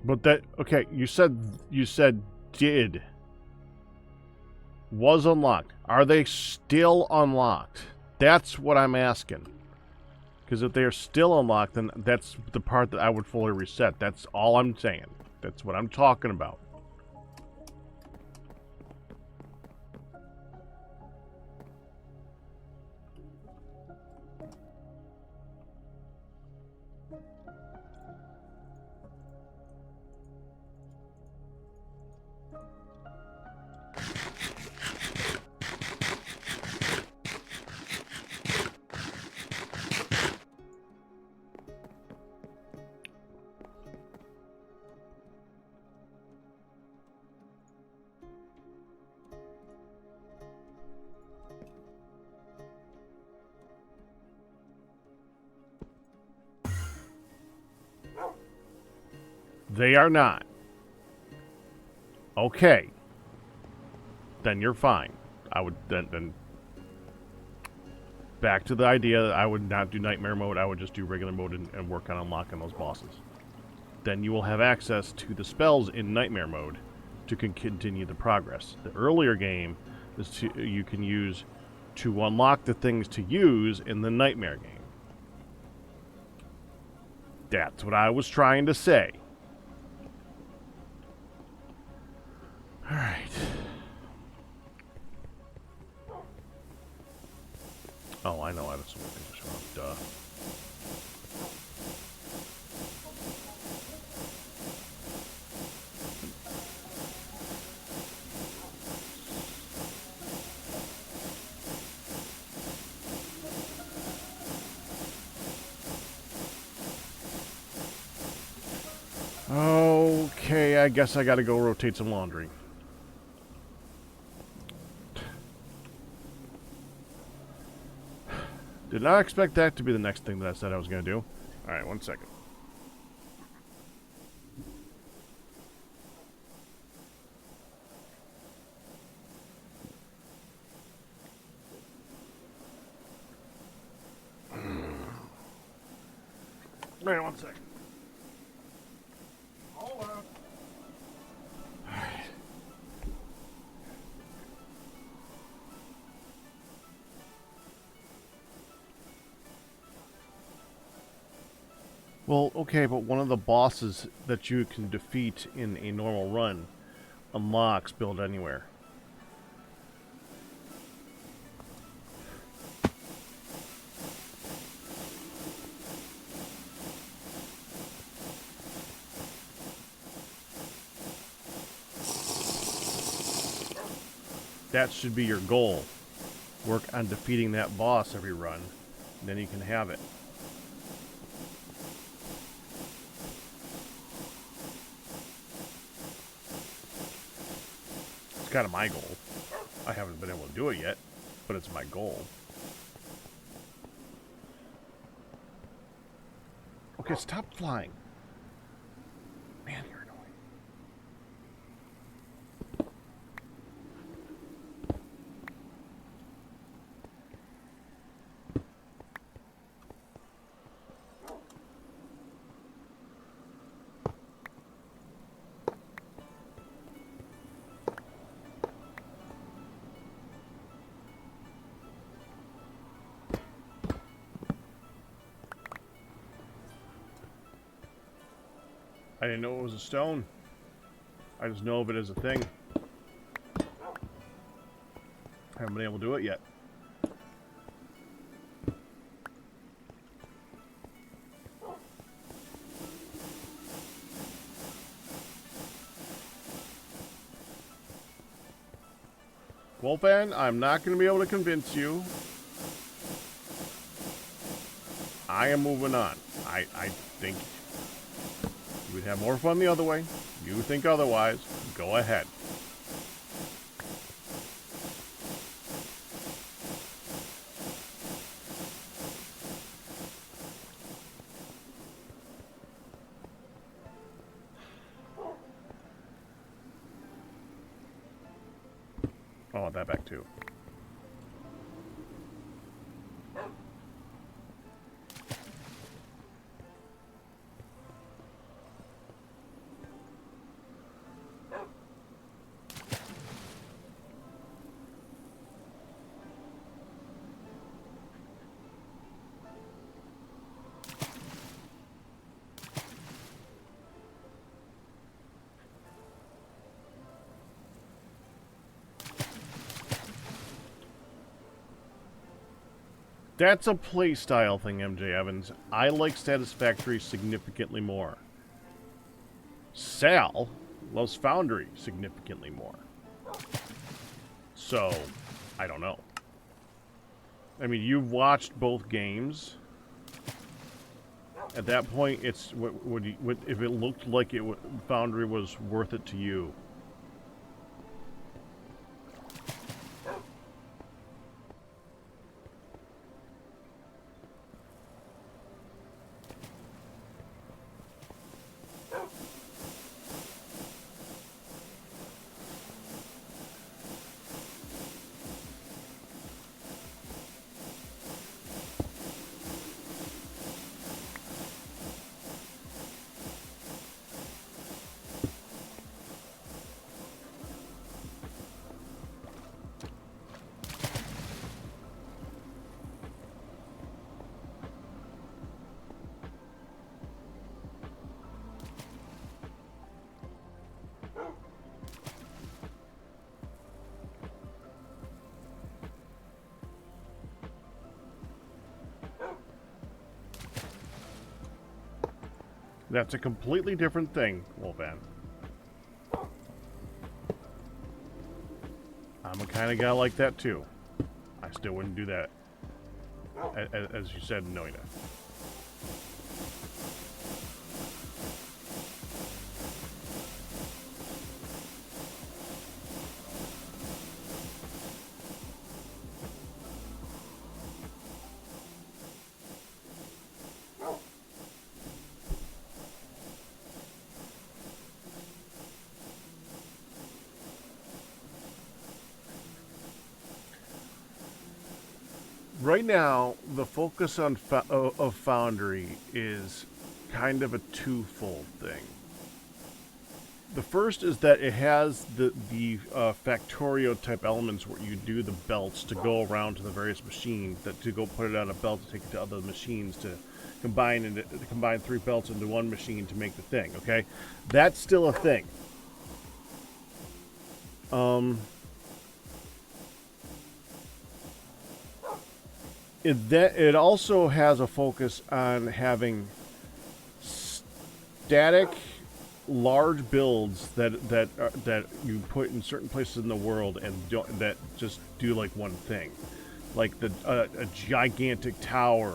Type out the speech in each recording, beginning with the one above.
But that, okay, you said did. Was unlocked. Are they still unlocked? That's what I'm asking. Because if they are still unlocked, then that's the part that I would fully reset. That's all I'm saying. That's what I'm talking about. They are not. Okay. Then you're fine. I would then back to the idea that I would not do nightmare mode. I would just do regular mode and work on unlocking those bosses. Then you will have access to the spells in nightmare mode to continue the progress. The earlier game is you can use to unlock the things to use in the nightmare game. That's what I was trying to say. All right. Oh, I know. I have some things. Duh. Okay, I guess I gotta go rotate some laundry. Did not expect that to be the next thing that I said I was gonna do. Alright, 1 second. Alright, 1 second. Hold on. Alright. Well, okay, but one of the bosses that you can defeat in a normal run unlocks Build Anywhere. That should be your goal. Work on defeating that boss every run, and then you can have it. It's kind of my goal. I haven't been able to do it yet, but it's my goal. Okay, stop flying. Man, you're annoying. I didn't know it was a stone. I just know of it as a thing. I haven't been able to do it yet. Wolfan, I'm not going to be able to convince you. I am moving on. I think you would have more fun the other way. You think otherwise, go ahead. I want that back too. That's a play style thing, MJ Evans. I like Satisfactory significantly more. Sal loves Foundry significantly more. So, I don't know. I mean, you've watched both games. At that point, it's if it looked like Foundry was worth it to you. That's a completely different thing, Wolfan. I'm a kind of guy like that, too. I still wouldn't do that, as you said, Noida. Right now, the focus on of Foundry is kind of a twofold thing. The first is that it has the Factorio type elements where you do the belts to go around to the various machines, that to go put it on a belt to take it to other machines to combine three belts into one machine to make the thing. Okay, that's still a thing. It also has a focus on having static, large builds that you put in certain places in the world and that just do like one thing, like a gigantic tower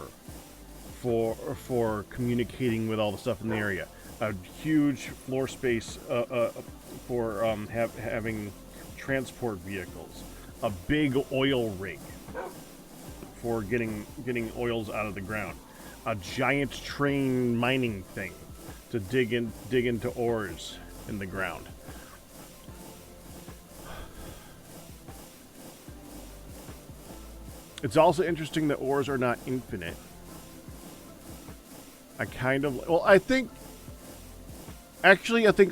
for communicating with all the stuff in the area, a huge floor space for having transport vehicles, a big oil rig for getting oils out of the ground, a giant train mining thing to dig into ores in the ground. It's also interesting that ores are not infinite. I think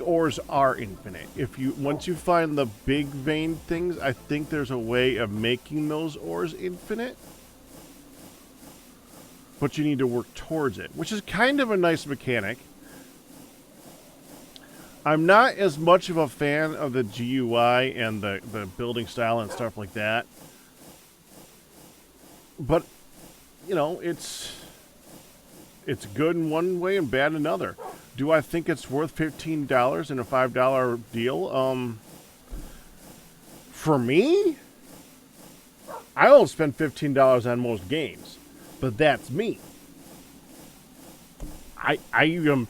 ores are infinite. Once you find the big vein things, I think there's a way of making those ores infinite. But you need to work towards it, which is kind of a nice mechanic. I'm not as much of a fan of the GUI and the building style and stuff like that. But, you know, it's good in one way and bad in another. Do I think it's worth $15 in a $5 deal? For me, I don't spend $15 on most games. But that's me. I am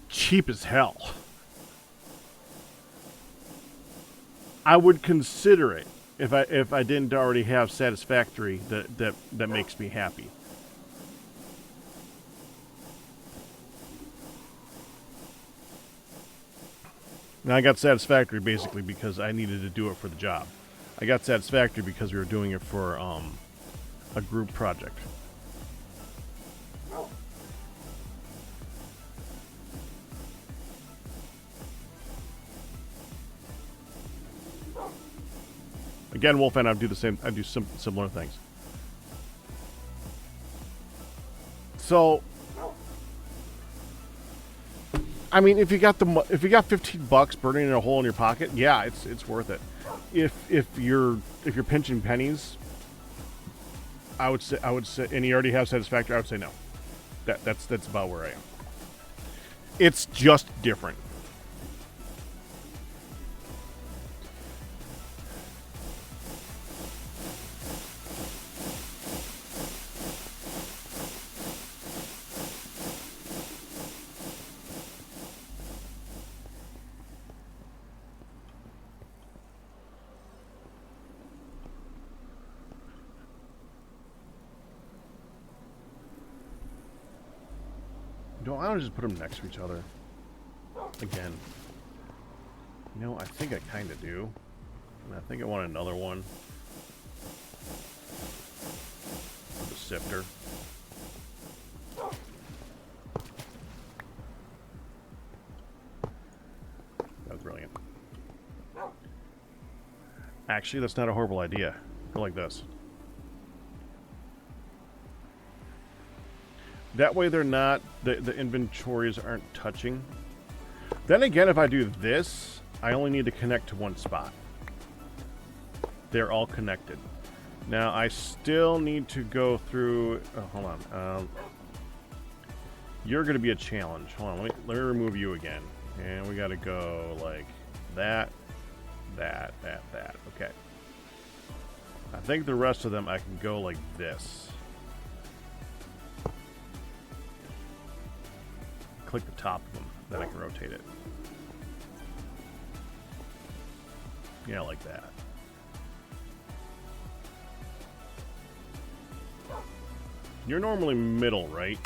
cheap as hell. I would consider it if I didn't already have Satisfactory that makes me happy. Now I got Satisfactory basically because I needed to do it for the job. I got Satisfactory because we were doing it for a group project. Again, Wolfan, I do the same. I do similar things. So, I mean, if you got $15 burning in a hole in your pocket, yeah, it's worth it. If you're pinching pennies, I would say, and you already have satisfactory. I would say no. That's about where I am. It's just different. I don't just put them next to each other. Again. You know, I think I kind of do. And I think I want another one. For the sifter. That's brilliant. Actually, that's not a horrible idea. Go like this. That way they're not, the inventories aren't touching. Then again, if I do this, I only need to connect to one spot. They're all connected. Now, I still need to go through, oh, hold on. You're going to be a challenge. Hold on, let me remove you again. And we got to go like that. Okay. I think the rest of them I can go like this. Click the top of them, then I can rotate it. Yeah, like that. You're normally middle, right?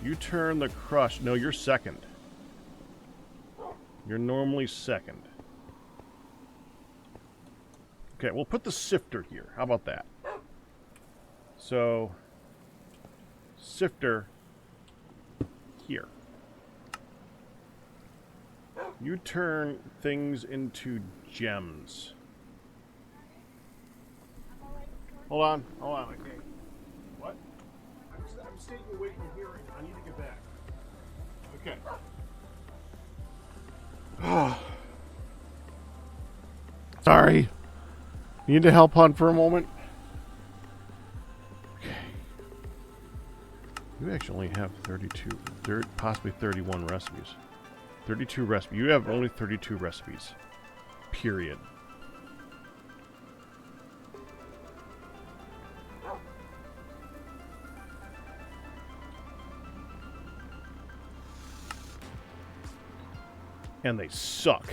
You turn the crush. No, you're second. You're normally second. Okay, we'll put the sifter here. How about that? So, sifter here. You turn things into gems. Hold on. Okay. What? I'm staying away from hearing. I need to get back. Okay. Sorry. Need to help hunt for a moment. Okay. You actually only have 32, possibly 31 recipes. 32 recipes. You have only 32 recipes. Period. And they suck.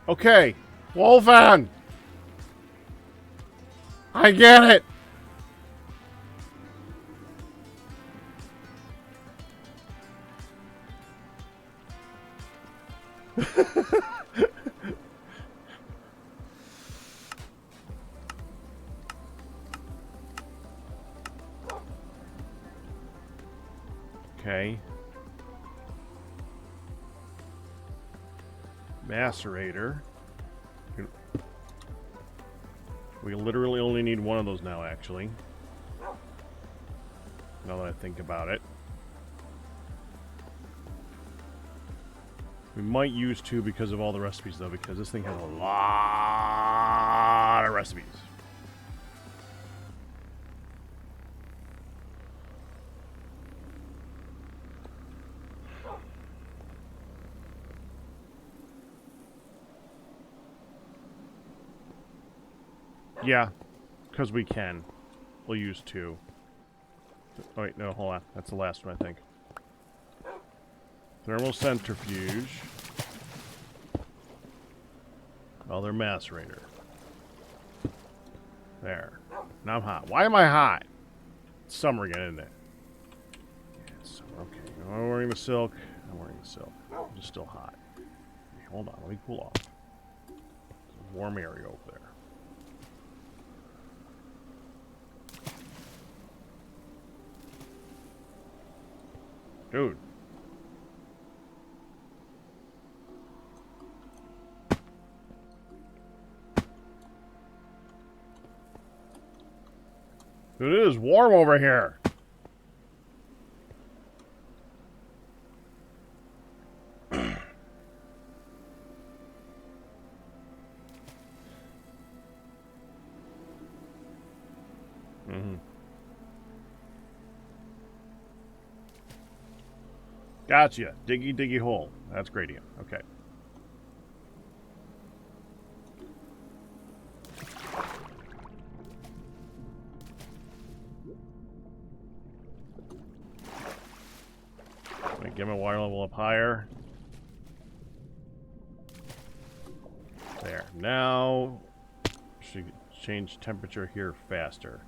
Okay, Wolfan! I get it! Okay. Macerator. We literally only need one of those now, actually. Now that I think about it. We might use two because of all the recipes, though, because this thing has a lot of recipes. Yeah, because we can. We'll use two. Oh, wait, no, hold on. That's the last one, I think. Thermal centrifuge. Other macerator. There. Now I'm hot. Why am I hot? It's summer again, isn't it? Yeah, it's summer. Okay. I'm wearing the silk. I'm wearing the silk. I'm just still hot. Okay, hold on. Let me cool off. There's a warm area over there. Dude. Dude, it is warm over here. Gotcha. Diggy, diggy hole. That's gradient. Okay. Get my water level up higher. There. Now, should change temperature here faster.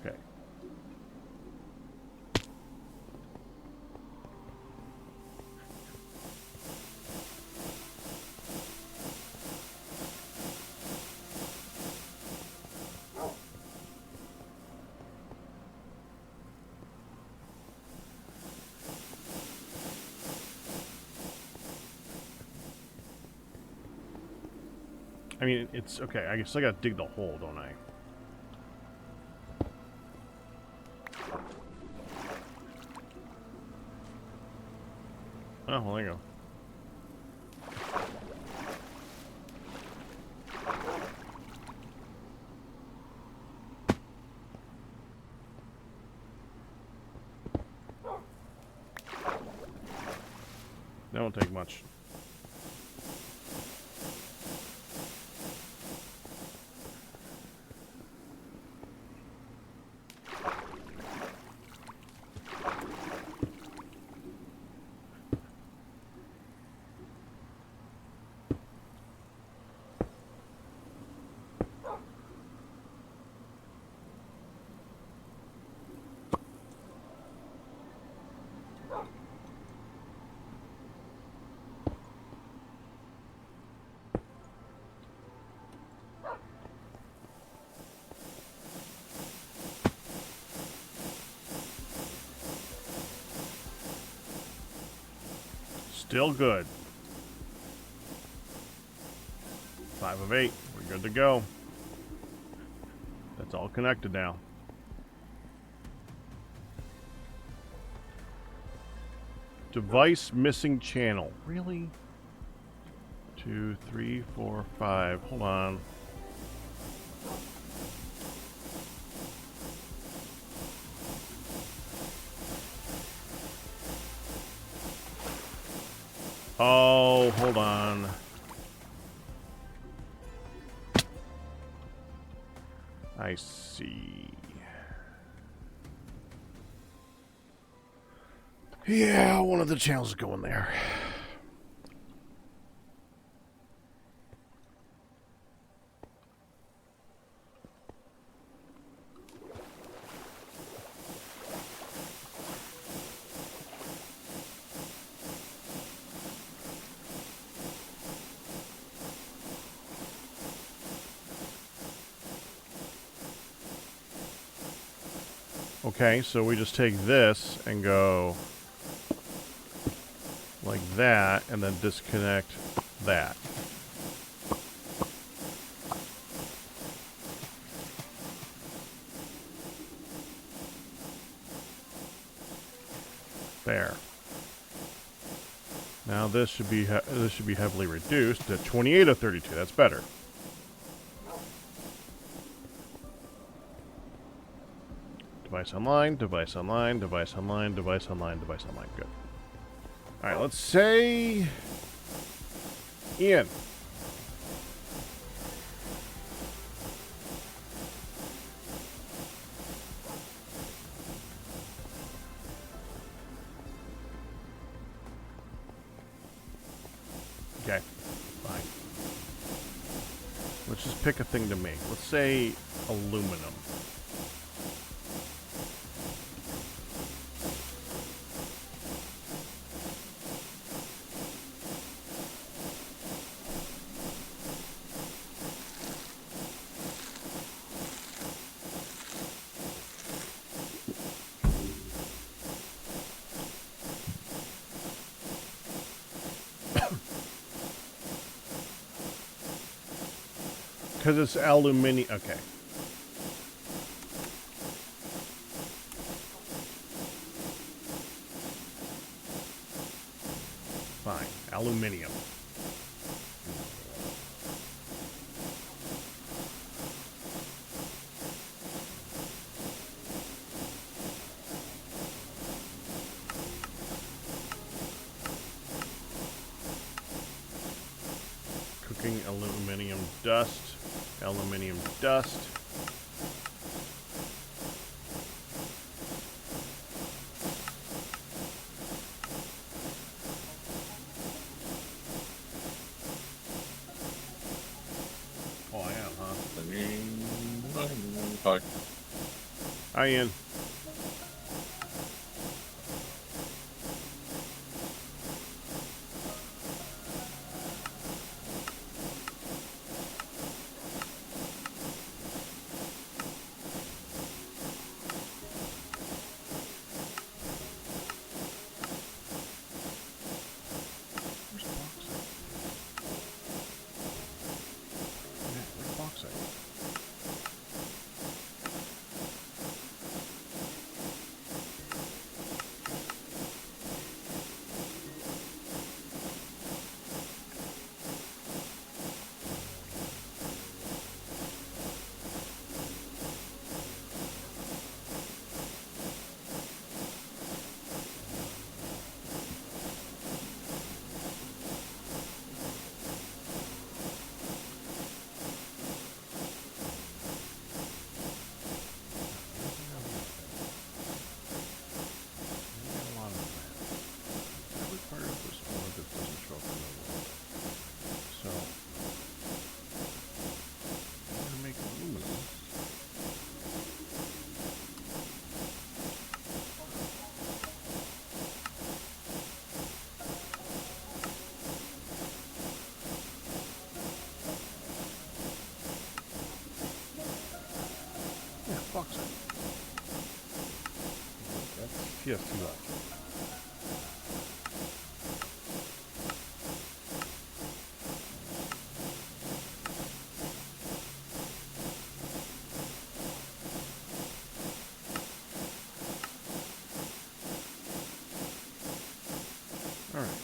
Okay. I mean, it's okay. I guess I gotta dig the hole, don't I? Oh, well, there you go. That won't take much. Still good. 5 of 8. We're good to go. That's all connected now. Device missing channel. Really? 2, 3, 4, 5. Hold on. Oh, hold on. I see. Yeah, one of the channels is going there. Okay, so we just take this and go like that, and then disconnect that. There. Now this should be heavily reduced to 28 of 32. That's better. Device online, device online, device online, device online, device online. Good. All right, let's say Ian. Okay, fine. Let's just pick a thing to make. Let's say aluminum. Because it's aluminium. Okay. fine. Aluminium. Cooking aluminum dust. Aluminium dust. Oh, I am, huh? Hi. Hi, Ian. Where's bauxite? Yeah, bauxite. That's TS2 lots. Alright.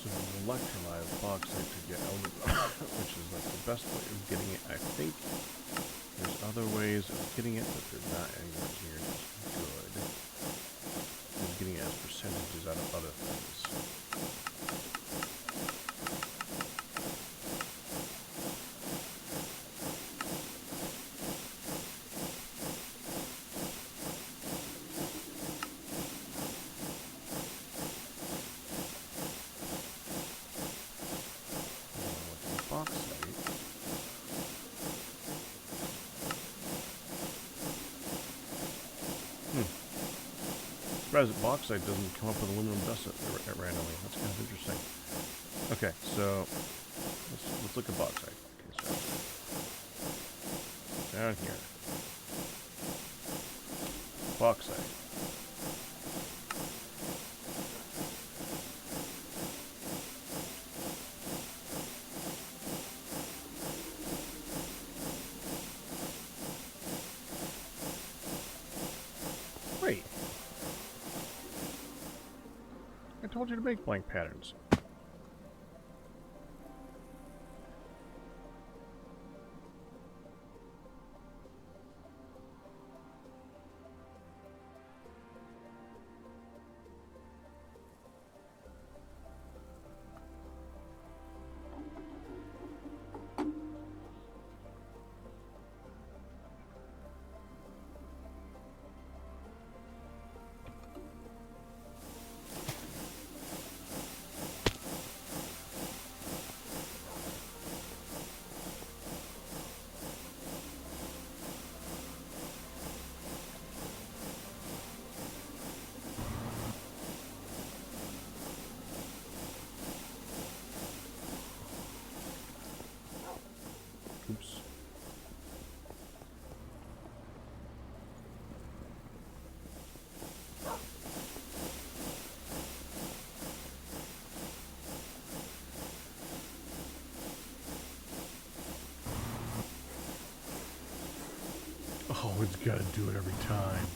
So electrolyze bauxite to get out of which is like the best way of getting it. I think there's other ways of getting it, but they're not anywhere near as good as getting it as percentages out of other things. Bauxite. Surprised that bauxite doesn't come up with aluminum dust randomly. That's kind of interesting. Okay, so let's look at bauxite. Okay, so down here, bauxite. Wait. I told you to make blank patterns. Oh, it's got to do it every time.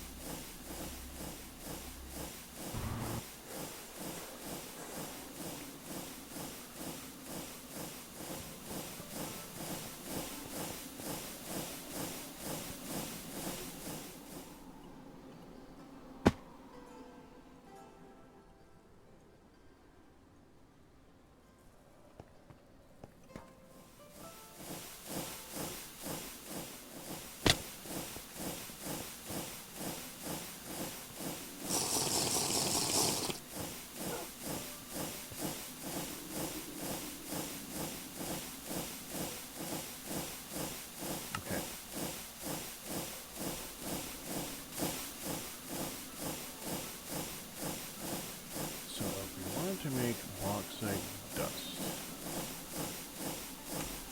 To make bauxite dust.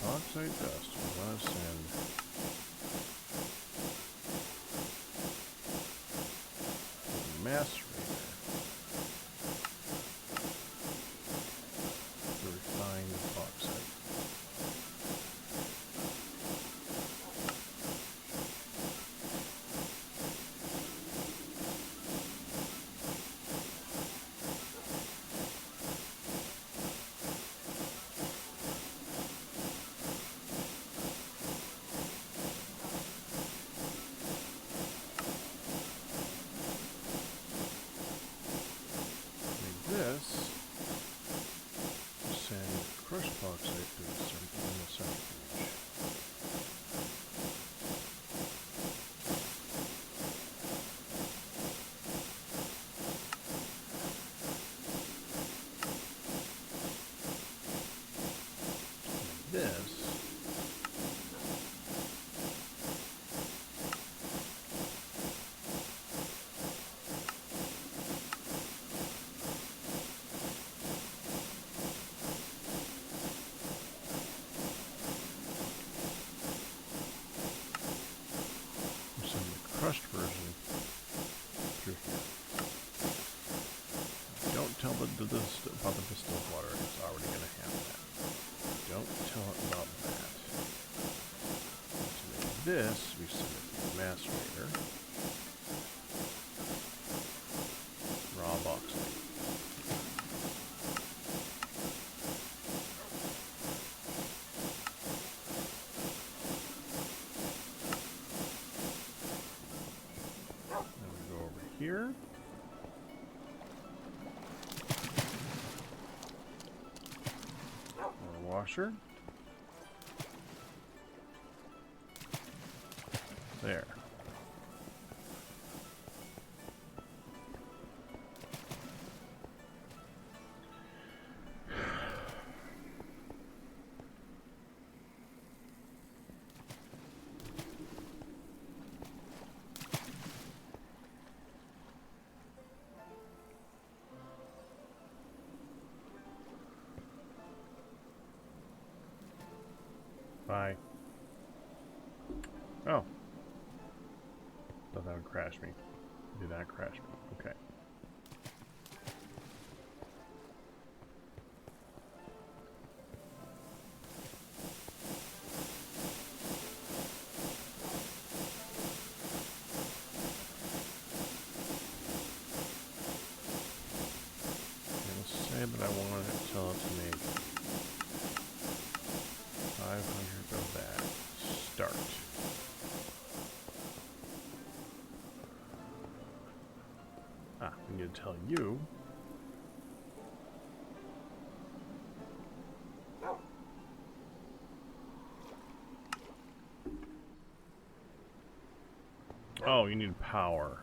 Bauxite dust. We want to send a macerator to refine the bauxite. This will send crushed bauxite to the centrifuge. This crushed version through here. Don't tell about the distilled water. It's already going to have that. Don't tell it about that. To make this, we send it to the macerator. Raw bauxite. Here. Our washer. There. Bye. Oh. Thought that would crash me. Did not crash me. Okay. Let's say that I wanted to tell it to make 500 of that. Start. We need to tell you. Oh, you need power.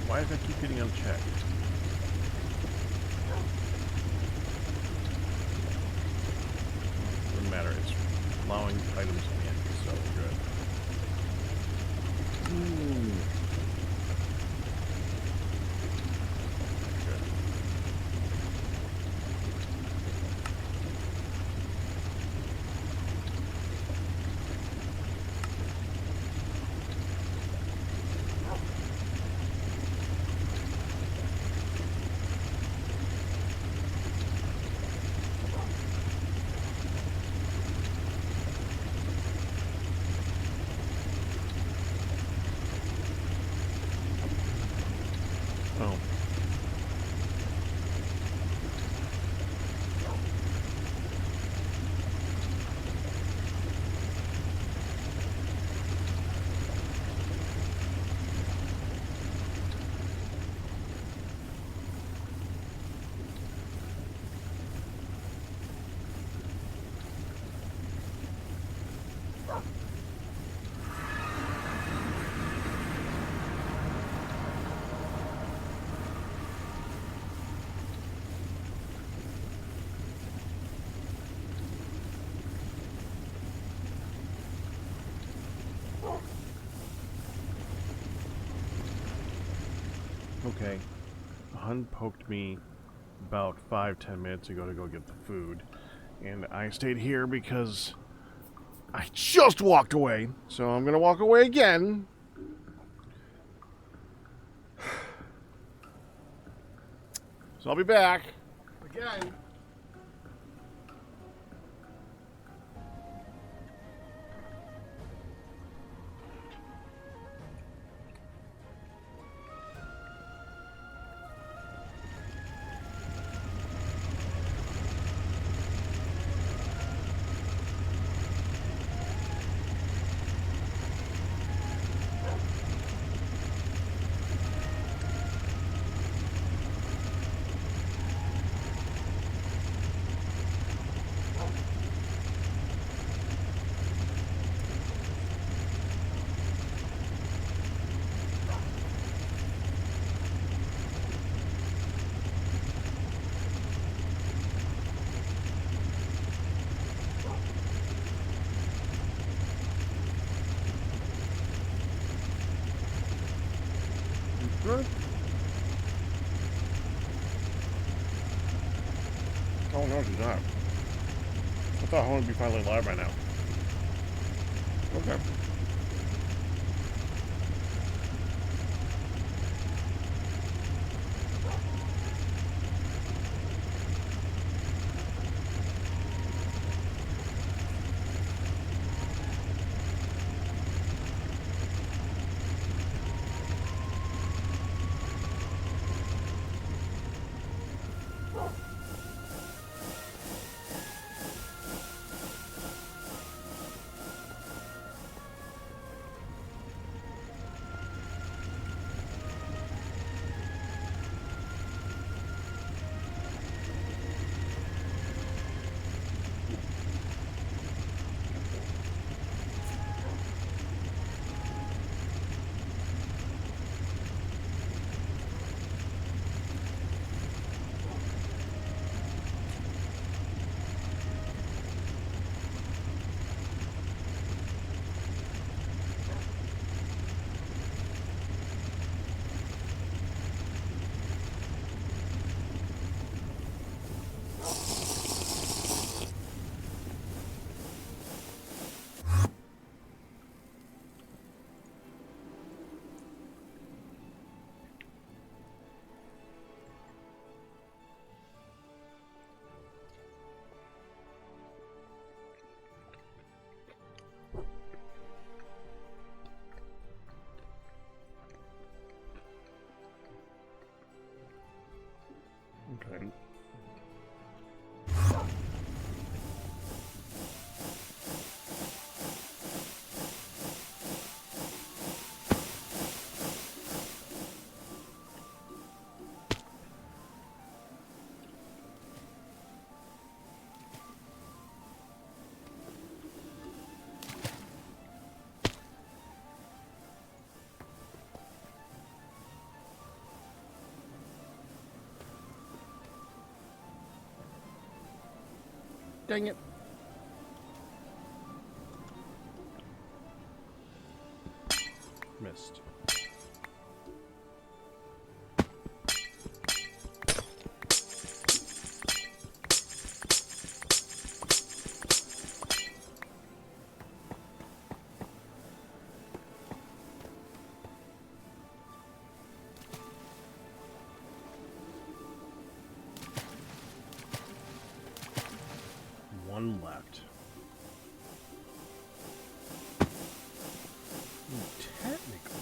Why does that keep getting unchecked? Doesn't matter. It's allowing items in, so good. Ooh. Good. Oh. Okay. A hun poked me about 5-10 minutes ago to go get the food. And I stayed here because I just walked away. So I'm going to walk away again. So I'll be back. Again. Good. Oh no, she's not. I thought home would be finally live by now. Okay. Dang it. Missed. One left. Technically.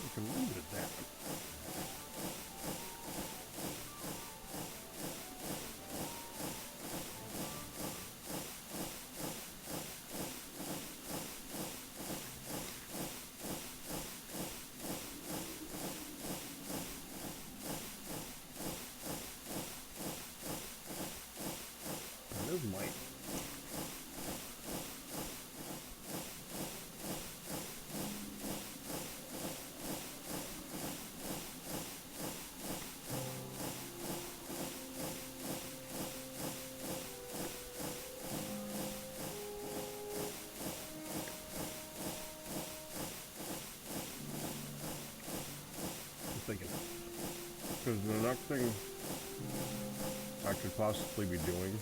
We can leave it at that. Might. I'm thinking, because the next thing I could possibly be doing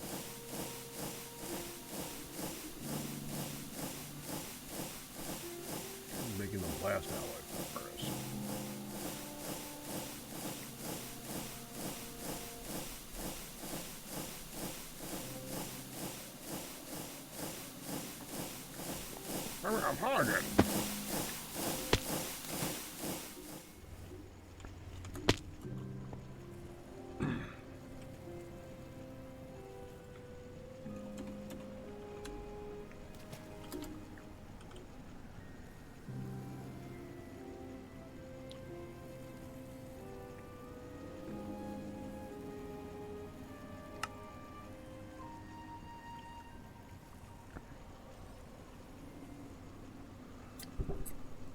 making the blast alloy furnace. I'm hard again.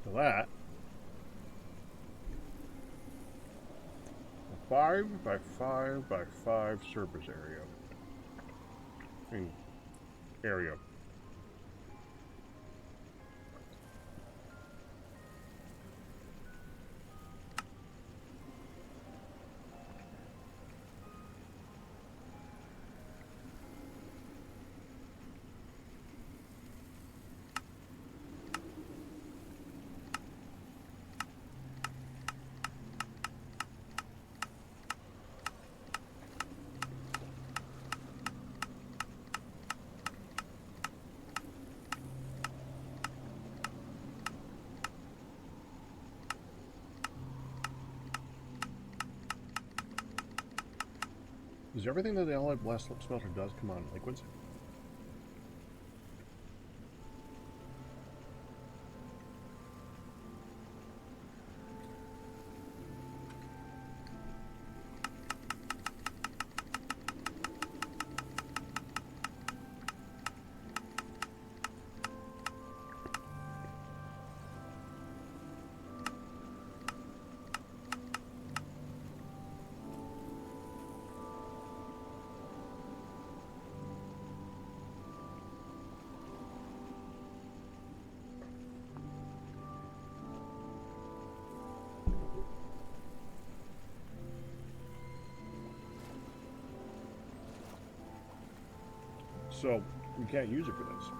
So that a 5 by 5 by 5 surface area. I mean, area. Does everything that the alloy blast smelter does come out in liquids? So, we can't use it for this.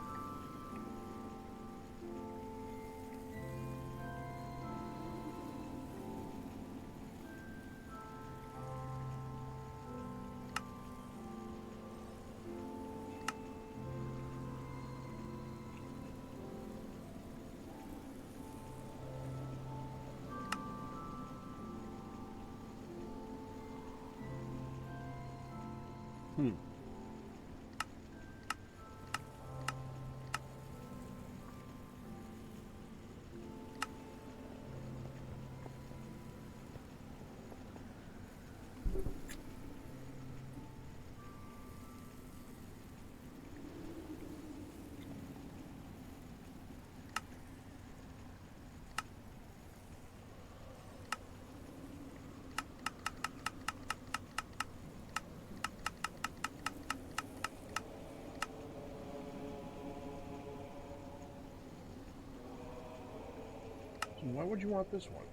would you want this one?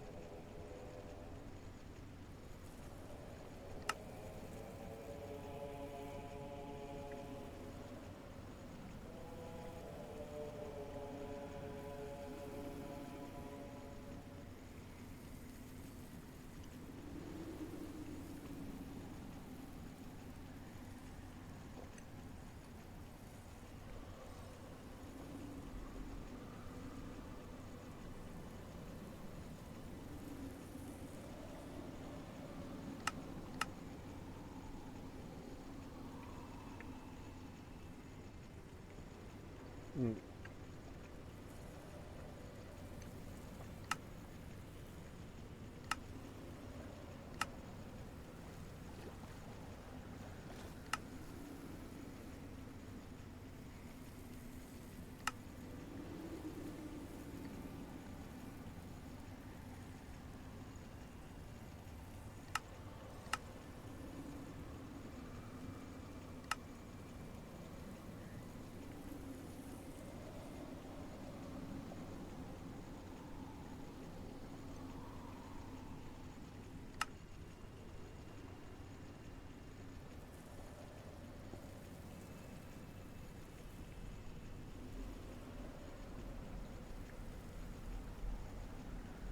Mm.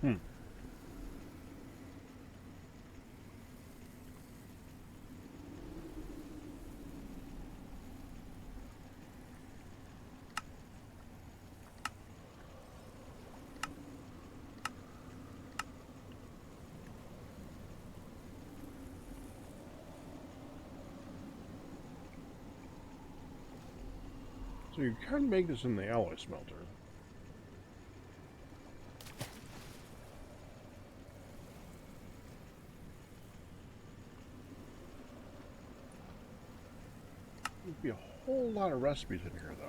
Hmm. So you can make this in the alloy smelter. There'd be a whole lot of recipes in here, though.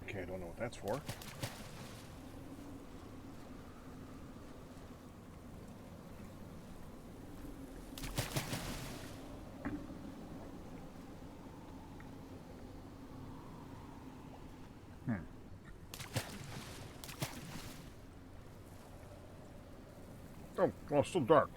Okay, I don't know what that's for. Oh, well, it's still dark.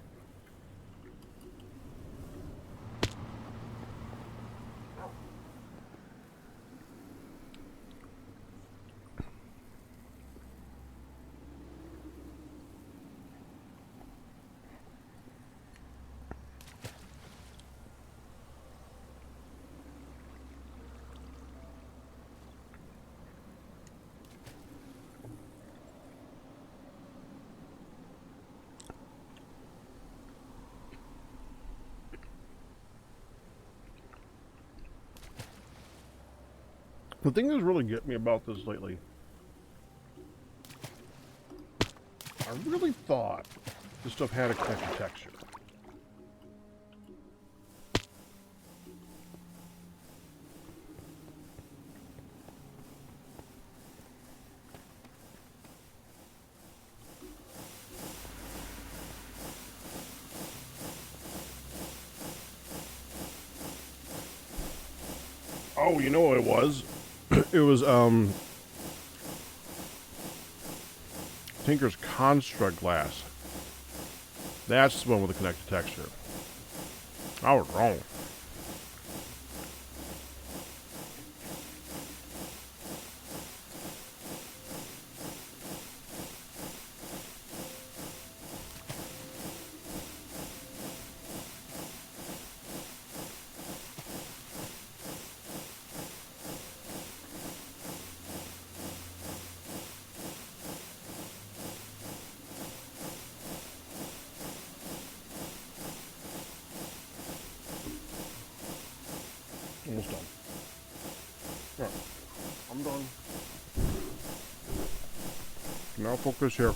The thing that's really getting me about this lately, I really thought this stuff had a connected texture. Oh, you know what it was? It was, Tinker's Construct Glass. That's the one with the connected texture. I was wrong. almost done. Right. I'm done. Now focus here.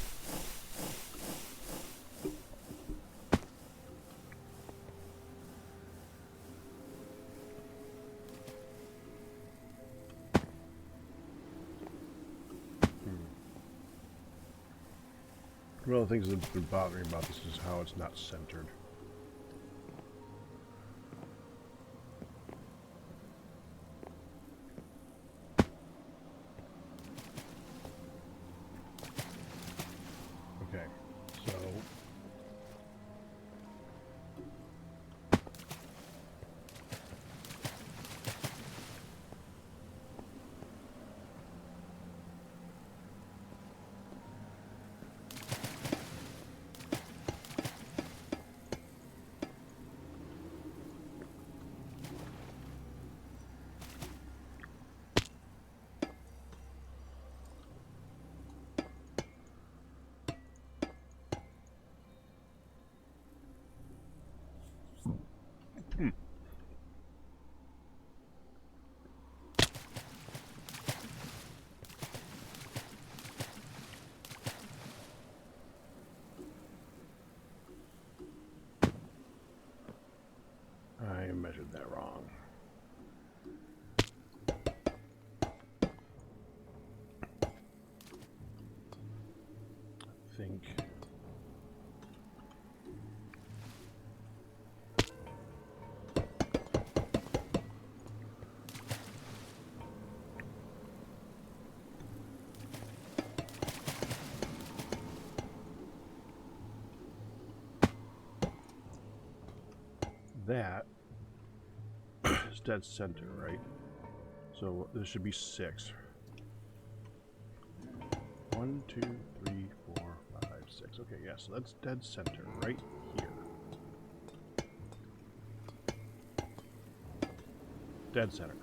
One of the things that's been bothering me about this is how it's not centered. Okay, so I measured that wrong. I think that is dead center, right? So this should be 6. 1, 2, 3, 4, 5, 6. Okay, yeah, so that's dead center right here. Dead center.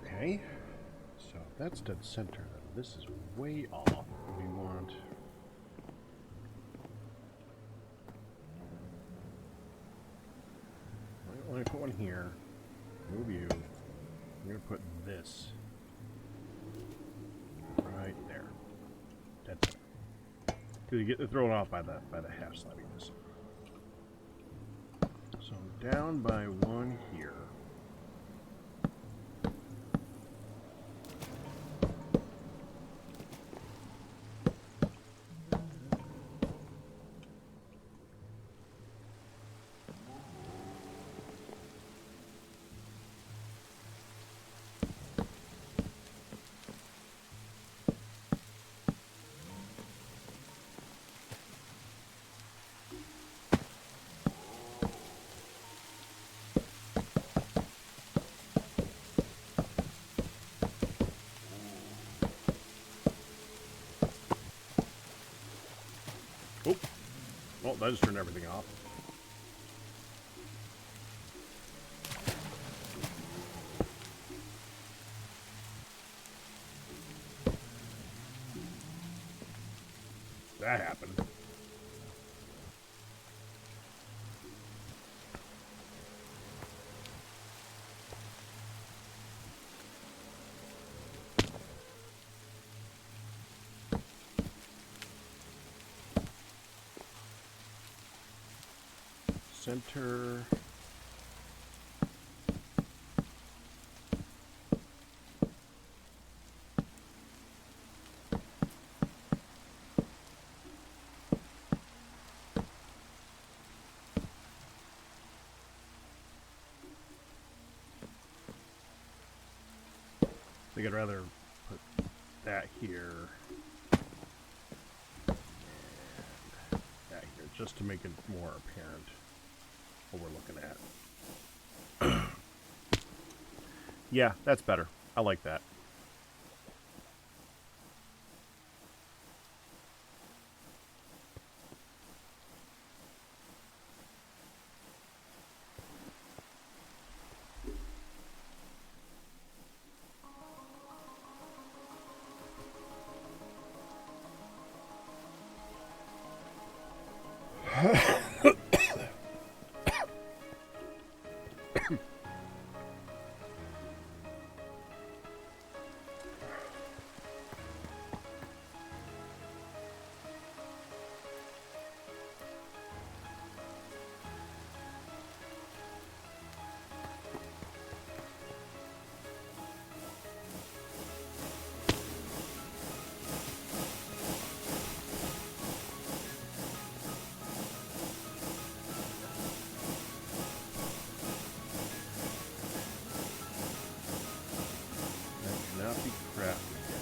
Okay, so that's dead center. This is way off. We want... I'm going to put one here. Move you. I'm going to put this right there. Dead center. Because you get thrown off by the half slabbiness. So down by 1 here. Oh, well, that just turned everything off. That happened. Center. I think I'd rather put that here and that here, just to make it more apparent what we're looking at. Yeah, that's better. I like that. be crafted yet.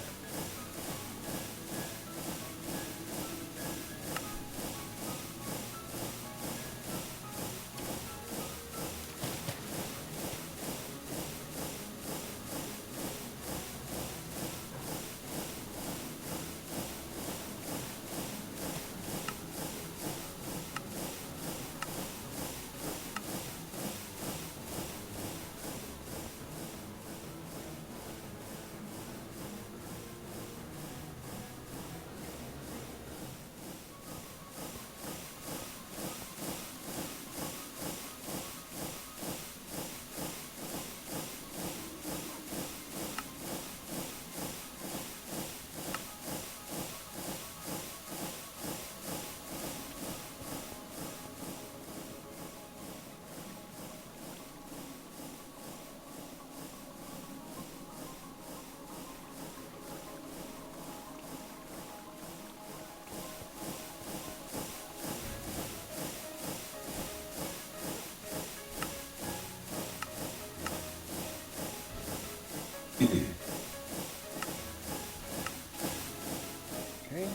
Okay.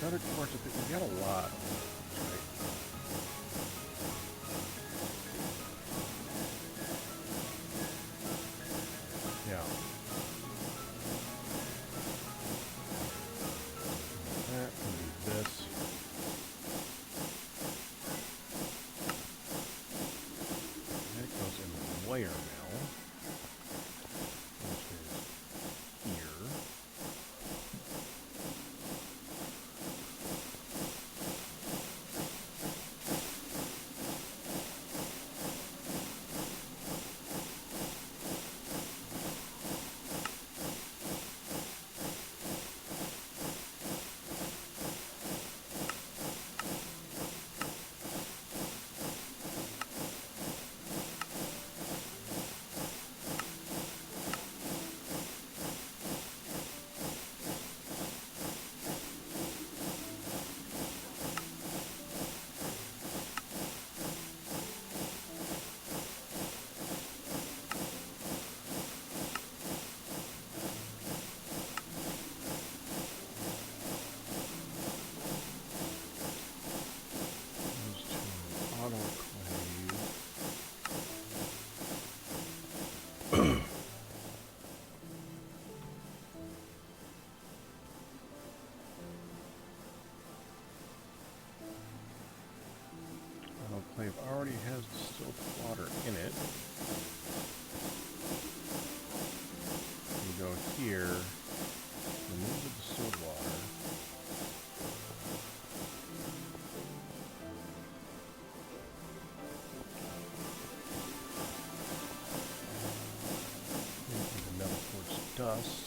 Other quartz, I think we got a lot. Right. Yeah. That can be this. That goes in the wire mill, which is here. Autoclave already has distilled water in it. You go here, remove the distilled water. Into the metal quartz dust.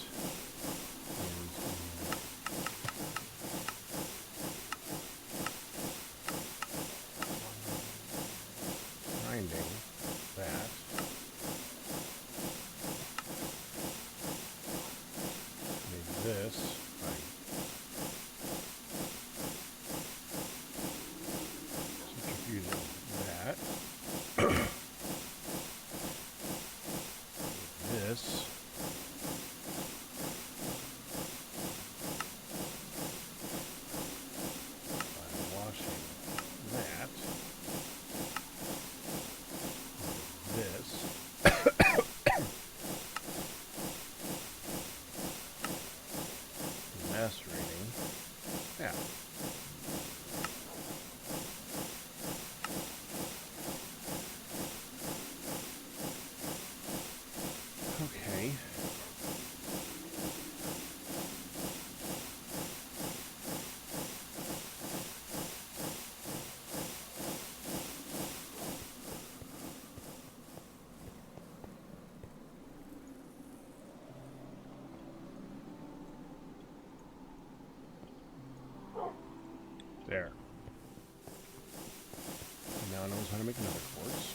knows how to make another quartz.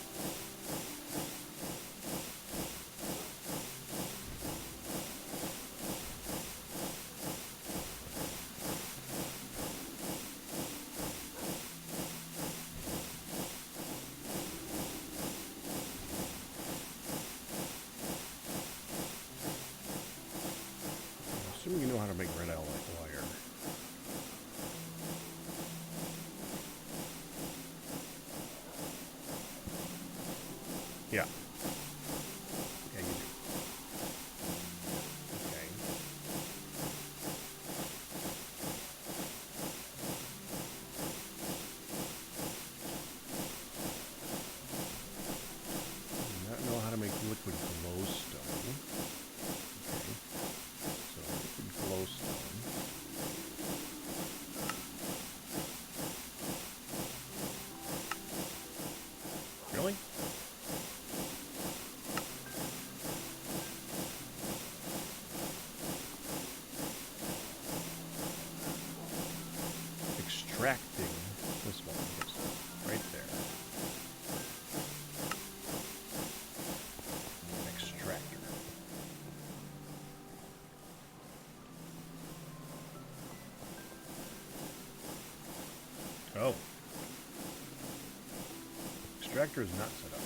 Assuming you know how to make red wire. Yeah. Yeah, you do. Okay. Do not know how to make liquid glowstone. Okay. So liquid glowstone. Really? Extracting this one, right there. Extractor. Oh. Extractor is not set up.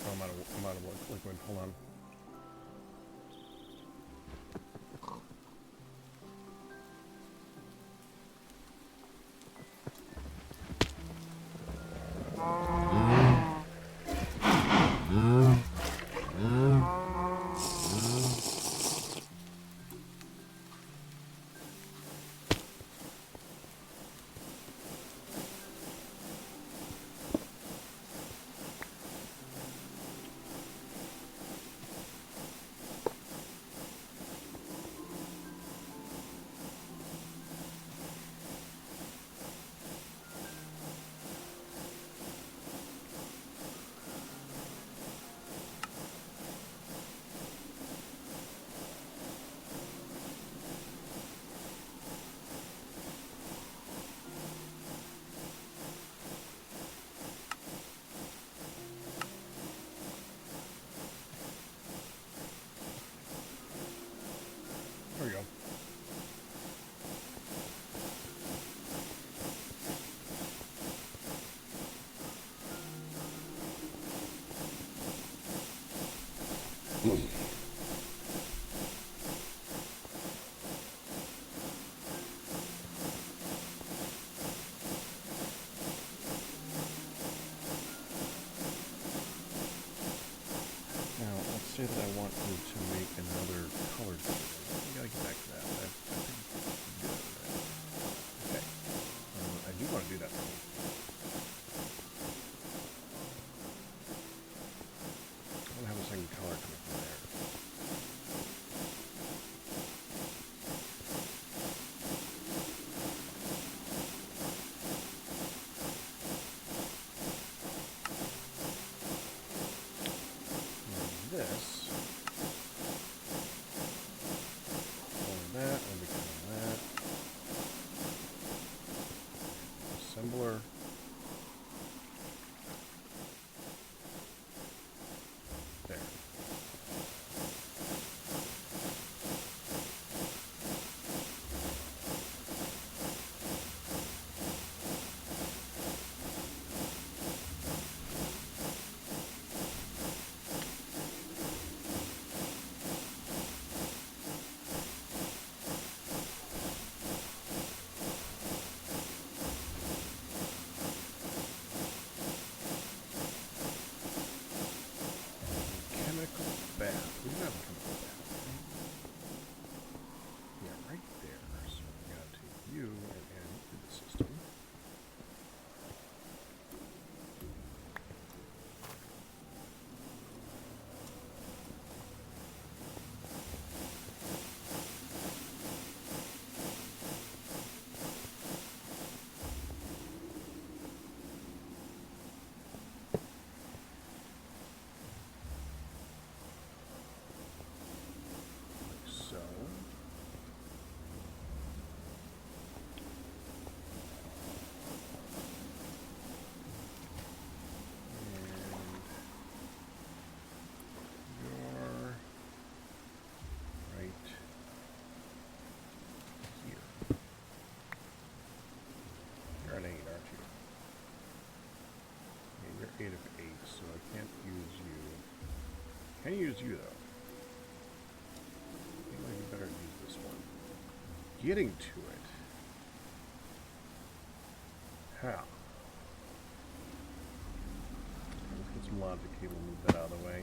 Oh, I'm out of liquid. Hold on. There we go. Now, let's say that I want you to make another colored one. We gotta get back to that. I think we can do that. Okay. I do want to do that though. I want to have a second color coming from there. This, all of that. 8 of 8, so I can't use you. Can use you, though. I think it might be better to use this one. Getting to it. How? Let's get some logic cable, move that out of the way.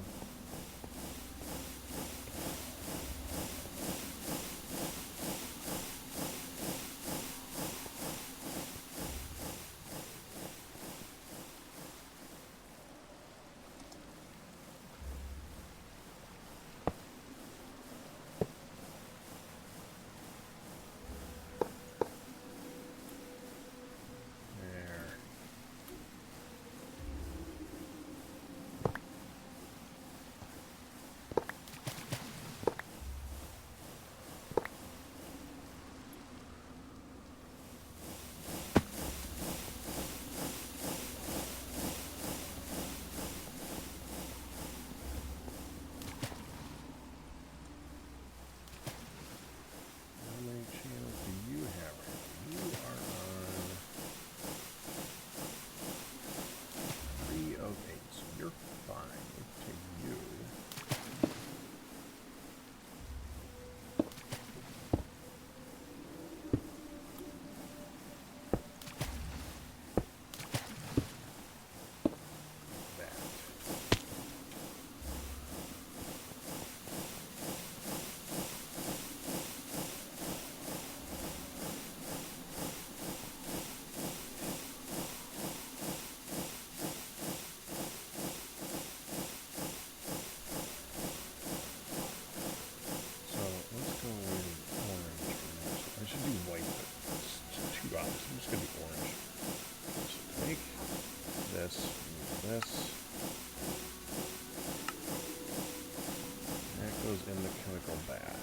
In the chemical bath.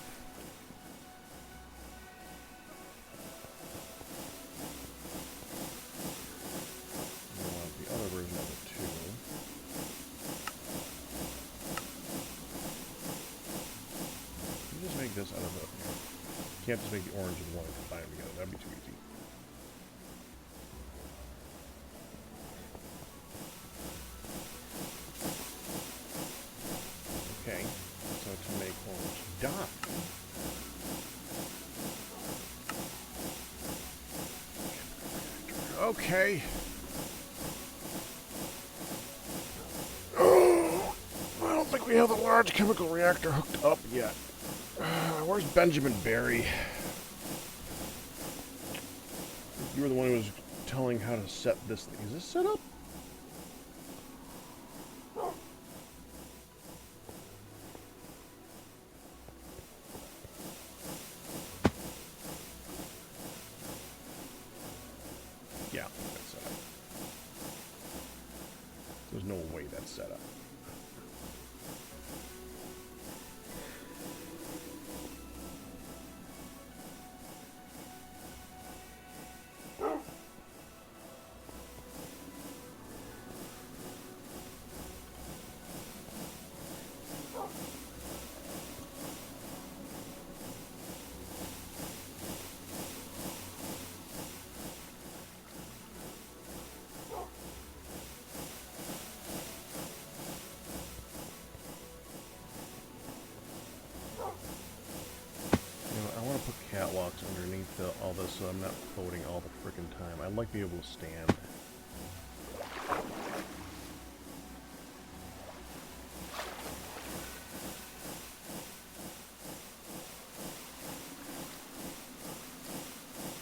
We want the other version of it too. You just make this out of it. You can't just make the orange and one and combine them together. That'd be too easy. Okay. So to make orange dye. Okay. I don't think we have the large chemical reactor hooked up yet. Where's Benjamin Barry? You were the one who was telling how to set this thing. Is this set up? Yeah, that's set up. There's no way that's set up. Catwalks underneath all this so I'm not floating all the frickin' time. I'd like to be able to stand.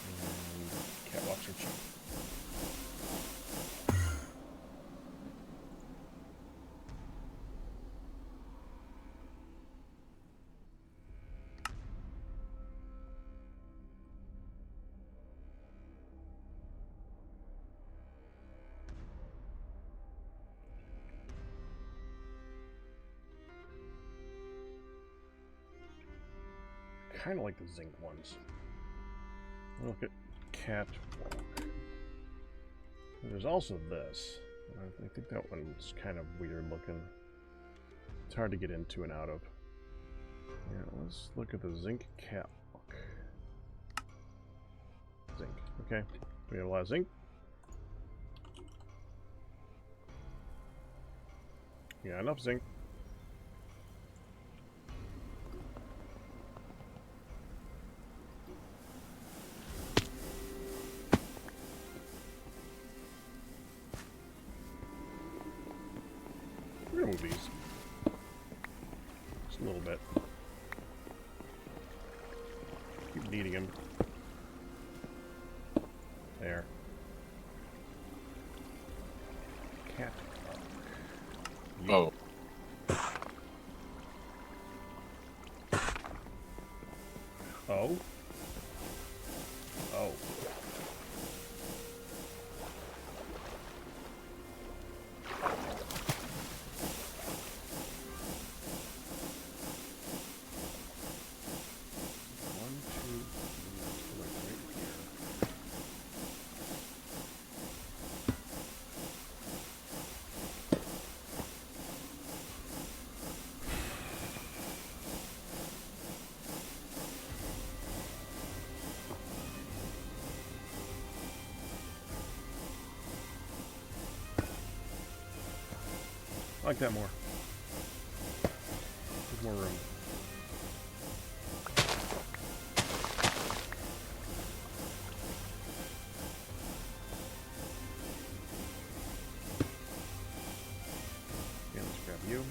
And catwalks are cheap. Kind of like the zinc ones. Look at catwalk. And there's also this. I think that one's kind of weird looking. It's hard to get into and out of. Yeah, let's look at the zinc catwalk. Zinc. Okay. We have a lot of zinc. Yeah, enough zinc. We're gonna move these. Just a little bit. Keep needing them. There. Cat. Oh. Oh? Oh. One, two, three, right here. I like that more. There's more room. Yeah, let's grab you.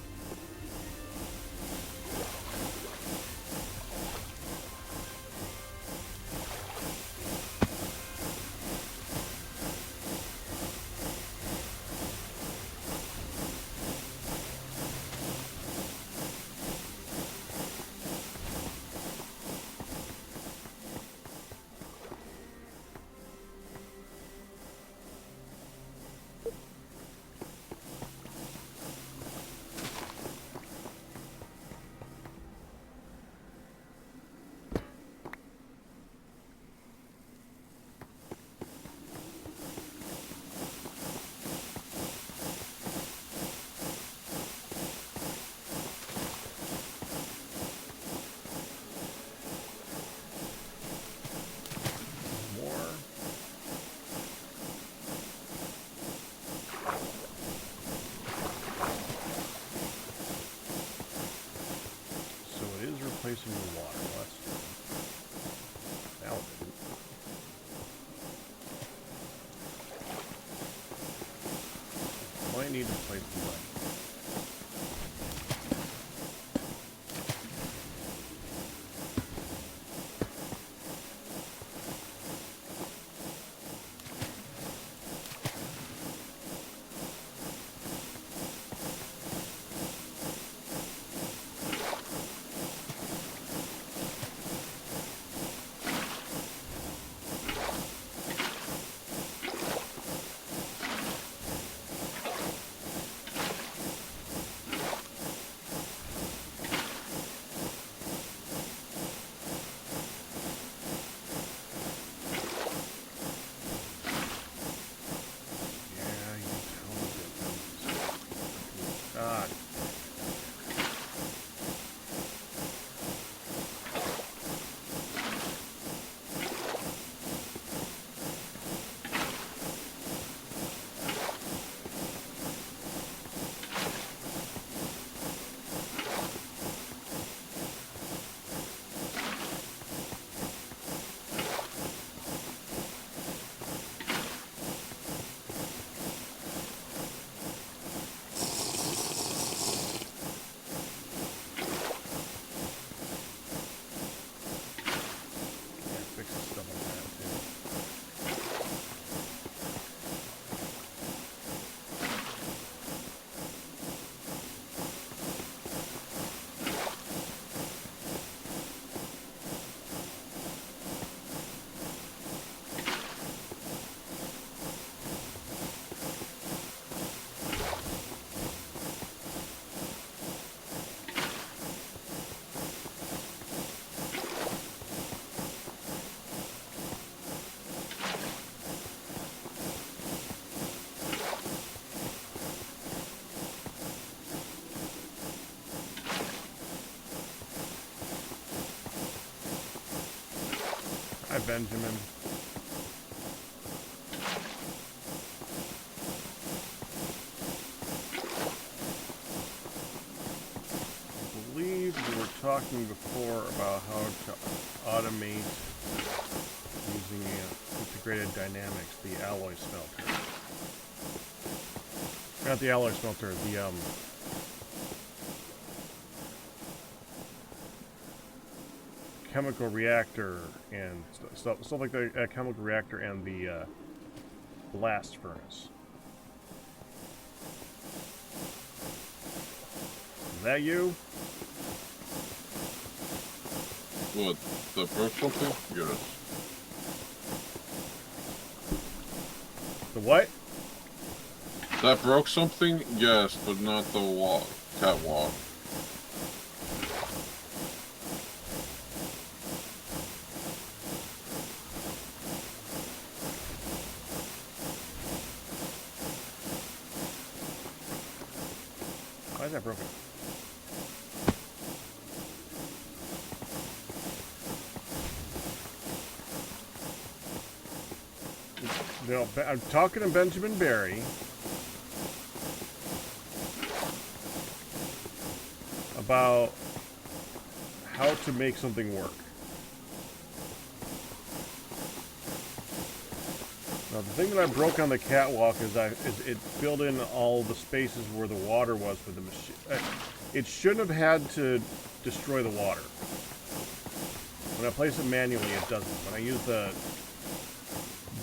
More. So it is replacing the water. Well, that's now it didn't. Might need to replace the light. Yeah, you totally did. Ah. Yeah, fix the stuff like that too. Hi, Benjamin. talking before about how to automate using integrated dynamics, the alloy smelter. Not the alloy smelter, the chemical reactor and stuff like the chemical reactor and the blast furnace. Is that you? What? That broke something? Yes. The what? That broke something? Yes, but not the wall. Catwalk. Why is that broken? No, I'm talking to Benjamin Barry about how to make something work. Now, the thing that I broke on the catwalk is it filled in all the spaces where the water was for the machine. It shouldn't have had to destroy the water. When I place it manually, it doesn't. When I use the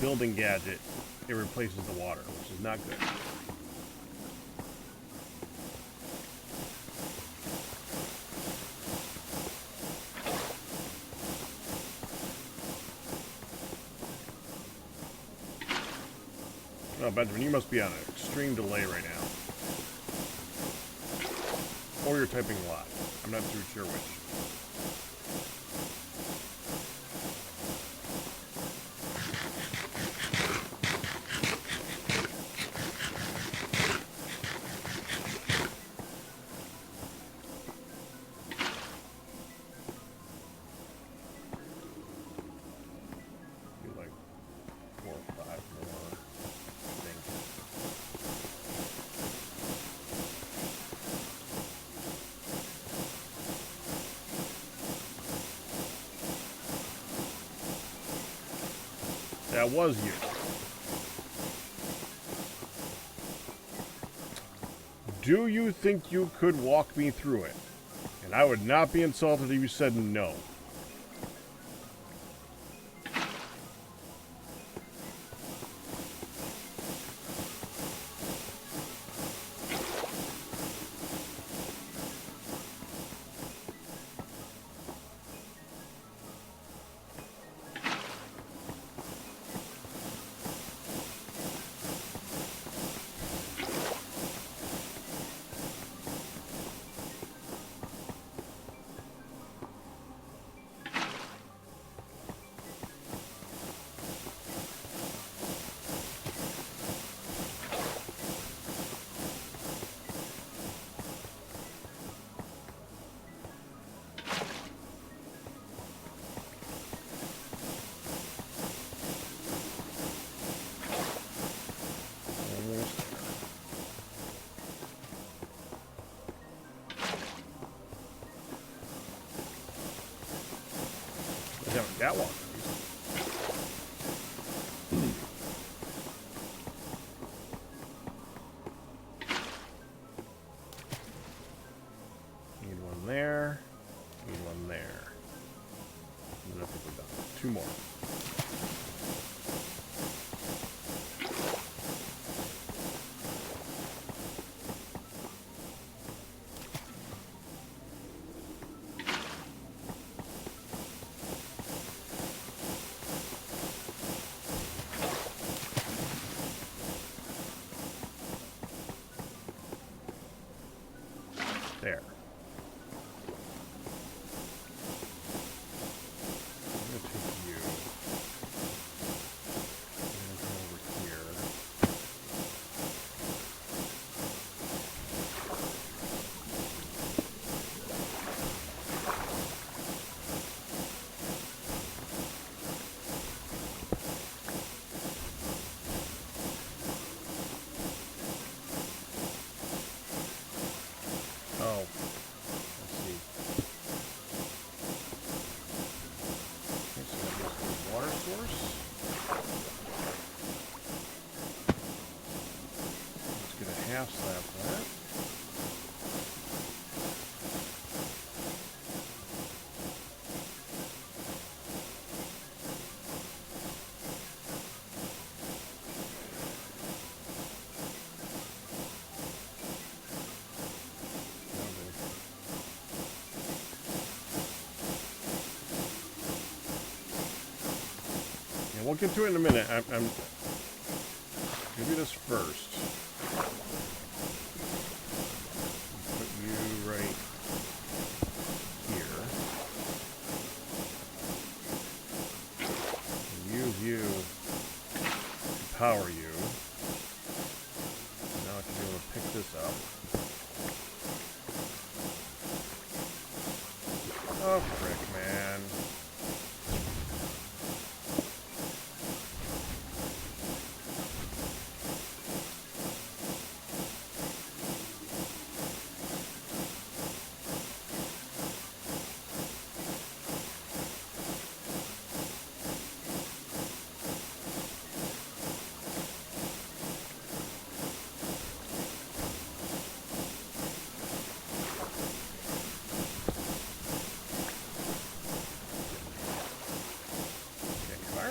building gadget, it replaces the water, which is not good. Oh, Benjamin, you must be on an extreme delay right now. Or you're typing a lot. I'm not too sure which. That was you. Do you think you could walk me through it? And I would not be insulted if you said no. That one. Need one there. Need one there. And then I think we're done. Two more. Let's get a half slab for that. We'll get to it in a minute. I'm gonna do this first. Put you right here. And use you to power you. Now I should be able to pick this up. Oh, frick, man.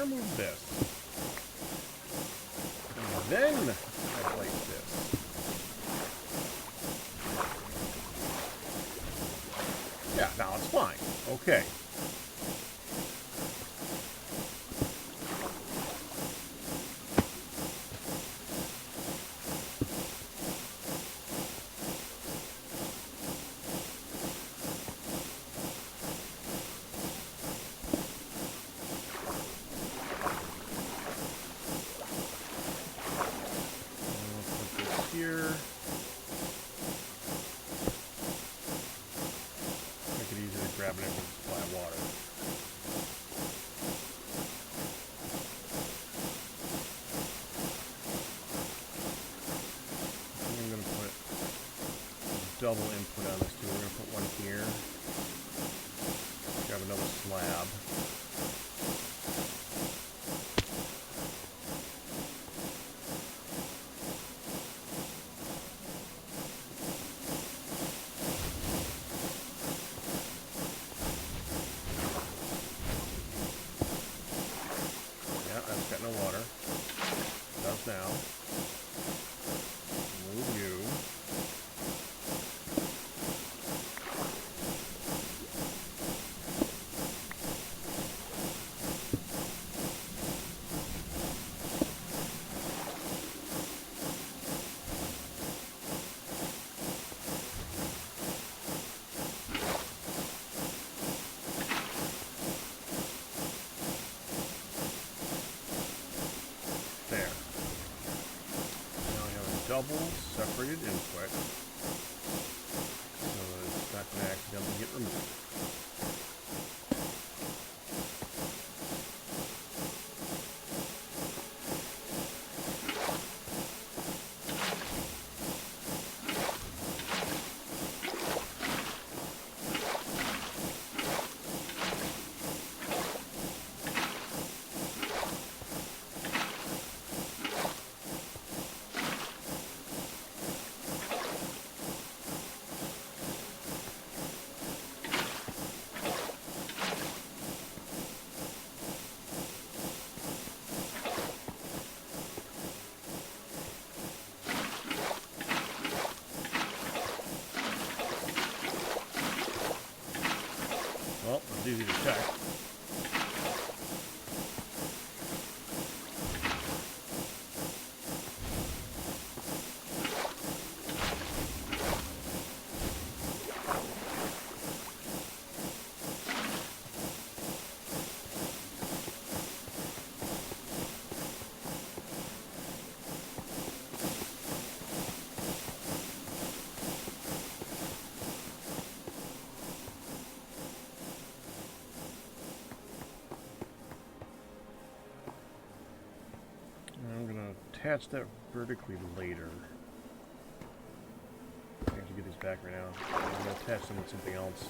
Remove this. And then I place this. Yeah, now it's fine. Okay. Here. Make it easy to grab an extra supply of water. I'm going to put double input on this too. We're going to put one here. Grab another slab. No water. Does now. Move you. Double separated input so that it's not going to accidentally get removed. Well, it's easy to check. Attach that vertically later. I have to get these back right now. I'm going to attach them with something else.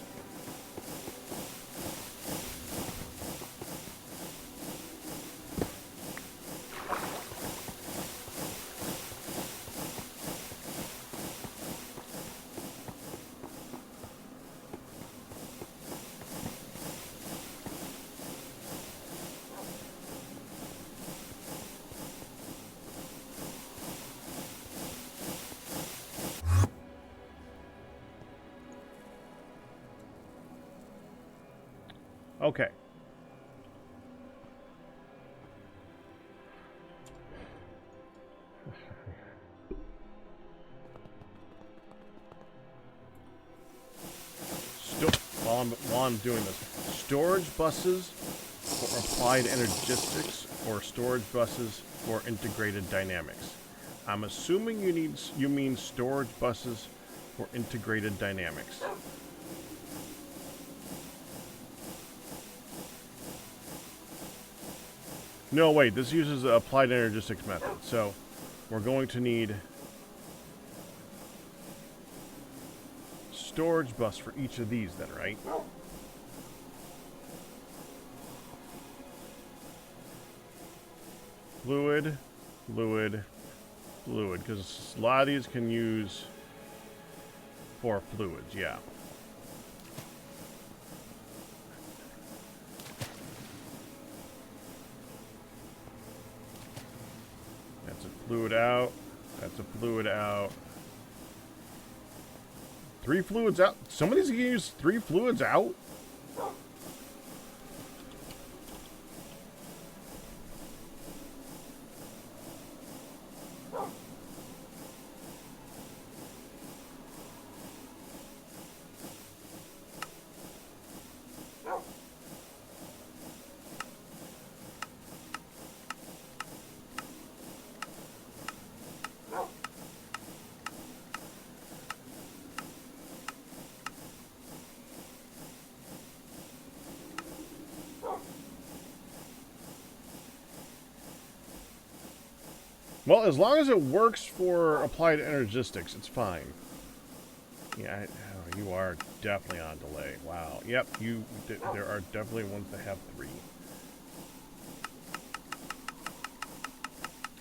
Okay. While I'm doing this, storage buses for applied energistics or storage buses for integrated dynamics. I'm assuming you mean storage buses for integrated dynamics. No, wait, this uses the applied energistics method, so we're going to need storage bus for each of these then, right? Fluid, fluid, fluid, because a lot of these can use 4 fluids, yeah. That's a fluid out. That's a fluid out. 3 fluids out. Somebody's gonna use 3 fluids out? Well, as long as it works for applied energistics, it's fine. Yeah, oh, you are definitely on delay. Wow. Yep, there are definitely ones that have 3.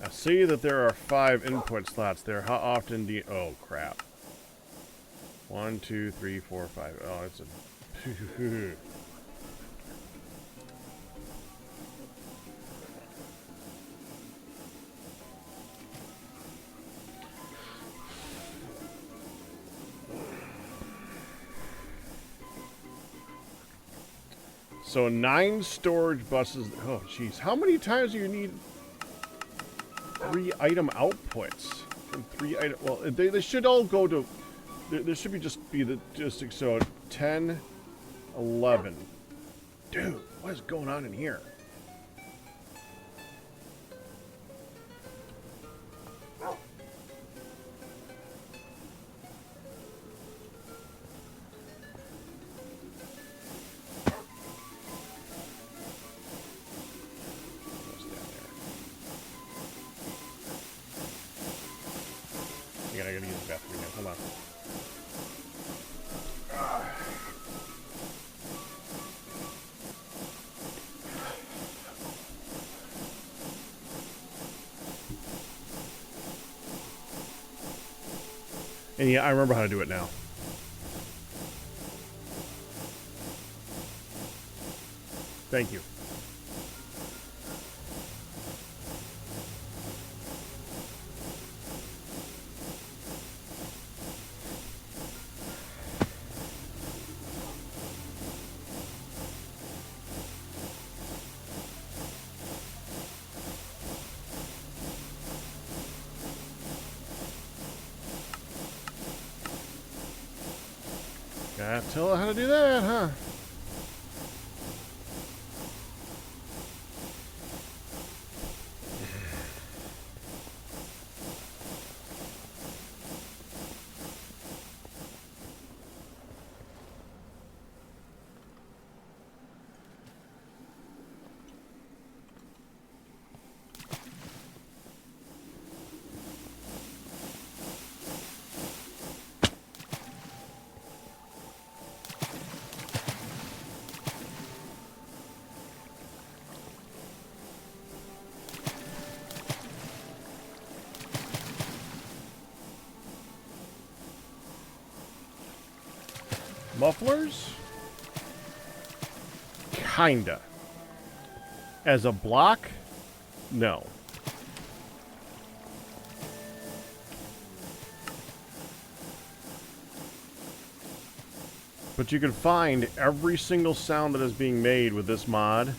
I see that there are 5 input slots there. How often do you... Oh, crap. 1, 2, 3, 4, 5. Oh, it's a... So 9 storage buses. Oh, jeez. How many times do you need 3 item outputs? From 3 item. Well, they should all go to. There should be just so 10, 11. Dude, what is going on in here? I gotta use the bathroom again. Hold on. And yeah, I remember how to do it now. Thank you. Gotta tell her how to do that, huh? Mufflers? Kinda. As a block? No. But you can find every single sound that is being made with this mod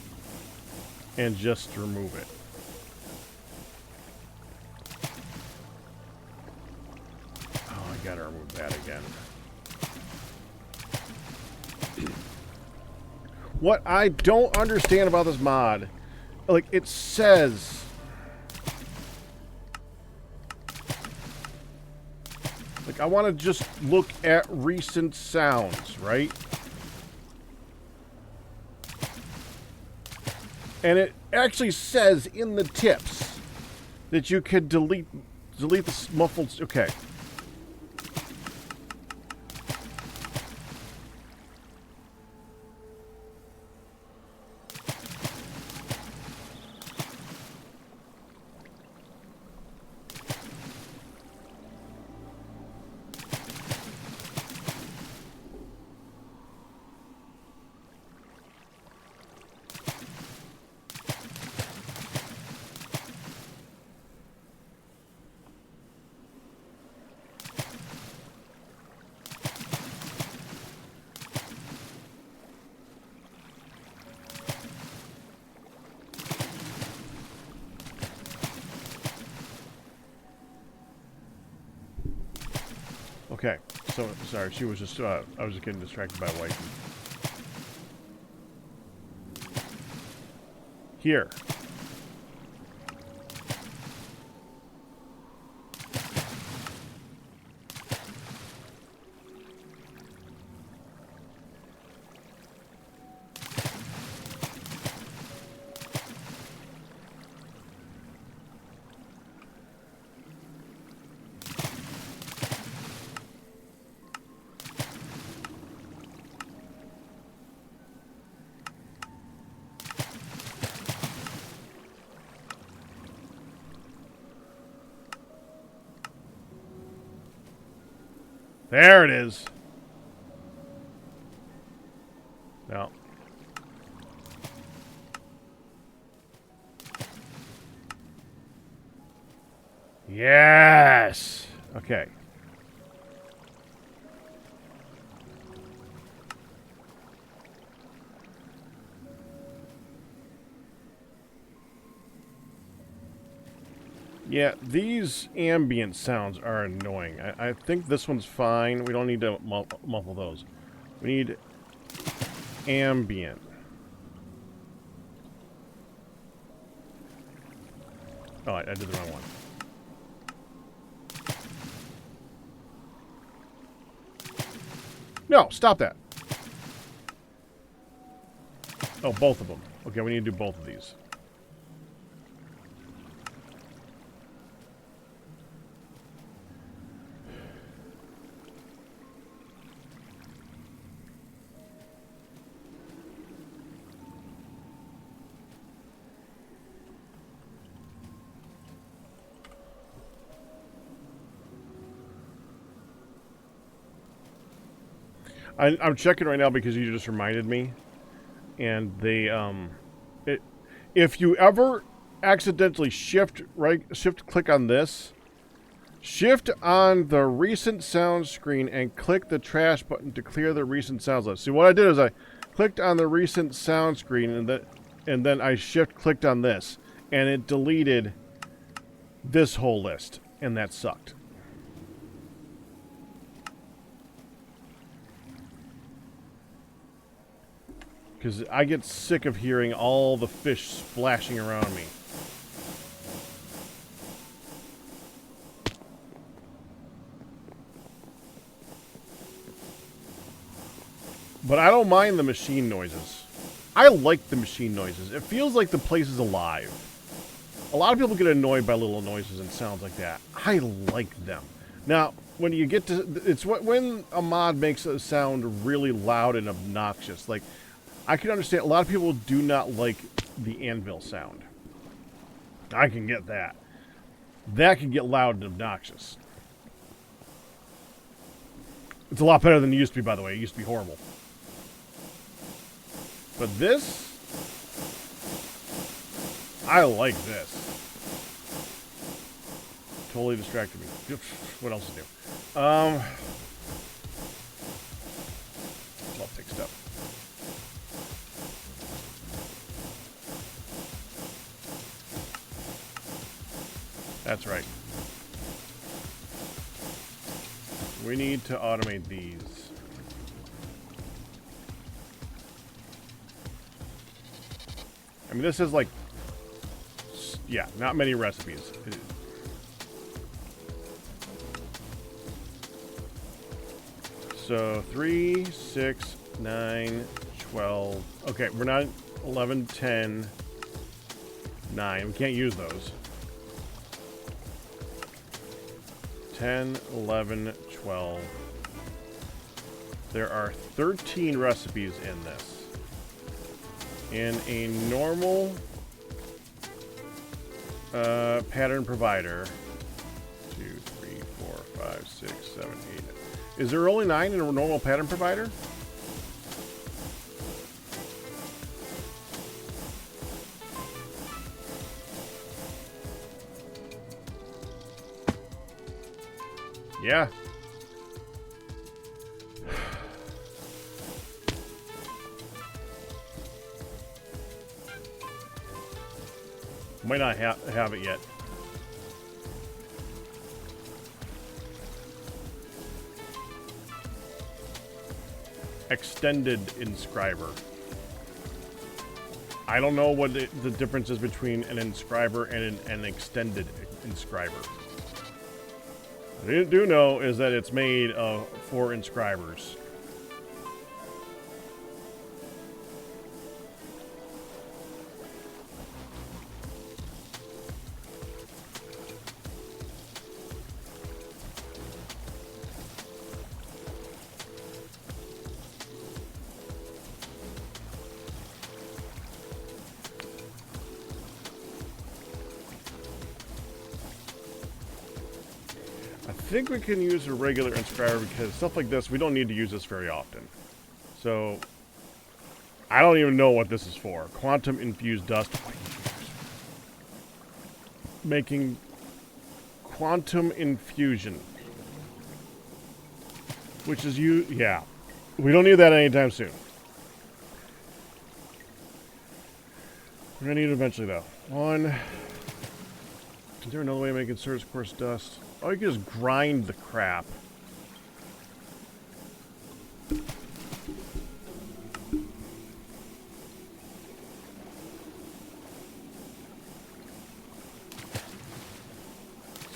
and just remove it. Oh, I gotta remove that again. What I don't understand about this mod, like, it says... Like, I want to just look at recent sounds, right? And it actually says in the tips that you could delete the muffled... Okay. Okay, so, sorry, she was just, I was just getting distracted by wifey. Here. There it is. No. Yes. Okay. Yeah, these ambient sounds are annoying. I think this one's fine. We don't need to muffle those. We need ambient. Oh, I did the wrong one. No, stop that. Oh, both of them. Okay, we need to do both of these. I'm checking right now because you just reminded me, and they if you ever accidentally shift click on this, shift on the recent sound screen and click the trash button to clear the recent sounds list. See, what I did is I clicked on the recent sound screen and then I shift clicked on this, and it deleted this whole list, and that sucked. Because I get sick of hearing all the fish splashing around me. But I don't mind the machine noises. I like the machine noises. It feels like the place is alive. A lot of people get annoyed by little noises and sounds like that. I like them. Now, when you get to... It's when a mod makes a sound really loud and obnoxious. Like... I can understand a lot of people do not like the anvil sound. I can get that. That can get loud and obnoxious. It's a lot better than it used to be, by the way. It used to be horrible. But this, I like this. Totally distracted me. What else to do? That's right. We need to automate these. I mean, this is like, yeah, not many recipes. So 3, 6, 9, 12. Okay, we're not 11, 10, 9. We can't use those. 10, 11, 12. There are 13 recipes in this. In a normal pattern provider, 2, 3, 4, 5, 6, 7, 8. Is there only 9 in a normal pattern provider? Yeah. Might not have it yet. Extended inscriber. I don't know what the difference is between an inscriber and an extended inscriber. What I do know is that it's made for inscribers. I think we can use a regular inscriber because stuff like this, we don't need to use this very often. So, I don't even know what this is for. Quantum infused dust. Making quantum infusion. Which is yeah. We don't need that anytime soon. We're gonna need it eventually though. Is there another way to make it surge coarse dust? Oh, you can just grind the crap.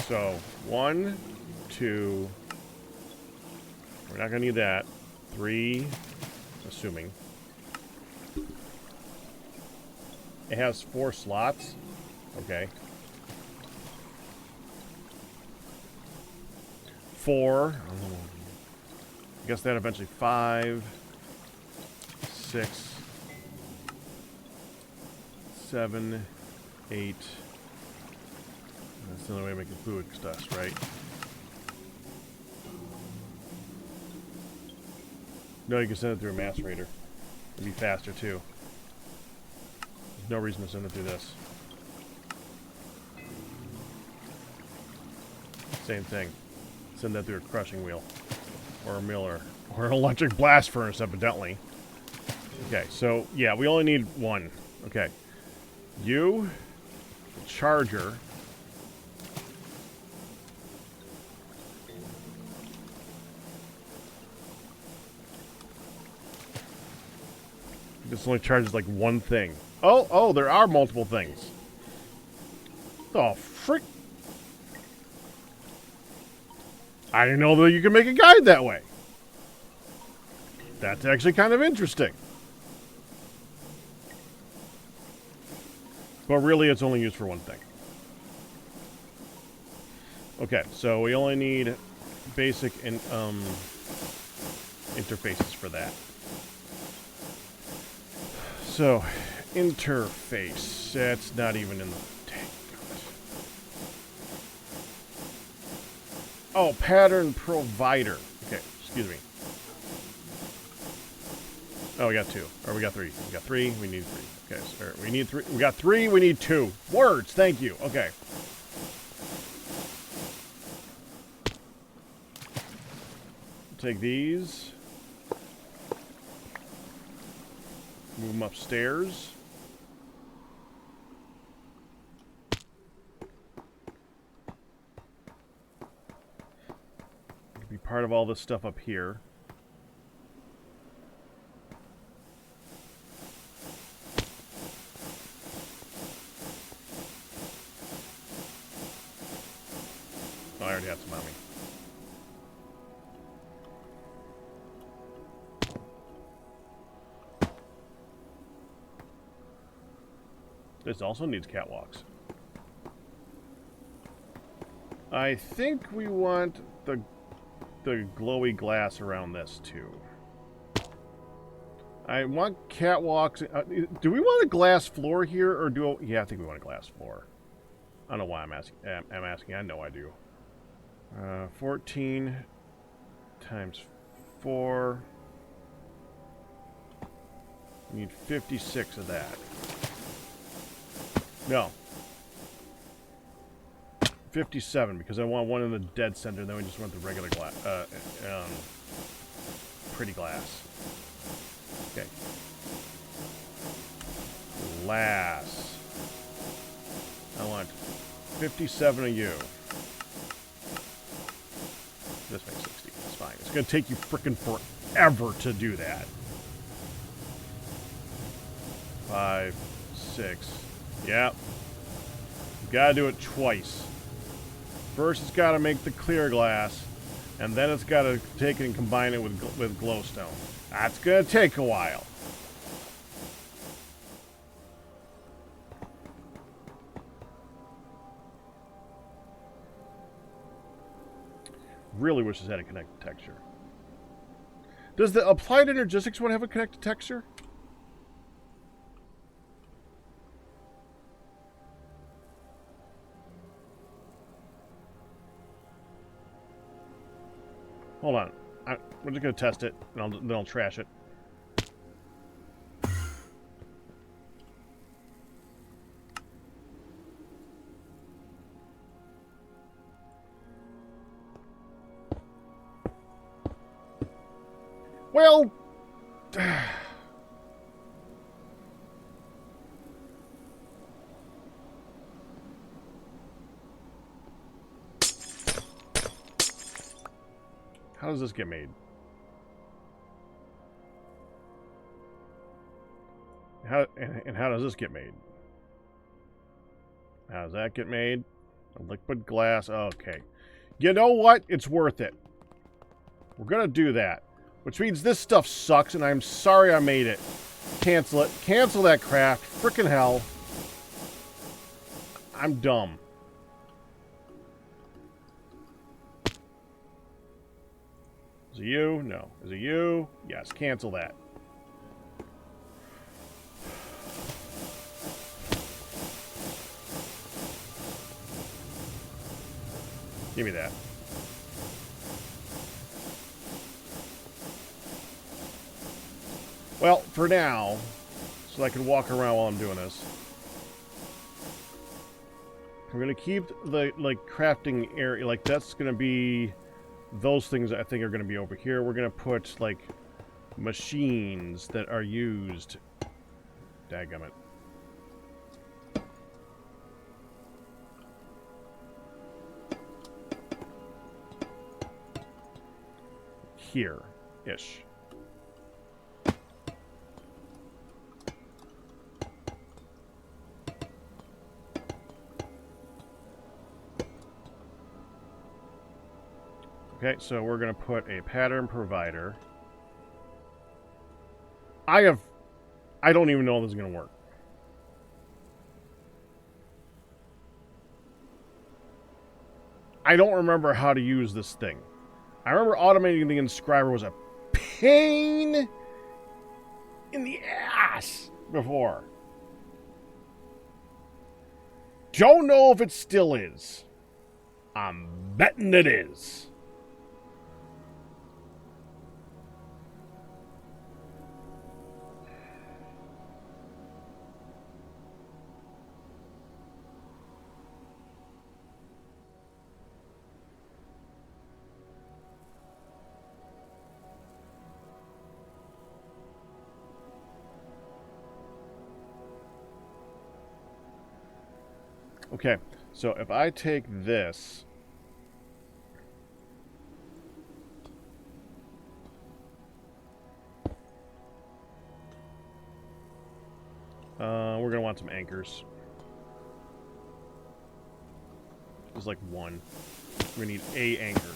So, 1, 2. We're not gonna need that. 3, assuming. It has 4 slots. Okay. 4. I guess that eventually 5, 6, 7, 8. That's the only way of making fluid dust, right? No, you can send it through a macerator. It'd be faster too. There's no reason to send it through this. Same thing. Send that through a crushing wheel. Or a miller. Or an electric blast furnace, evidently. Okay, so, yeah, we only need 1. Okay. You, charger. This only charges like 1 thing. Oh, there are multiple things. Oh, frick. I didn't know that you could make a guide that way. That's actually kind of interesting. But really, it's only used for 1 thing. Okay, so we only need basic interfaces for that. So, interface. That's not even in the... Dang it. Oh, pattern provider. Okay, excuse me. Oh, we got 2. Or we got 3. We got 3, we need 3. Okay, so we need 3. We got 3, we need 2. Words, thank you. Okay. Take these. Move them upstairs. part of all this stuff up here. Oh, I already had some on me. This also needs catwalks. I think we want the glowy glass around this too. I want catwalks. Do we want a glass floor here, or do? Yeah, I think we want a glass floor. I don't know why I'm asking. I'm asking. I know I do. 14 times 4. We need 56 of that. No. 57, because I want one in the dead center, then we just want the regular glass, pretty glass. Okay. Glass. I want 57 of you. This makes 60. It's fine. It's going to take you frickin' forever to do that. 5, 6. Yep. You gotta do it twice. First, it's gotta make the clear glass, and then it's gotta take it and combine it with glowstone. That's gonna take a while. Really wish this had a connected texture. Does the applied energistics one have a connected texture? Hold on. We're just going to test it, and then I'll trash it. Well... How does this get made? How does this get made? How does that get made? A liquid glass. Okay. You know what? It's worth it. We're gonna do that. Which means this stuff sucks, and I'm sorry I made it. Cancel it. Cancel that craft. Frickin' hell. I'm dumb. Is it you? No. Is it you? Yes. Cancel that. Give me that. Well, for now, so I can walk around while I'm doing this, we're going to keep the, like, crafting area, like, that's going to be... Those things I think are going to be over here. We're going to put, like, machines that are used. Dadgummit. Here-ish. Okay, so we're going to put a pattern provider. I don't even know if this is going to work. I don't remember how to use this thing. I remember automating the inscriber was a pain in the ass before. Don't know if it still is. I'm betting it is. Okay, so if I take this We're gonna want some anchors. There's like one. We're gonna need a anchor.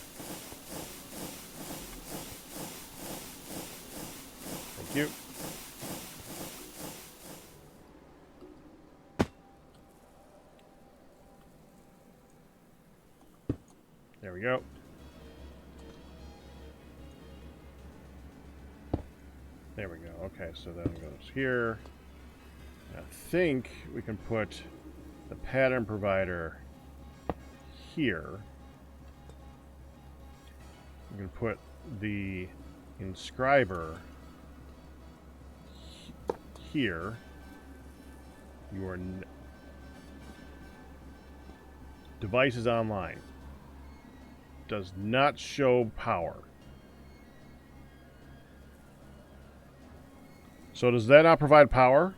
Thank you. There we go. There we go. Okay, so then it goes here. I think we can put the pattern provider here. We can put the inscriber here. Your device is online. Does not show power. So does that not provide power?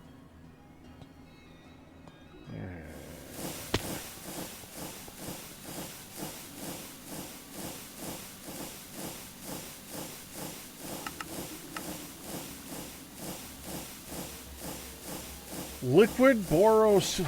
Liquid boros.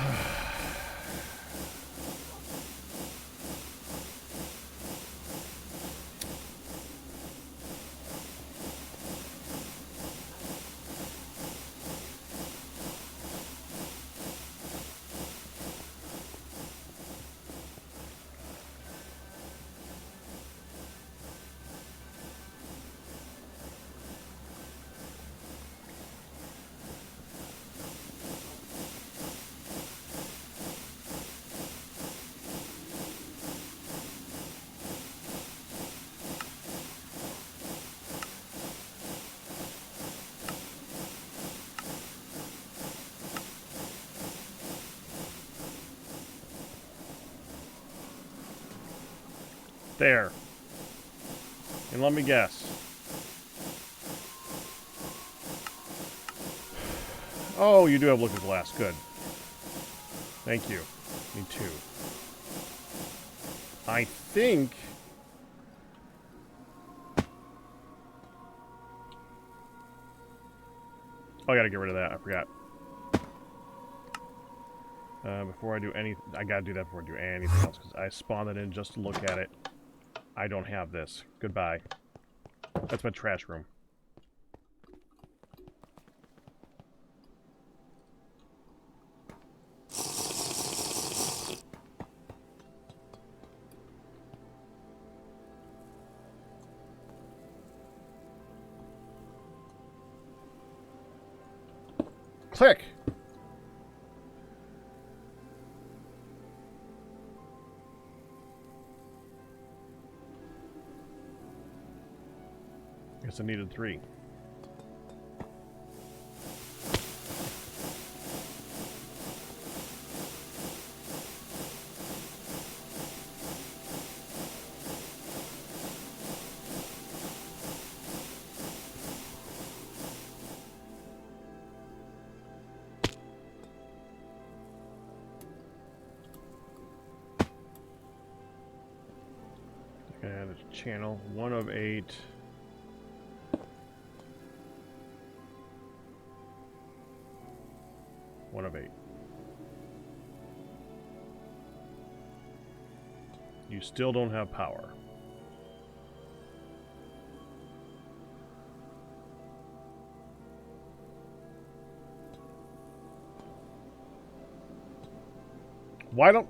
There. And let me guess. Oh, you do have liquid glass. Good. Thank you. Me too. I think... Oh, I gotta get rid of that. I forgot. Before I do anything... I gotta do that before I do anything else, because I spawned it in just to look at it. I don't have this. Goodbye. That's my trash room. Click! Guess I needed 3. And a channel 1 of 8. One of 8. You still don't have power. Why don't...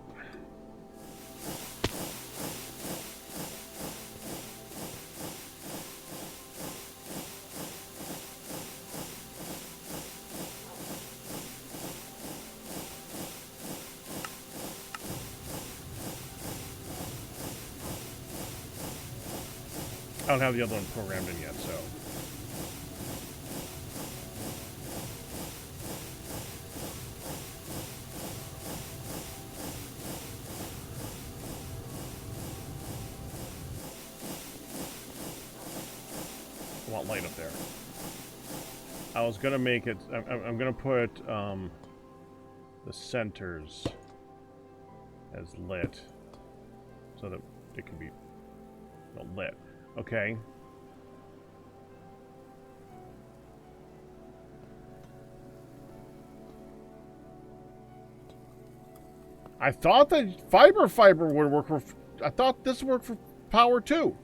I don't have the other one programmed in yet, so... I want light up there. I was gonna make it... I'm gonna put, the centers as lit. So that it can be lit. Okay. I thought that fiber would work for... I thought this worked for power too.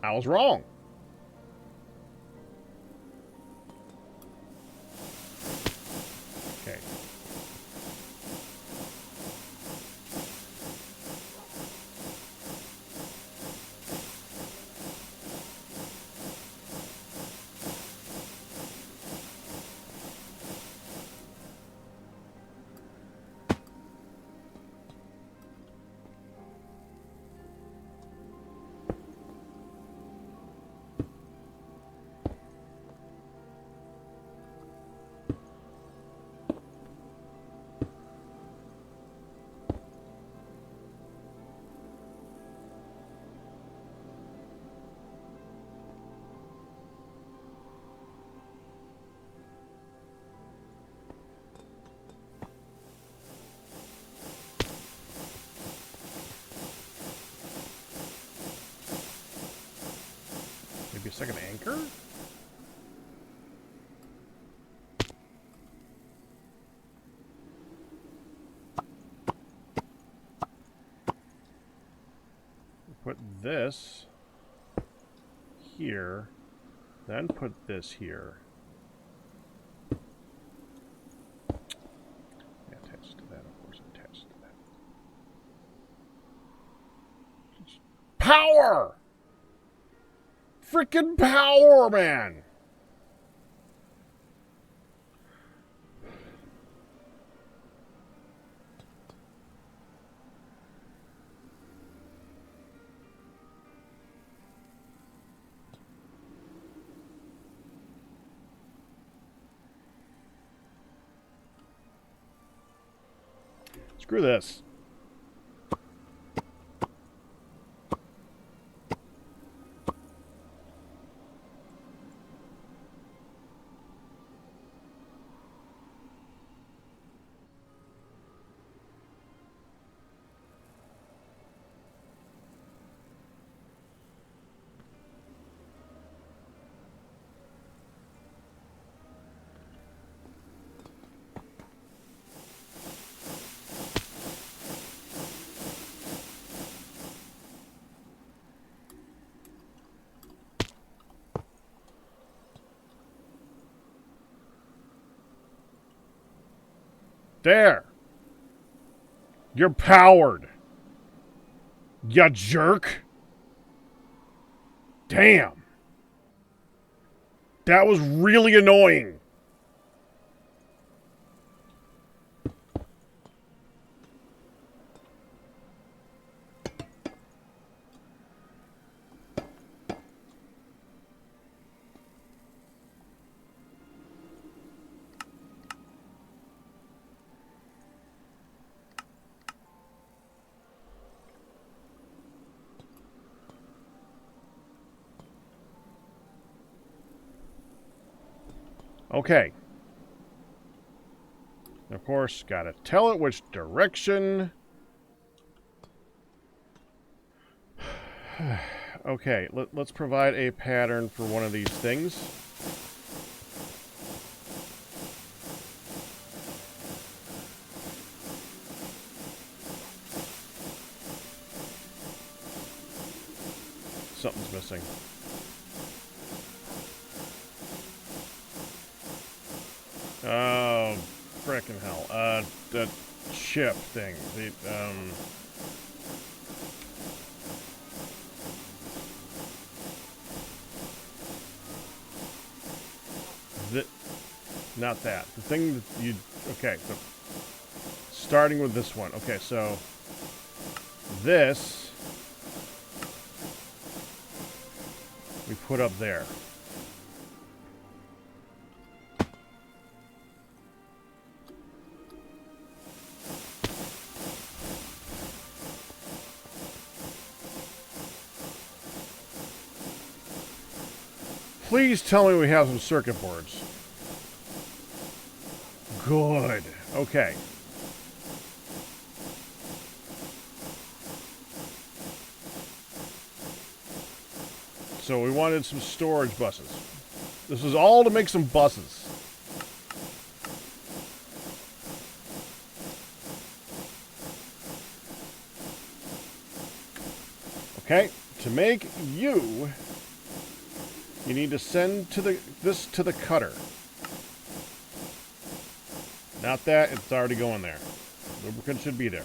I was wrong. Okay. Maybe a second anchor? Put this here, then put this here. Yeah, attached to that, of course, attached to that. Power! Freaking power, man! Screw this. There. You're powered. You jerk. Damn. That was really annoying. Okay. Of course, gotta tell it which direction. Okay, let's provide a pattern for one of these things. Something's missing. Oh, frickin' hell. The ship thing. Not that. The thing that you... Okay, so... Starting with this one. Okay, so... This... we put up there. Please tell me we have some circuit boards. Good. Okay. So we wanted some storage buses. This was all to make some buses. Okay, to make you need to send this to the cutter. Not that, it's already going there. Lubricant should be there.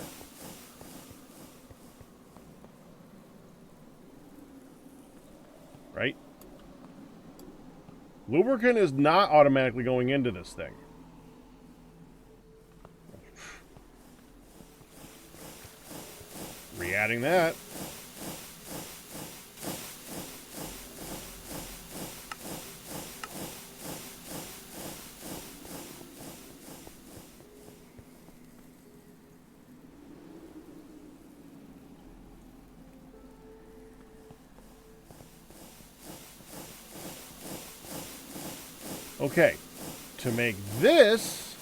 Right? Lubricant is not automatically going into this thing. Re-adding that. Okay, to make this,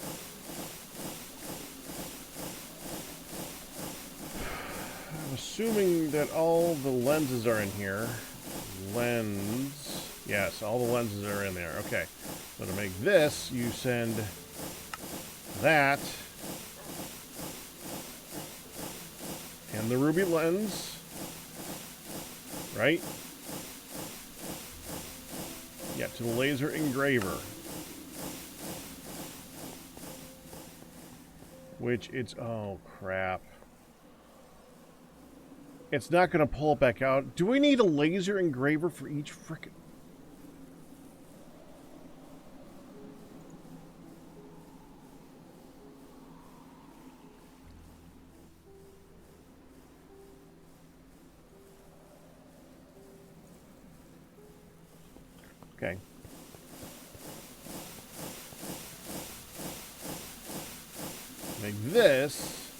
I'm assuming that all the lenses are in here. Lens, yes, all the lenses are in there. Okay, so to make this, you send that and the ruby lens, right? Yeah, to the laser engraver. Which it's... oh, crap. It's not going to pull it back out. Do we need a laser engraver for each frickin'... Okay. Make this.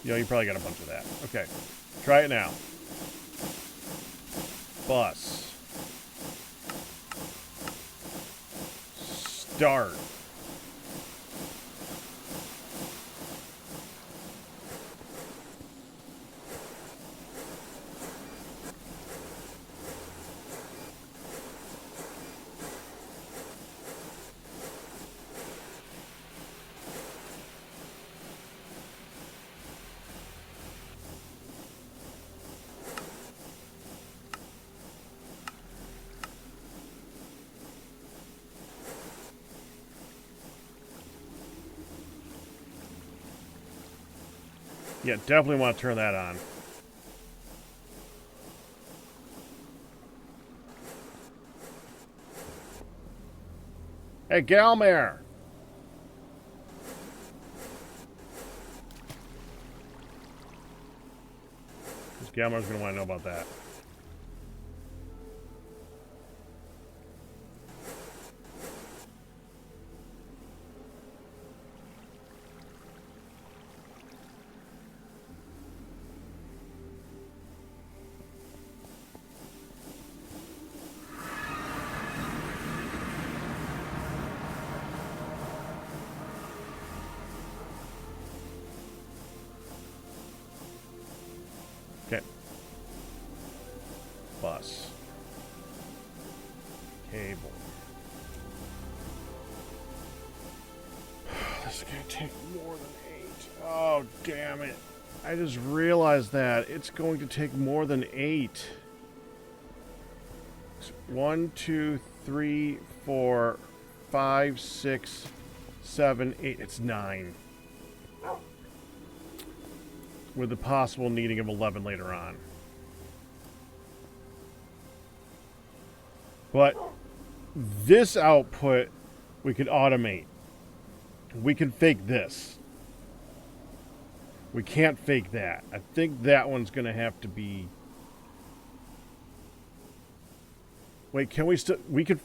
You know, you probably got a bunch of that. Okay. Try it now. Bus. Start. Yeah, definitely want to turn that on. Hey, Galmare! Because Galmare's going to want to know about that. Okay. Bus. Cable. This is going to take more than 8. Oh, damn it. I just realized that. It's going to take more than 8. 1, 2, 3, 4, 5, 6, 7, 8. It's 9. With the possible needing of 11 later on. But this output we could automate. We can fake this. We can't fake that. I think that one's going to have to be... Wait, can we still... We could...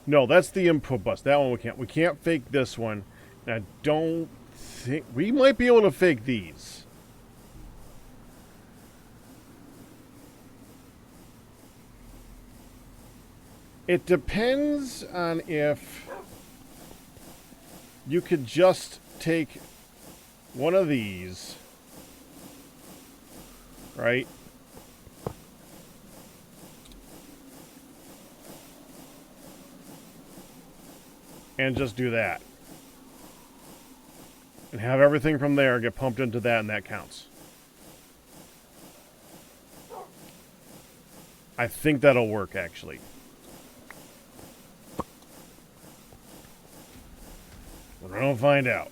No, that's the input bus. That one we can't. We can't fake this one. And I don't think... We might be able to fake these. It depends on if you could just take one of these, right? and just do that. And have everything from there get pumped into that, and that counts. I think that'll work, actually. We're gonna find out.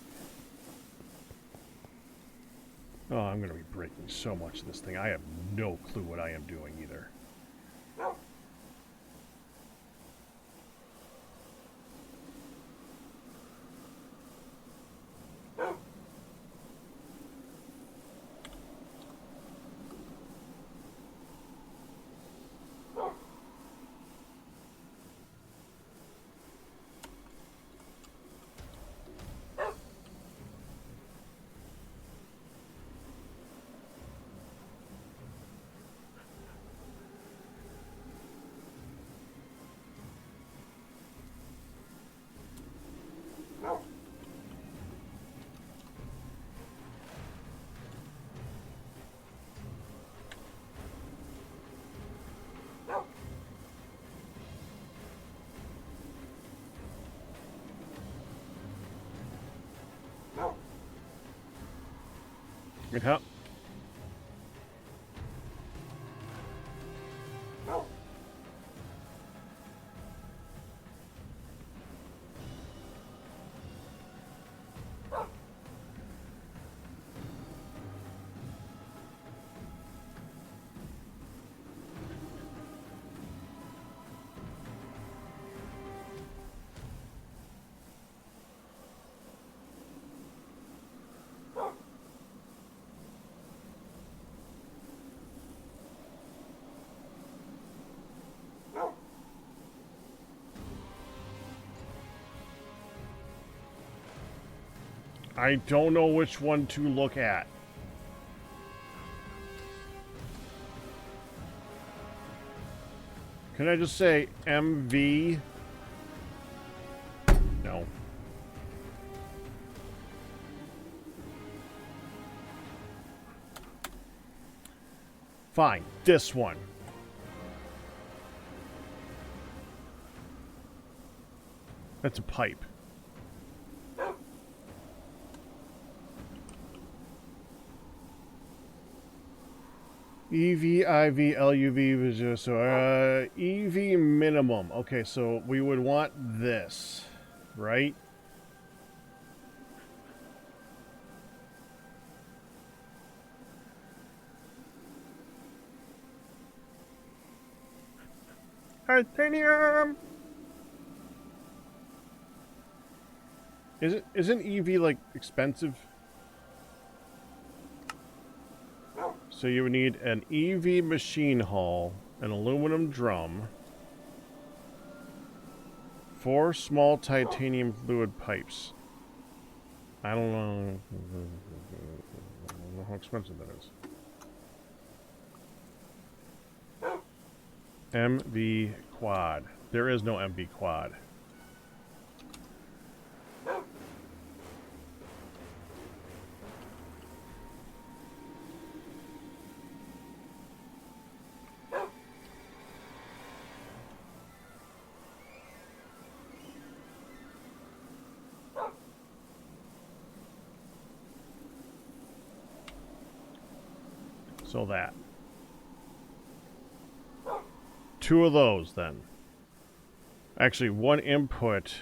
Oh, I'm gonna be breaking so much of this thing. I have no clue what I am doing either. Yeah. I don't know which one to look at. Can I just say MV? No. Fine, this one. That's a pipe. EV, IV, LUV, so EV minimum. Okay, so we would want this, right? Titanium! Isn't EV like expensive? So you would need an EV machine hull, an aluminum drum, 4 small titanium fluid pipes. I don't know how expensive that is. MV quad. There is no MV quad. So that. 2 of those, then. Actually, 1 input.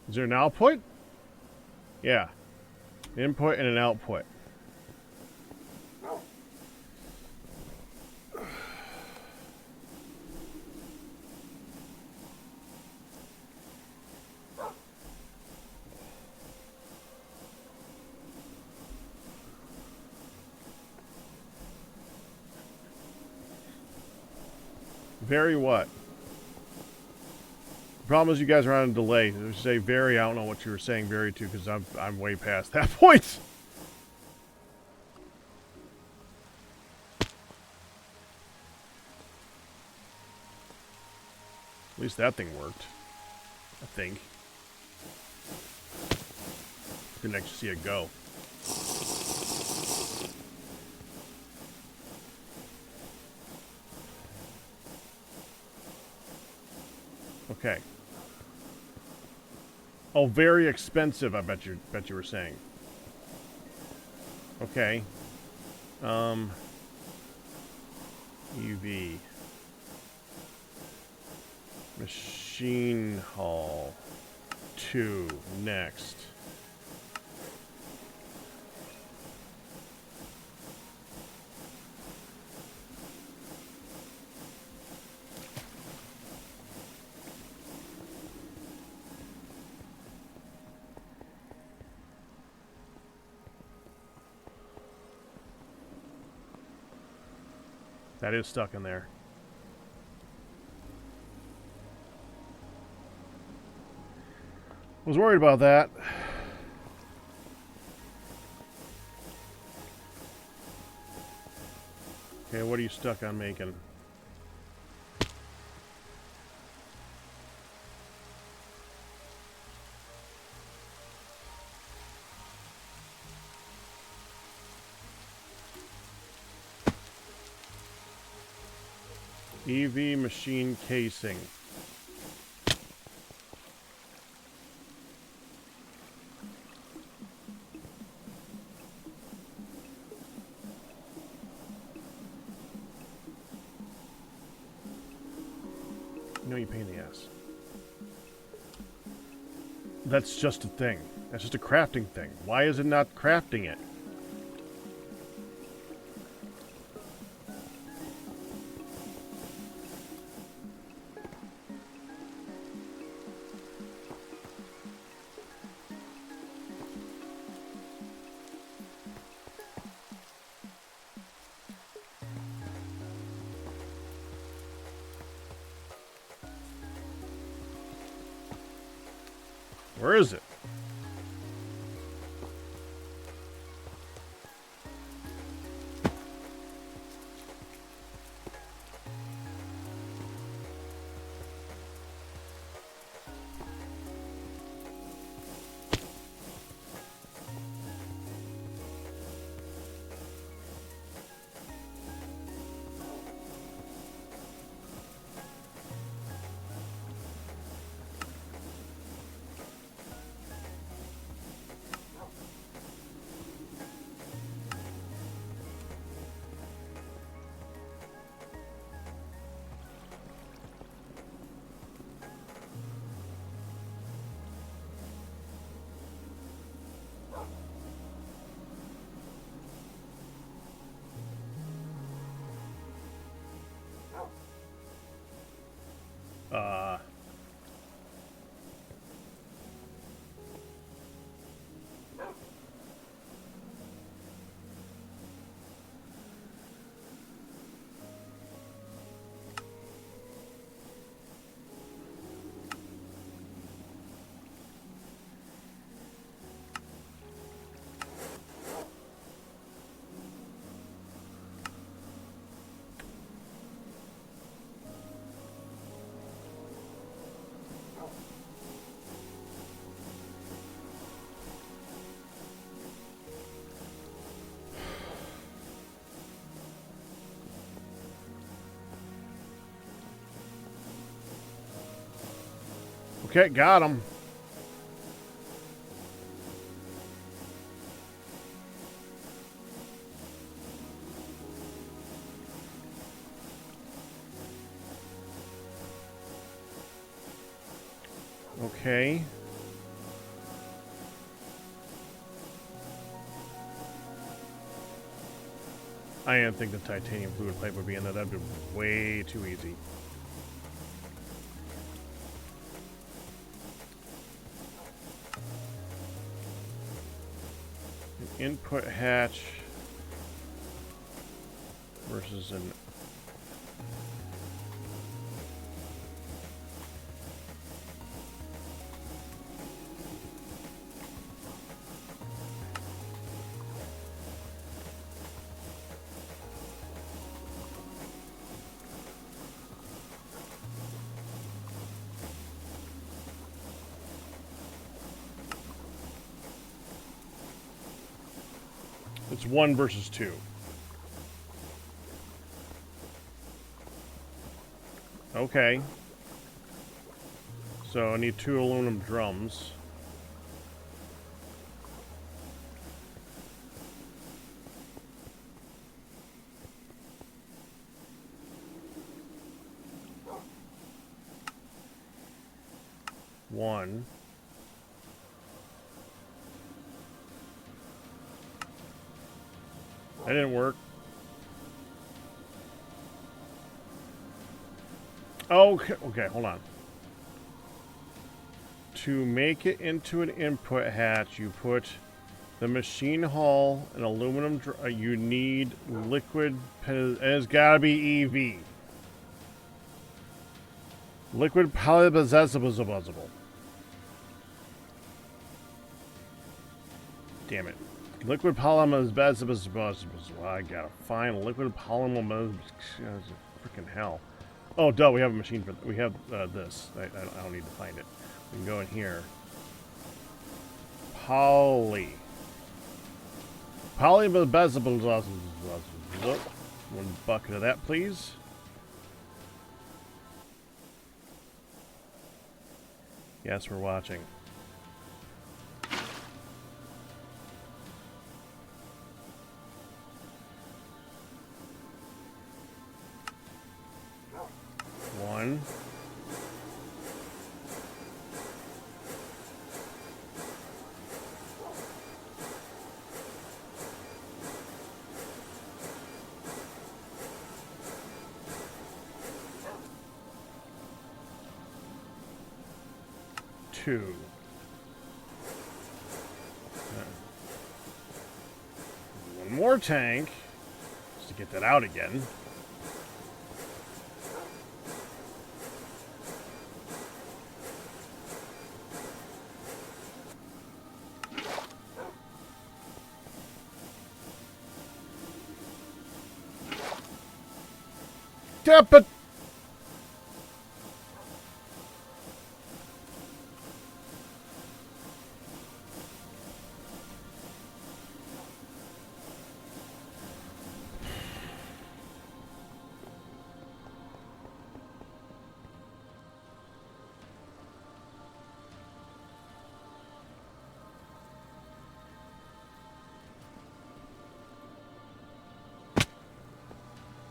Is there an output? Yeah. Input and an output. Very what? The problem is you guys are on a delay. If you say very, I don't know what you were saying very to, because I'm way past that point. At least that thing worked. I think. Didn't actually see it go. Okay. Oh, very expensive, I bet you were saying. Okay. UV. Machine Hall 2 next. That is stuck in there. Was worried about that. Okay, what are you stuck on making? EV machine casing. No, you pain in the ass. That's just a thing. That's just a crafting thing. Why is it not crafting it? Where is it? Okay, got him. Okay. I didn't think the titanium fluid pipe would be in there. That'd be way too easy. An input hatch versus an It's 1 versus 2. Okay. So I need 2 aluminum drums. One. That didn't work. Okay, okay, hold on. To make it into an input hatch, you put the machine hull, an aluminum. You need liquid. It's gotta be EV. Liquid polypossessible. Damn it. Liquid polymer. I gotta find liquid polymer. Freaking hell. Oh, duh, we have a machine for we have this. I don't need to find it. We can go in here. One bucket of that, please. Yes, we're watching. One. Two. One more tank, just to get that out again. But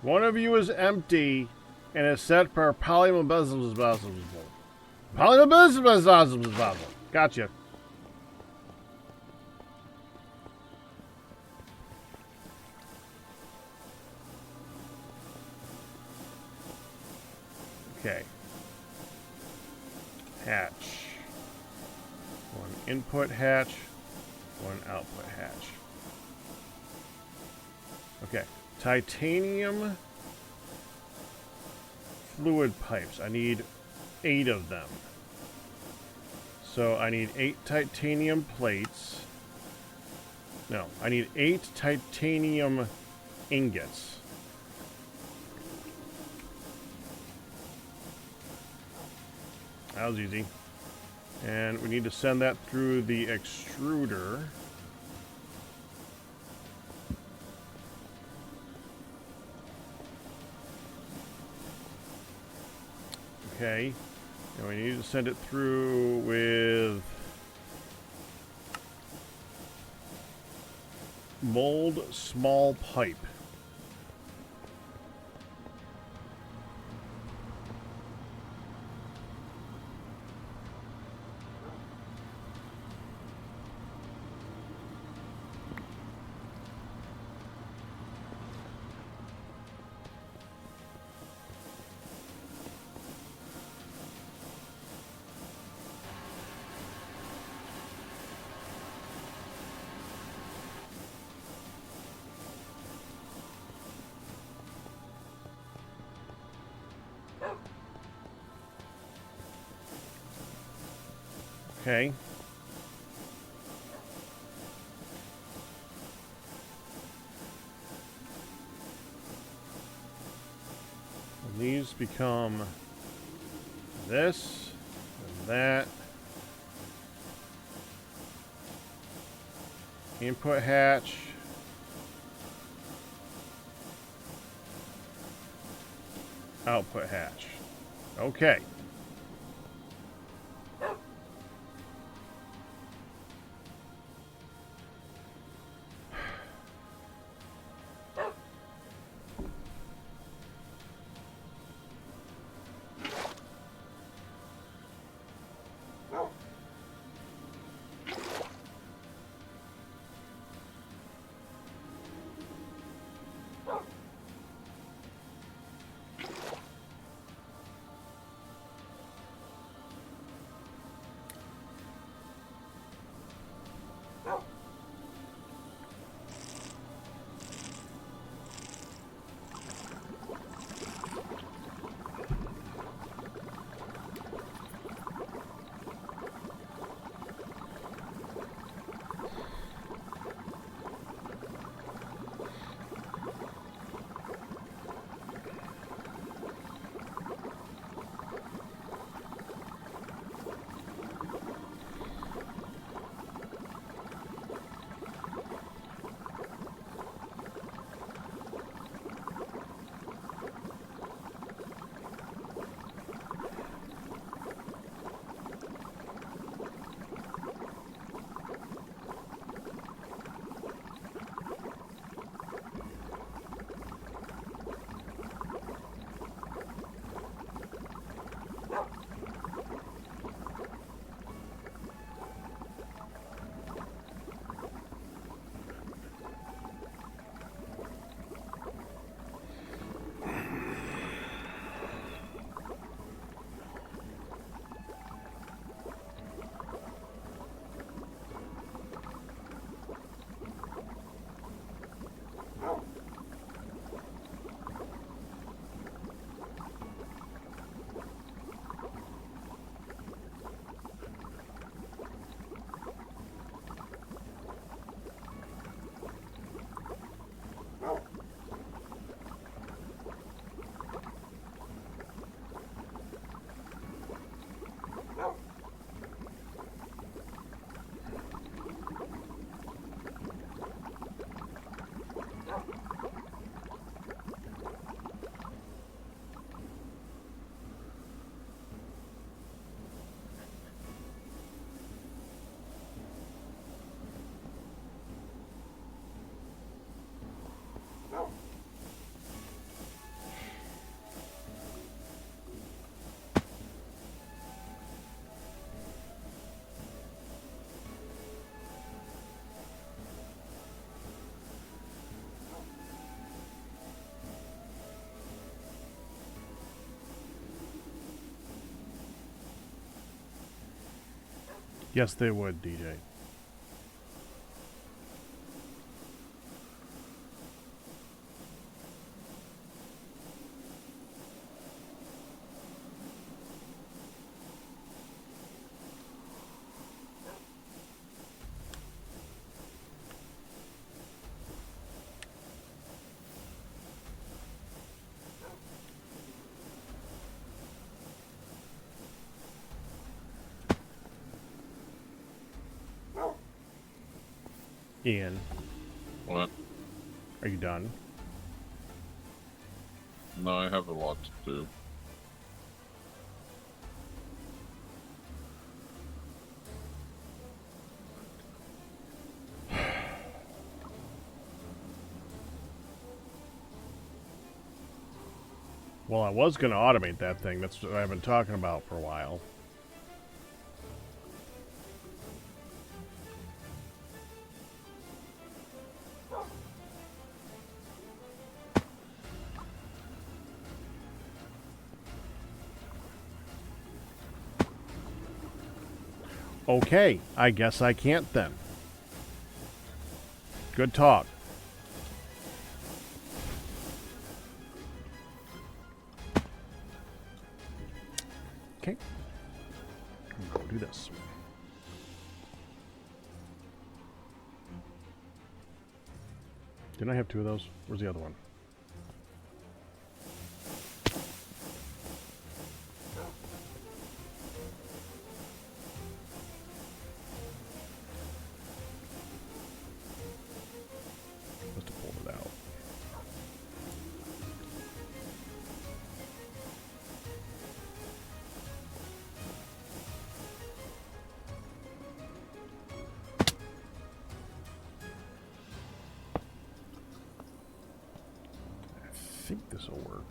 one of you is empty and is set for polymobile. Gotcha. Okay. Hatch. One input hatch, one output hatch. Okay. Titanium fluid pipes. I need 8 of them. So I need 8 titanium plates. No, I need 8 titanium ingots. That was easy. And we need to send that through the extruder. Okay. And we need to send it through with mold small pipe. Okay. And these become this and that. Input hatch. Output hatch. Okay. Yes, they would, DJ. Ian, What? are you done? No, I have a lot to do. Well, I was going to automate that thing. That's what I've been talking about for a while. Okay, I guess I can't then. Good talk. Okay. Go do this. Didn't I have two of those? Where's the other one? Must have pulled it out. I think this will work.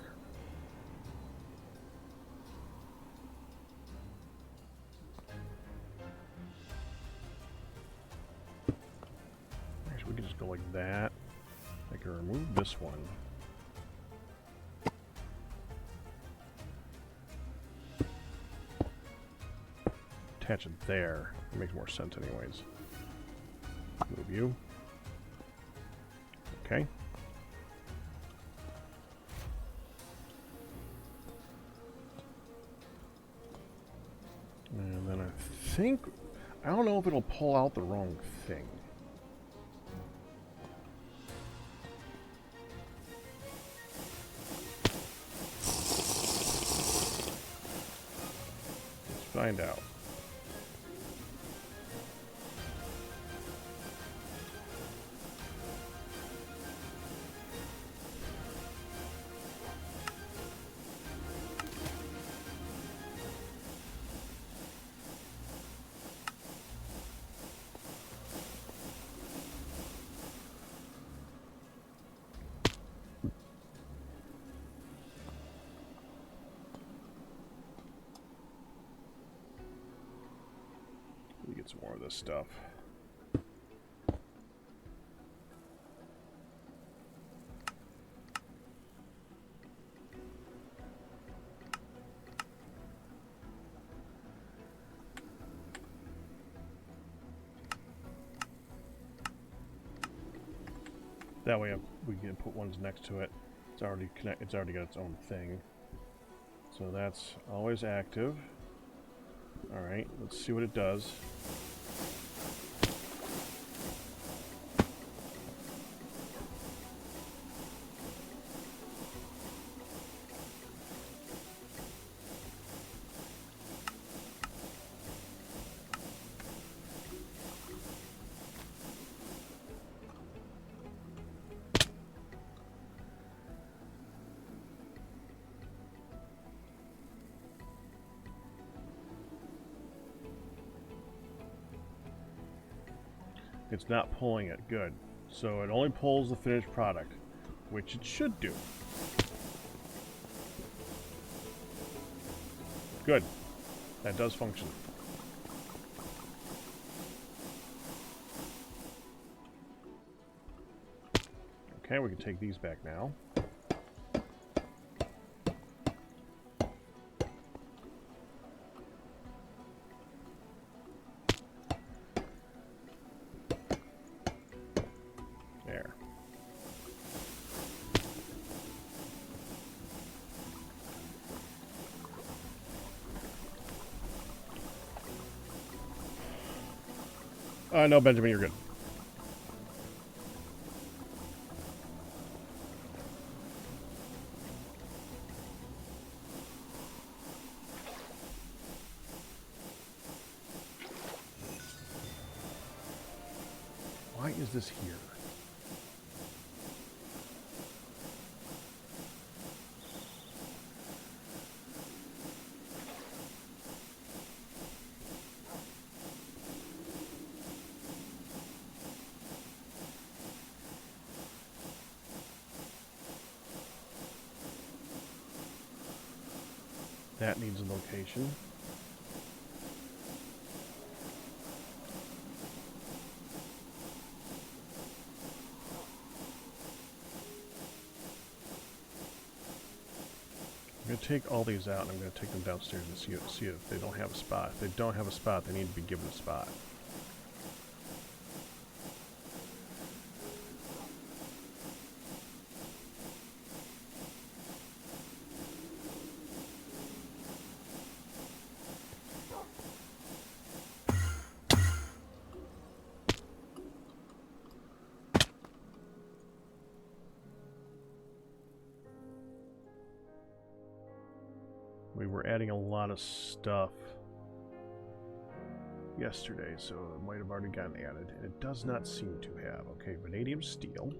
Actually, we can just go like that. I can remove this one. Attach it there. It makes more sense anyways. Move you. Okay. And then I think, I don't know if it'll pull out the wrong thing. Let's find out. Let me get some more of this stuff. That way we can put ones next to it. It's already connect. It's already got its own thing. So that's always active. All right, let's see what it does. It's not pulling it. Good. So it only pulls the finished product, which it should do. Good. That does function. Okay, we can take these back now. No, Benjamin, you're good. Why is this here? That needs a location. I'm going to take all these out and I'm going to take them downstairs and see if they don't have a spot. If they don't have a spot, they need to be given a spot. We were adding a lot of stuff yesterday, so it might have already gotten added. And it does not seem to have. Okay, vanadium steel.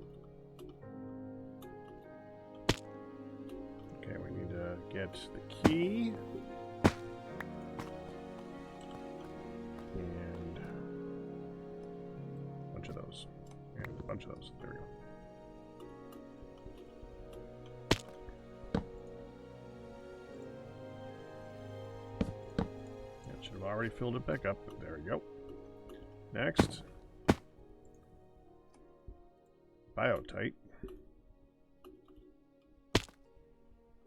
Okay, we need to get the key. And a bunch of those. And a bunch of those. There we go. Should have already filled it back up, but there we go. Next, biotite.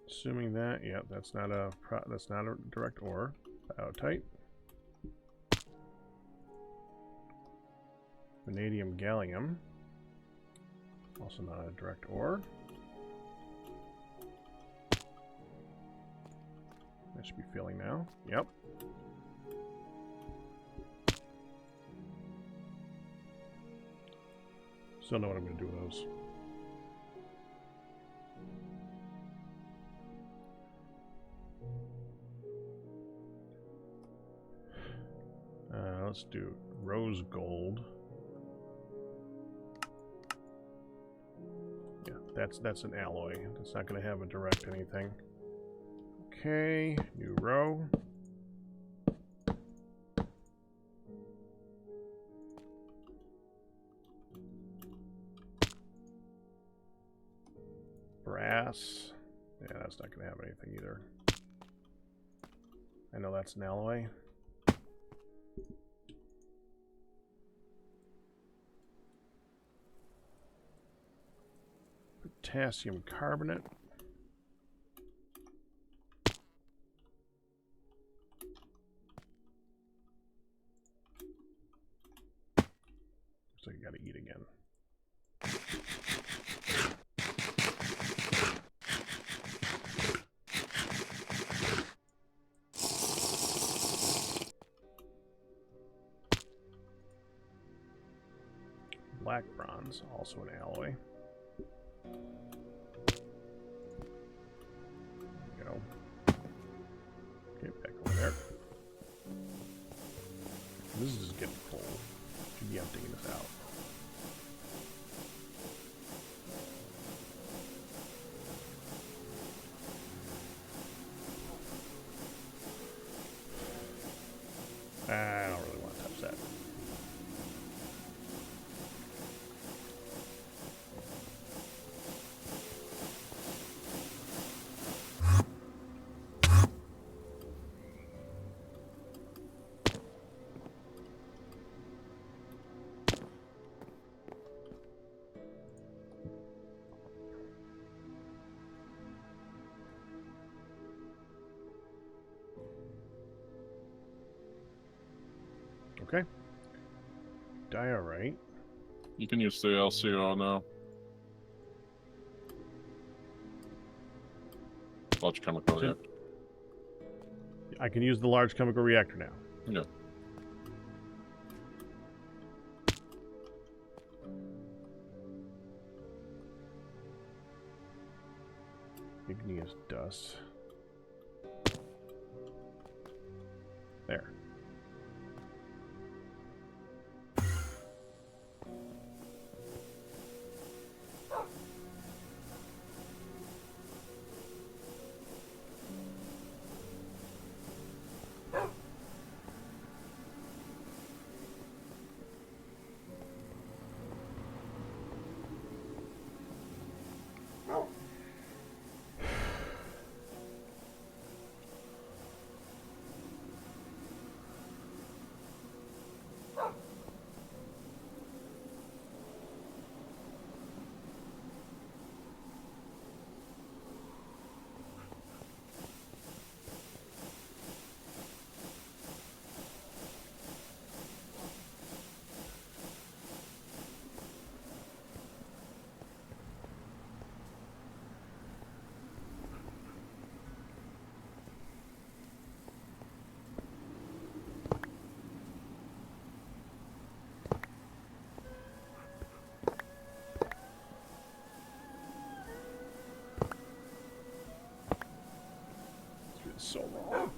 Assuming that, yeah, that's not a direct ore. Biotite. Vanadium gallium. Also not a direct ore. That should be filling now. Yep. Still know what I'm going to do with those. Let's do rose gold. Yeah, that's an alloy. It's not going to have a direct anything. Okay, new row. Brass. Yeah, that's not going to have anything either. I know that's an alloy. Potassium carbonate. Looks like I got to eat again. Black bronze, also an alloy. There we go. Okay, back over there. This is just getting full. Should be emptying this out. I don't really want to touch that. Okay. Diorite. You can use the LCO now. Large chemical reactor. I can use the large chemical reactor now. Yeah. igneous dust. There. So wrong.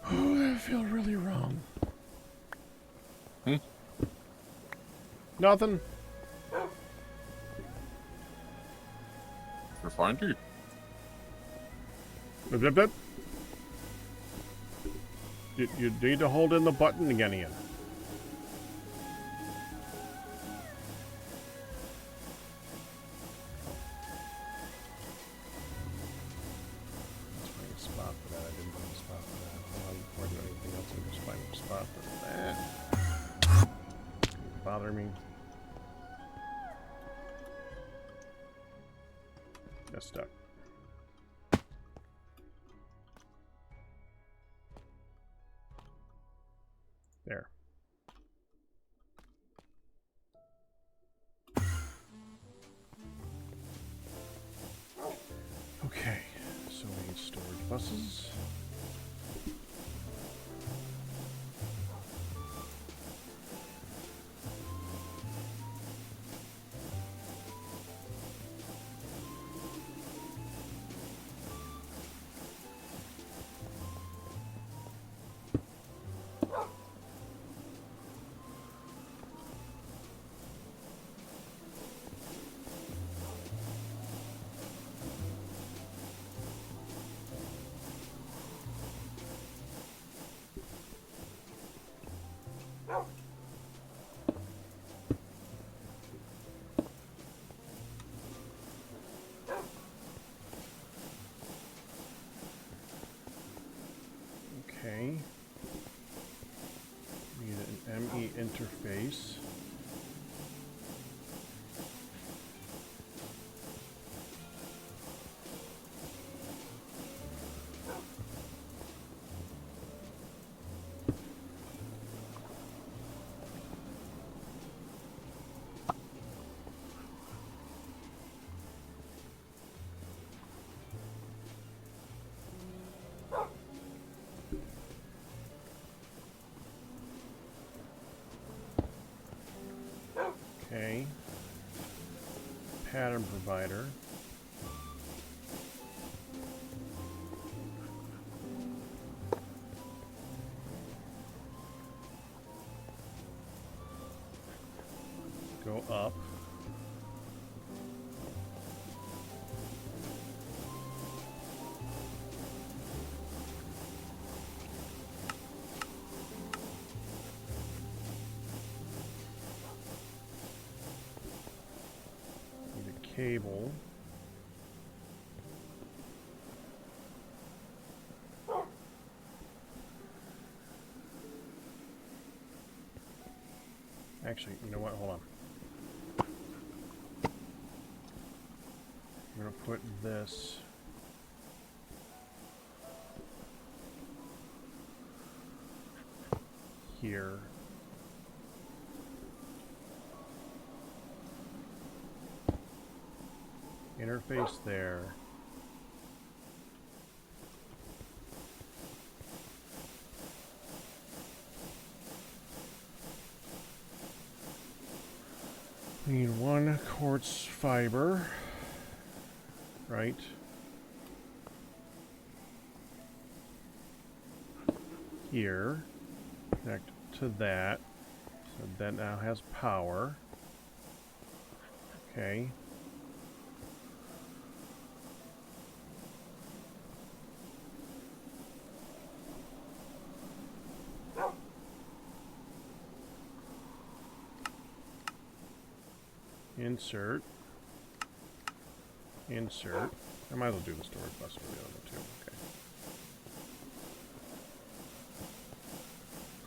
I feel really wrong. Nothing. You're fine, dude. Blip, blip, blip. You need to hold in the button again, Ian. Let's find a spot for that. I didn't find a spot for that. Before I do anything else, I'll just find a spot for that. Bother me. That's stuck. There. Okay, so we need storage buses. Okay. Need an ME interface. Okay. Pattern provider. Go up. Need a cable. Actually, you know what? Hold on. I'm going to put this here. Interface there. We need one quartz fiber, right? Here, connect to that. So that now has power. Okay. Insert. Insert. I might as well do the storage bus for the other one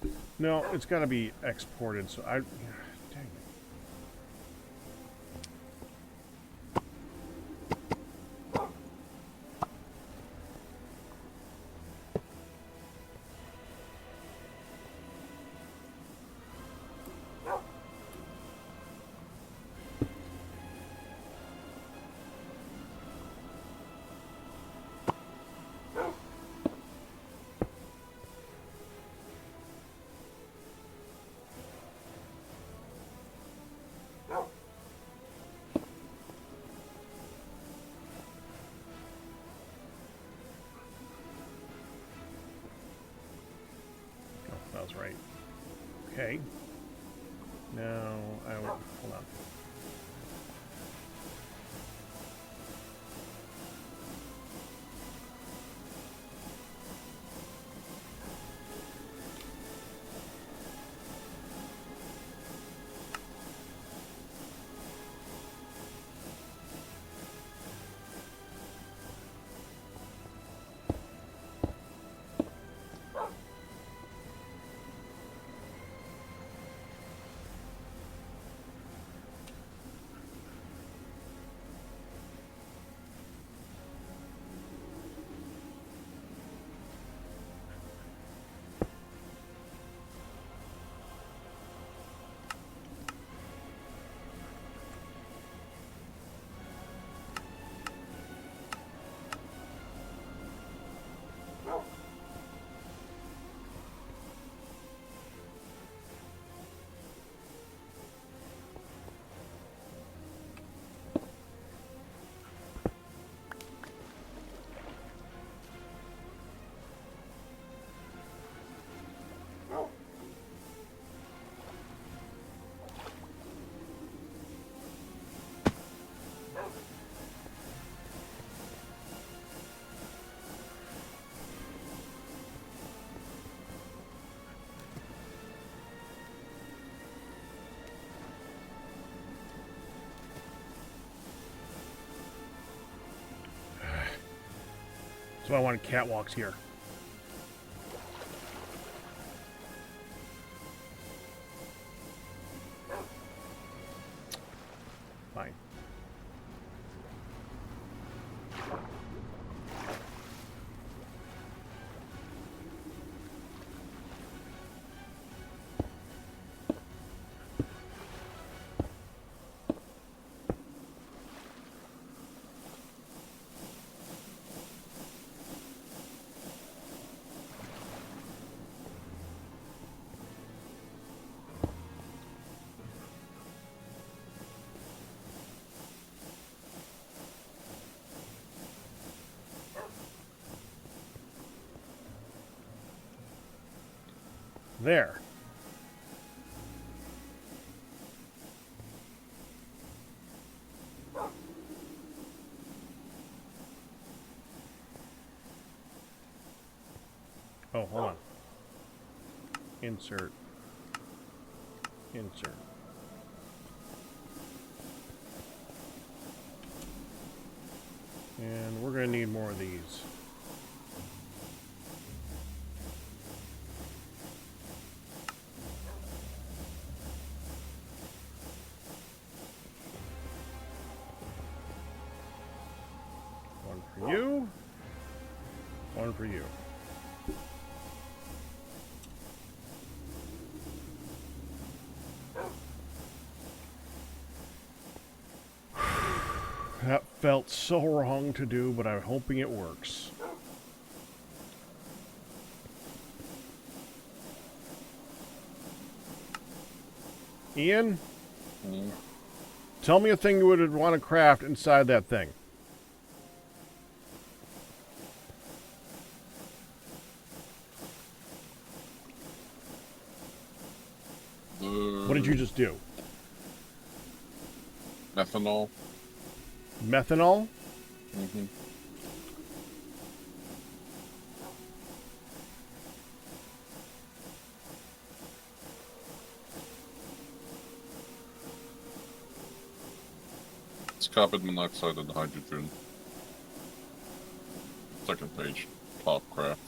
too. Okay. No, it's got to be exported, so I... Dang it. That was right. Okay. Now I will hold on. So I wanted catwalks here. Fine. There. Oh, hold on. Insert. Insert. And we're going to need more of these. One for you. One for you. That felt so wrong to do, but I'm hoping it works. Ian? Tell me a thing you would want to craft inside that thing. What did you just do? Methanol. Methanol? Mm-hmm. It's carbon monoxide and hydrogen. Second page. Top craft.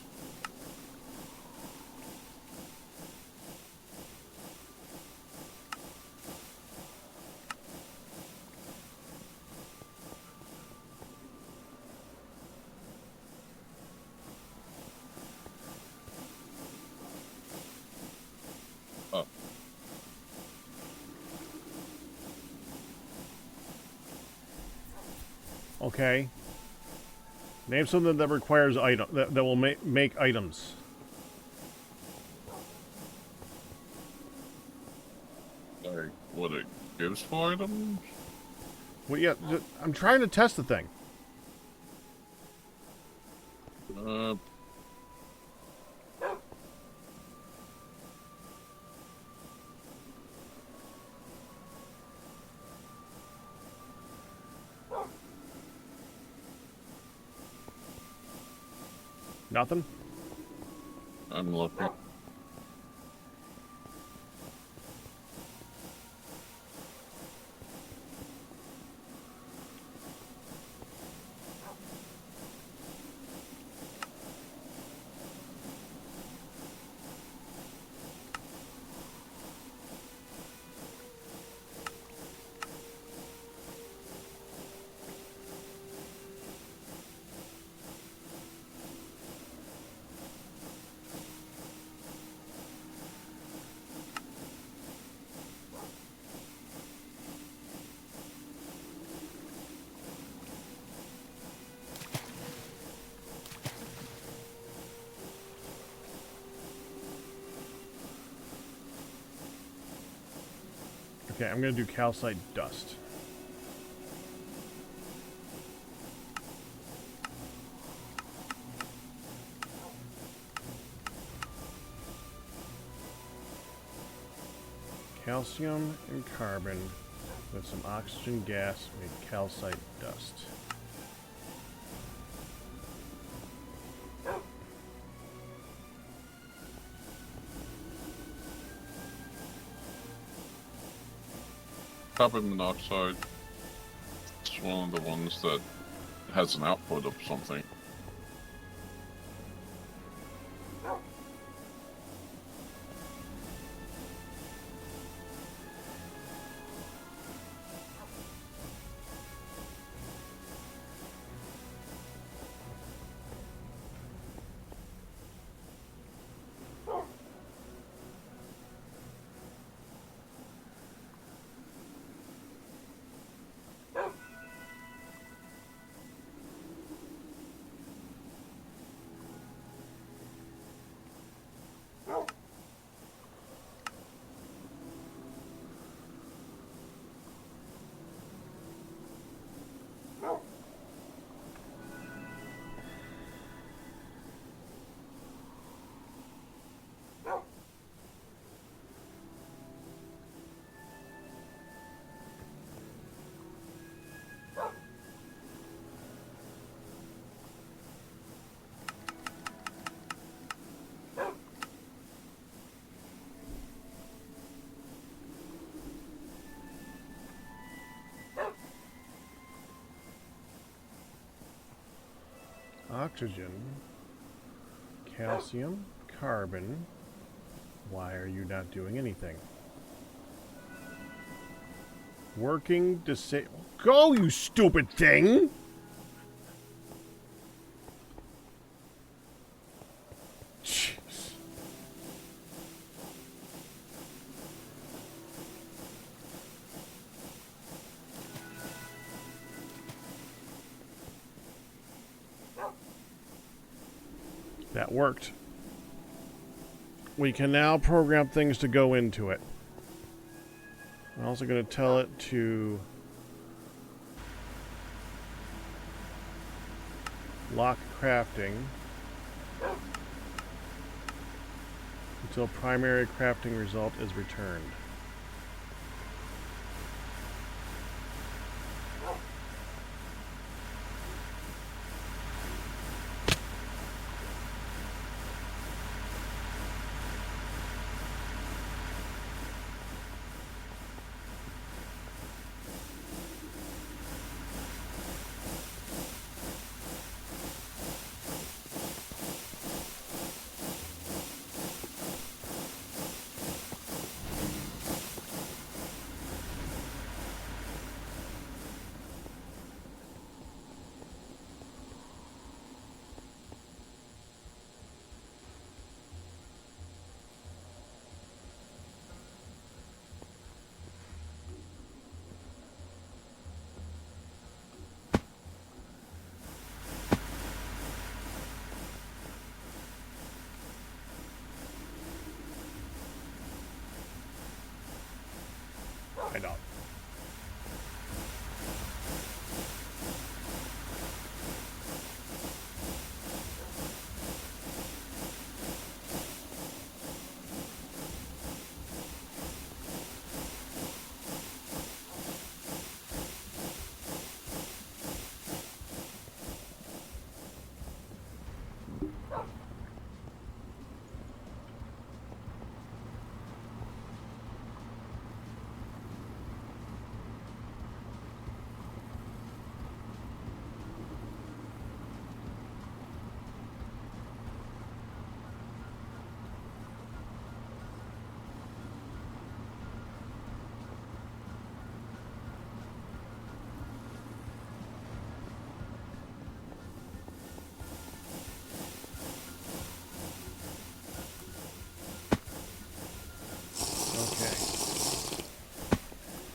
Okay. Name something that requires item that will make items. Like what it gives for items? Well, yeah, I'm trying to test the thing. Nothing? I'm looking. Okay, I'm going to do calcite dust. Calcium and carbon with some oxygen gas make calcite dust. Carbon monoxide. It's one of the ones that has an output of something. oxygen, calcium, carbon. Why are you not doing anything? Working Go, you stupid thing! Jeez. That worked. We can now program things to go into it. I'm also going to tell it to lock crafting until primary crafting result is returned. I know.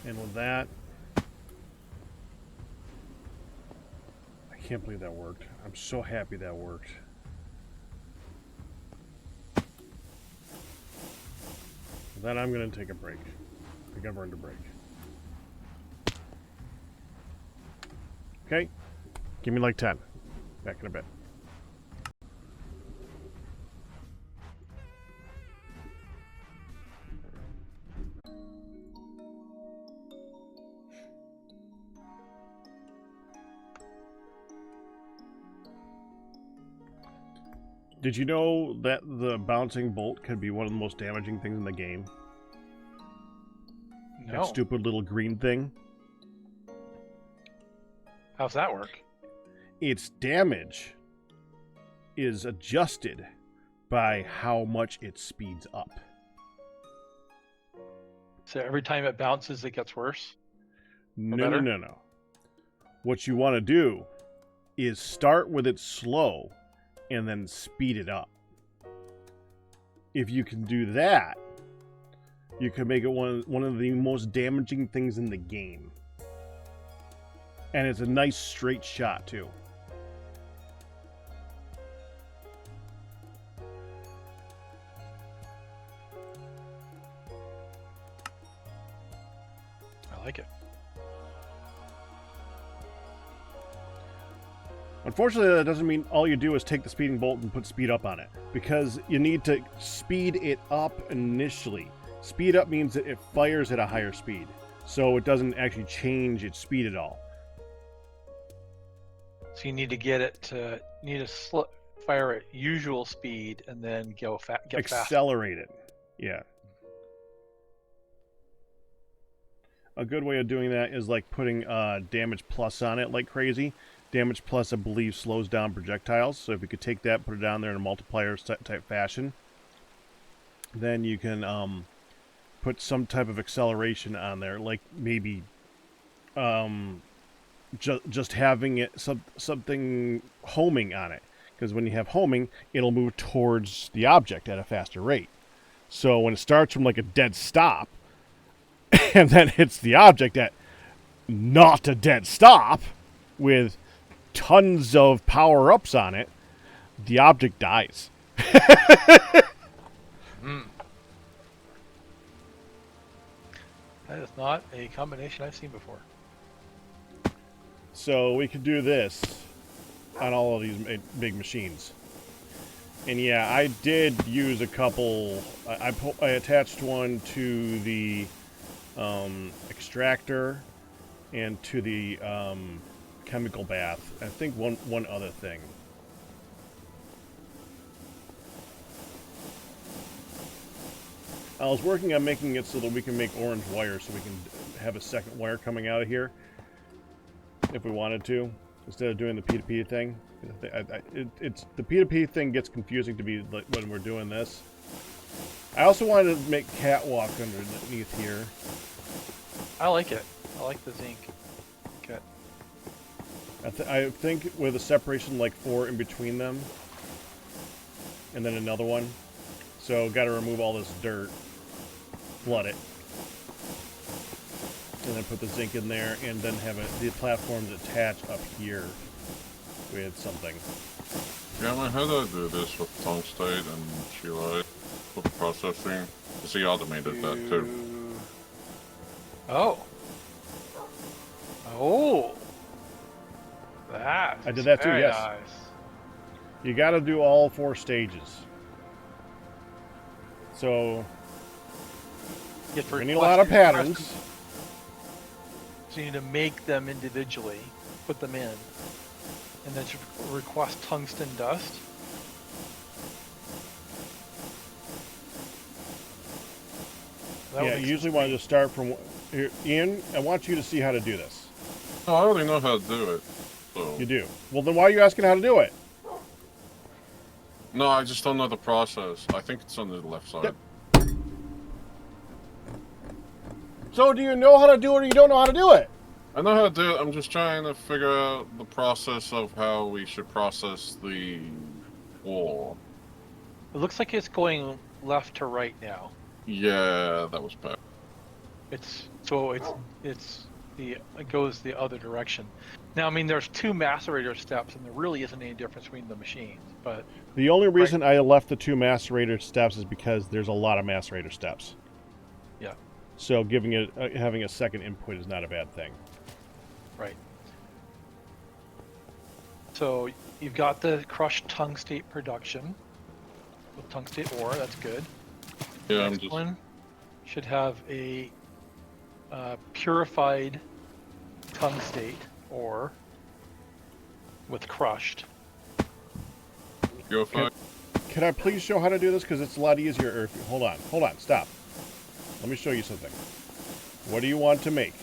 And with that, I can't believe that worked. I'm so happy that worked. With that, I'm going to take a break. I think I've earned a break. Okay, give me like 10. Back in a bit. Did you know that the bouncing bolt could be one of the most damaging things in the game? No. That stupid little green thing. How's that work? Its damage is adjusted by how much it speeds up. So every time it bounces, it gets worse? No. What you want to do is start with it slow and then speed it up. If you can do that, you can make it one of the most damaging things in the game. And it's a nice straight shot too. I like it. Unfortunately, that doesn't mean all you do is take the speeding bolt and put speed up on it, because you need to speed it up initially. Speed up means that it fires at a higher speed, so it doesn't actually change its speed at all. So you need to get it to fire at usual speed and then get faster. Accelerate it. Yeah. A good way of doing that is like putting damage plus on it like crazy. Damage plus, I believe, slows down projectiles. So if you could take that, put it down there in a multiplier type fashion, then you can put some type of acceleration on there, like maybe just having it something homing on it. Because when you have homing, it'll move towards the object at a faster rate. So when it starts from like a dead stop, and then hits the object at not a dead stop, with tons of power-ups on it, the object dies. That is not a combination I've seen before. So we could do this on all of these big machines. And yeah, I did use a couple. I attached one to the extractor and to the chemical bath. I think one other thing. I was working on making it so that we can make orange wire, so we can have a second wire coming out of here if we wanted to, instead of doing the P2P thing. It's the P2P thing gets confusing to me when we're doing this. I also wanted to make catwalk underneath here. I like it. I like the zinc. Okay. I think with a separation like 4 in between them, and then another one. So got to remove all this dirt, flood it, and then put the zinc in there, and then have the platforms attached up here with something. Yeah, I had to do this with tungstate and Chile with processing. Because he automated that too. Oh. Oh. That. I did that too, very yes. Nice. You got to do all 4 stages. So, we need a lot of patterns. So you need to make them individually, put them in, and then request tungsten dust. Yeah, you usually want to just start from here. Ian, I want you to see how to do this. Oh, I already know how to do it. So. You do? Well, then why are you asking how to do it? No, I just don't know the process. I think it's on the left side. Yep. So do you know how to do it or you don't know how to do it? I know how to do it. I'm just trying to figure out the process of how we should process the wall. It looks like it's going left to right now. Yeah, that was bad. It goes the other direction. Now, I mean, there's 2 macerator steps, and there really isn't any difference between the machines. But the only reason I left the 2 macerator steps is because there's a lot of macerator steps. Yeah. So having a second input is not a bad thing. Right. So you've got the crushed tungstate production with tungstate ore. That's good. Yeah, Next one should have a purified tungstate ore with crushed. Purified. Can I please show how to do this? Because it's a lot easier. Hold on, stop. Let me show you something. What do you want to make?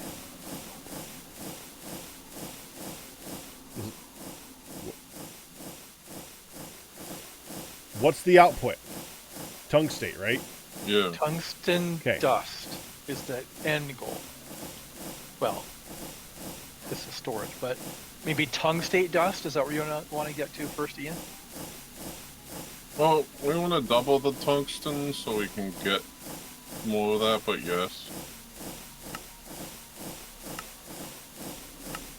What's the output? Tungstate, right? Yeah. Tungsten dust is the end goal. Well, this is storage, but maybe tungstate dust? Is that where you want to get to first, Ian? Well, we want to double the tungsten so we can get more of that, but yes.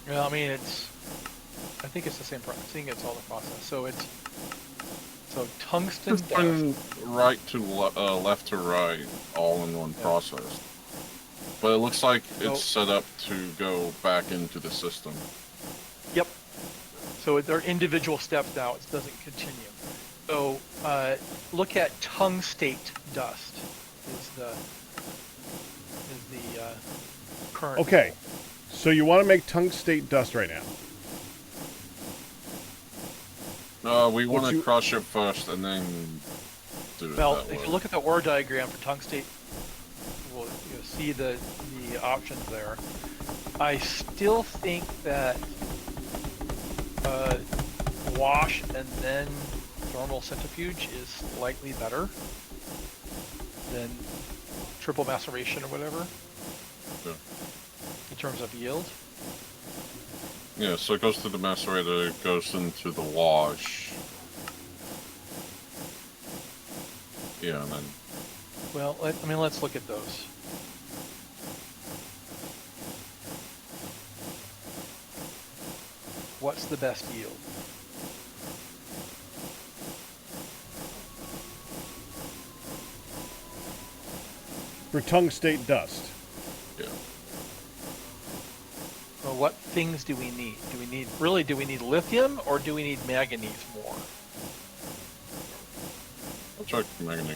Well, I mean, I think it's the same process. I think it's all the process. So tungsten Just dust. right to left to right, all in one process. But it looks like it's set up to go back into the system. Yep. So they're individual steps now. It doesn't continue. So look at tungstate dust. Is the current. Okay. So you want to make tungstate dust right now? We want to crush it first and then do it Well, that way. if you look at the ore diagram for tungstate, you'll see the options there. I still think that wash and then normal centrifuge is slightly better than triple maceration or whatever Yeah. in terms of yield. Yeah, so it goes to the macerator, it goes into the wash. Yeah, and then... Well, let's look at those. What's the best yield? For tungstate dust. Yeah. Well, what things do we need? Do we need lithium or do we need manganese more? I'll check manganese.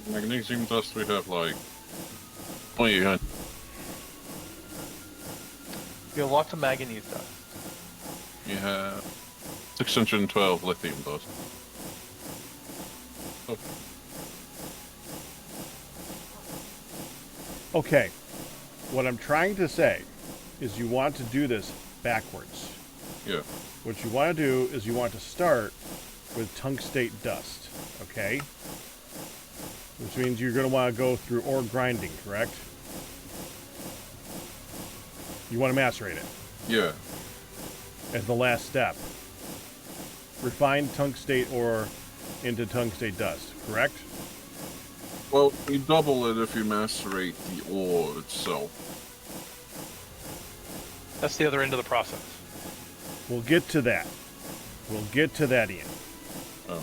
Magnesium dust we have like... Oh yeah. You have lots of manganese dust. You have 612 lithium dust. Oh, Okay, what I'm trying to say is you want to do this backwards. yeah. What you want to do is you want to start with tungstate dust, okay? Which means you're going to want to go through ore grinding, correct? You want to macerate it Yeah. as the last step. Refine tungstate ore into tungstate dust, correct? Well, you double it if you macerate the ore itself. That's the other end of the process. We'll get to that. We'll get to that, Ian. Oh.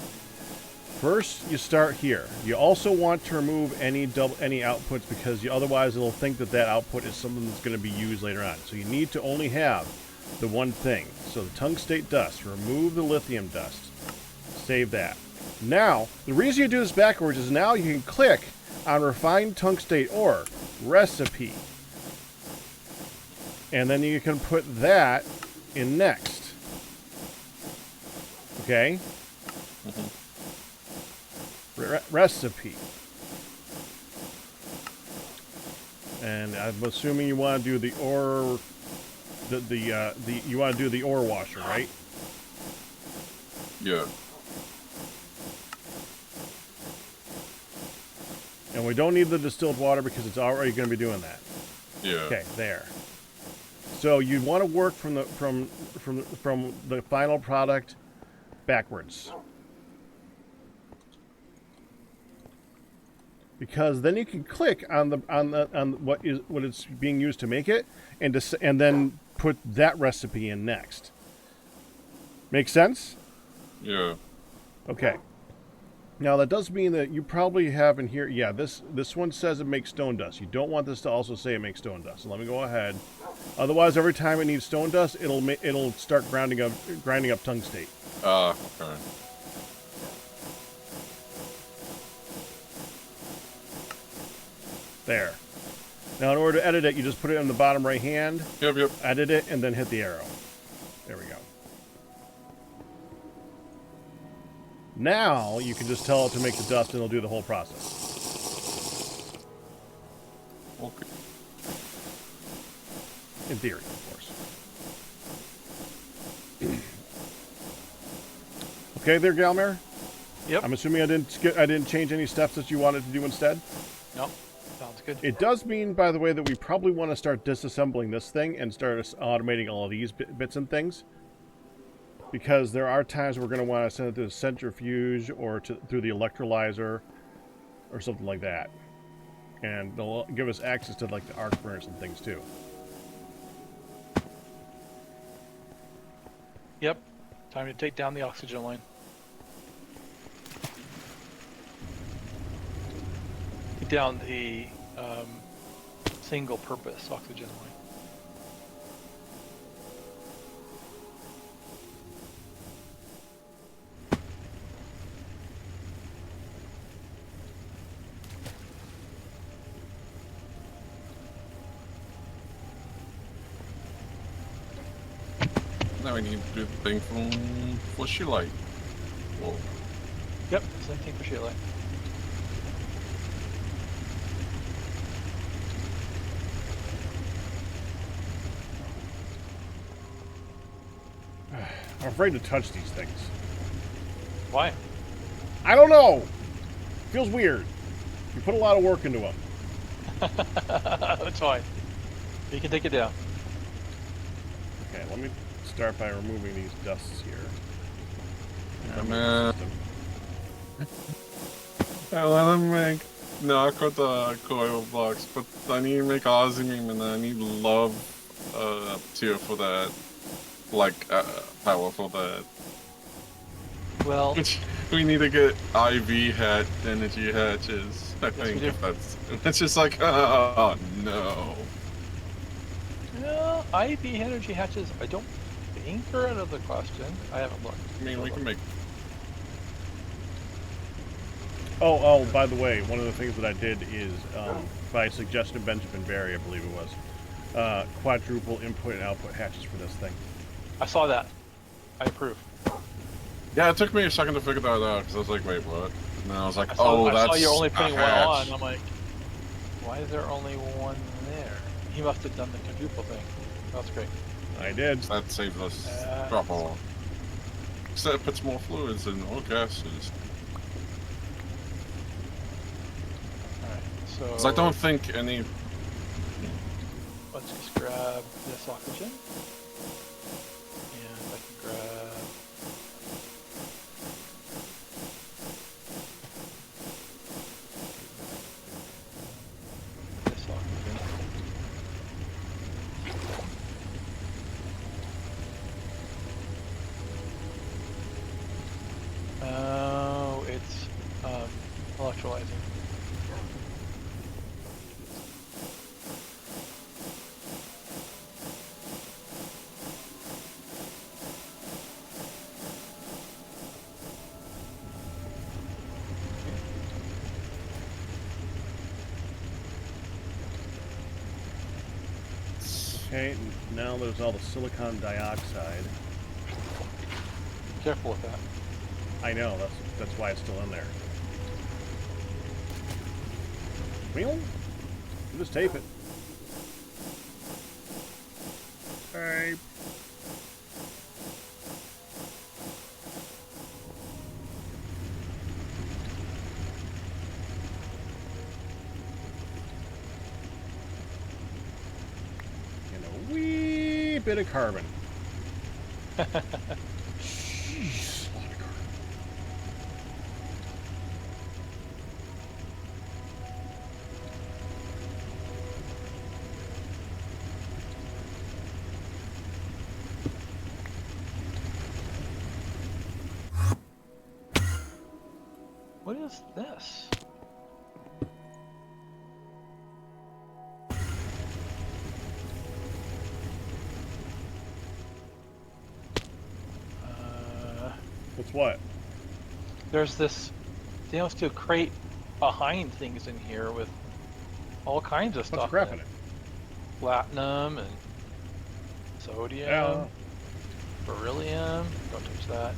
First, you start here. You also want to remove any outputs because otherwise it'll think that output is something that's going to be used later on. So you need to only have the one thing. So the tungstate dust, remove the lithium dust. Save that. Now, the reason you do this backwards is now you can click on refined tungstate ore recipe. And then you can put that in next. Okay? Recipe. And I'm assuming you want to do the ore, you want to do the ore washer, right? Yeah. And we don't need the distilled water because it's already going to be doing that. Yeah. Okay, there. So you want to work from the final product backwards. Because then you can click on what it's being used to make it, and then put that recipe in next. Make sense? Yeah. Okay. Now that does mean that you probably have in here. Yeah, this one says it makes stone dust. You don't want this to also say it makes stone dust. So let me go ahead. Otherwise, every time it needs stone dust, it'll start grinding up tungstate. Okay. There. Now, in order to edit it, you just put it on the bottom right hand. Yep. Edit it, and then hit the arrow. There we go. Now, you can just tell it to make the dust, and it'll do the whole process. Okay. In theory, of course. Okay there, Galmer? Yep. I'm assuming I didn't change any steps that you wanted to do instead? No. Sounds good. It does mean, by the way, that we probably want to start disassembling this thing and start automating all of these bits and things. Because there are times we're going to want to send it to the centrifuge or through the electrolyzer or something like that. And they'll give us access to like the arc furnace and things too. Yep. Time to take down the oxygen line. Take down the single-purpose oxygen line. Now we need to do the thing from Flushy Light. Whoa. Yep, same thing for shit light. I'm afraid to touch these things. Why? I don't know. Feels weird. You put a lot of work into them. That's fine. You can take it down. Okay, let me start by removing these dusts here. Man. I want to make knock with the coil blocks, but I need to make Ozymeme and I need love tier for that. Like power for that. Well, Which we need to get IV hat energy hatches. I we think do. if that's just like oh no. Well, IV energy hatches, I don't think are out of the question. I haven't looked. I mean we can make Oh, by the way, one of the things that I did is, by suggestion of Benjamin Barry, I believe it was, quadruple input and output hatches for this thing. I saw that. I approve. Yeah, it took me a second to figure that out because I was like, wait, what? And then I was like, I saw, that's I saw you're only a putting one hatch. on. I'm like, why is there only one there? He must have done the quadruple thing. That's great. I did. That saves us drop off. Except it puts more fluids in or gases. Alright, so... Because I don't think any... Let's just grab this oxygen. And I can grab... this oxygen. Oh, it's electrolyzing. Okay, now there's all the silicon dioxide. Careful with that. I know, that's why it's still in there. Well, you just tape it. Alright. And a wee bit of carbon. Jeez, a lot of carbon. What is this? What's what? There's this, they must do a crate behind things in here with all kinds of What's stuff. crap in it? Platinum and sodium, Yeah. beryllium. Don't touch that.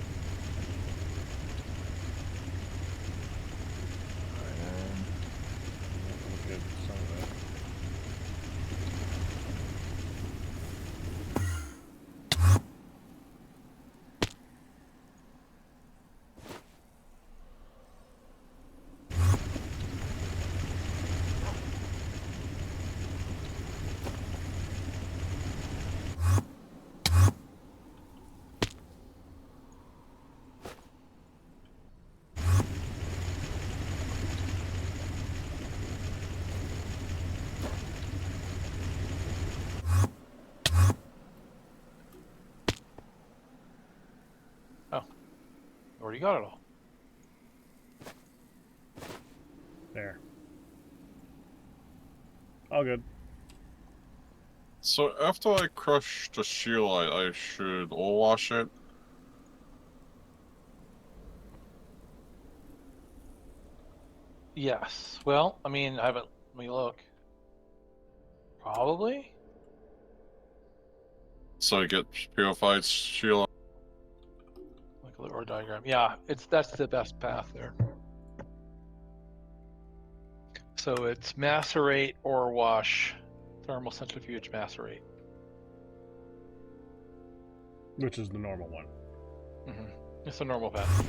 Iron. Look at some of that. Already got it all. There. All good. So after I crush the shield, I should ore wash it. Yes. Well, I mean, I haven't. Let me look. Probably. So I get purified shield. Look at the ore diagram. Yeah, that's the best path there. So it's macerate, ore wash, thermal centrifuge, macerate. Which is the normal one. It's a normal path.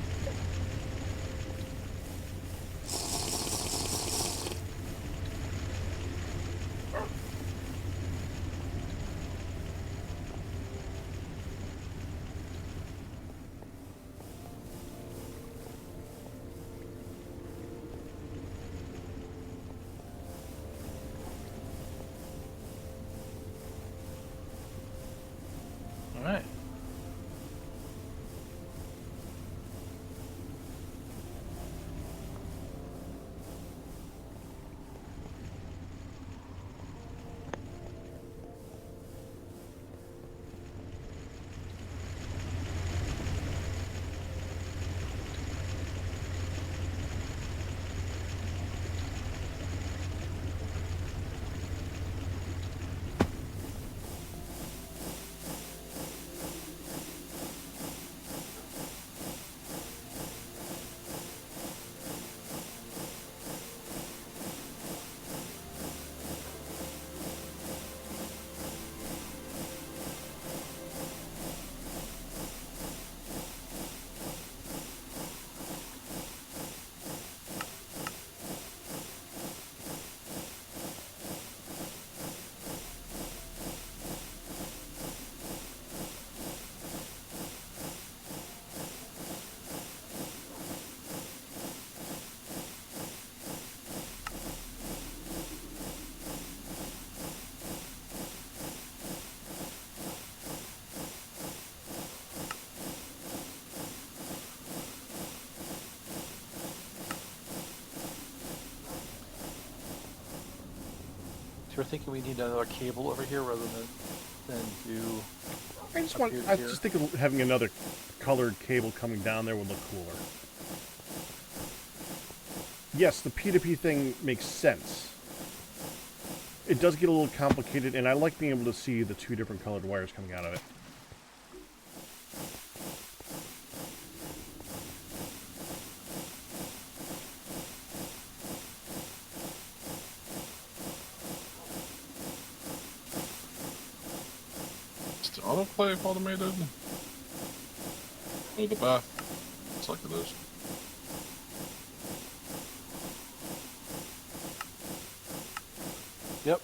All right. So we're thinking we need another cable over here rather than do. I just think of having another colored cable coming down there would look cooler. Yes, the P2P thing makes sense. It does get a little complicated, and I like being able to see the two different colored wires coming out of it. Autoplay automated? Oh, the bath. Looks like it is. Yep.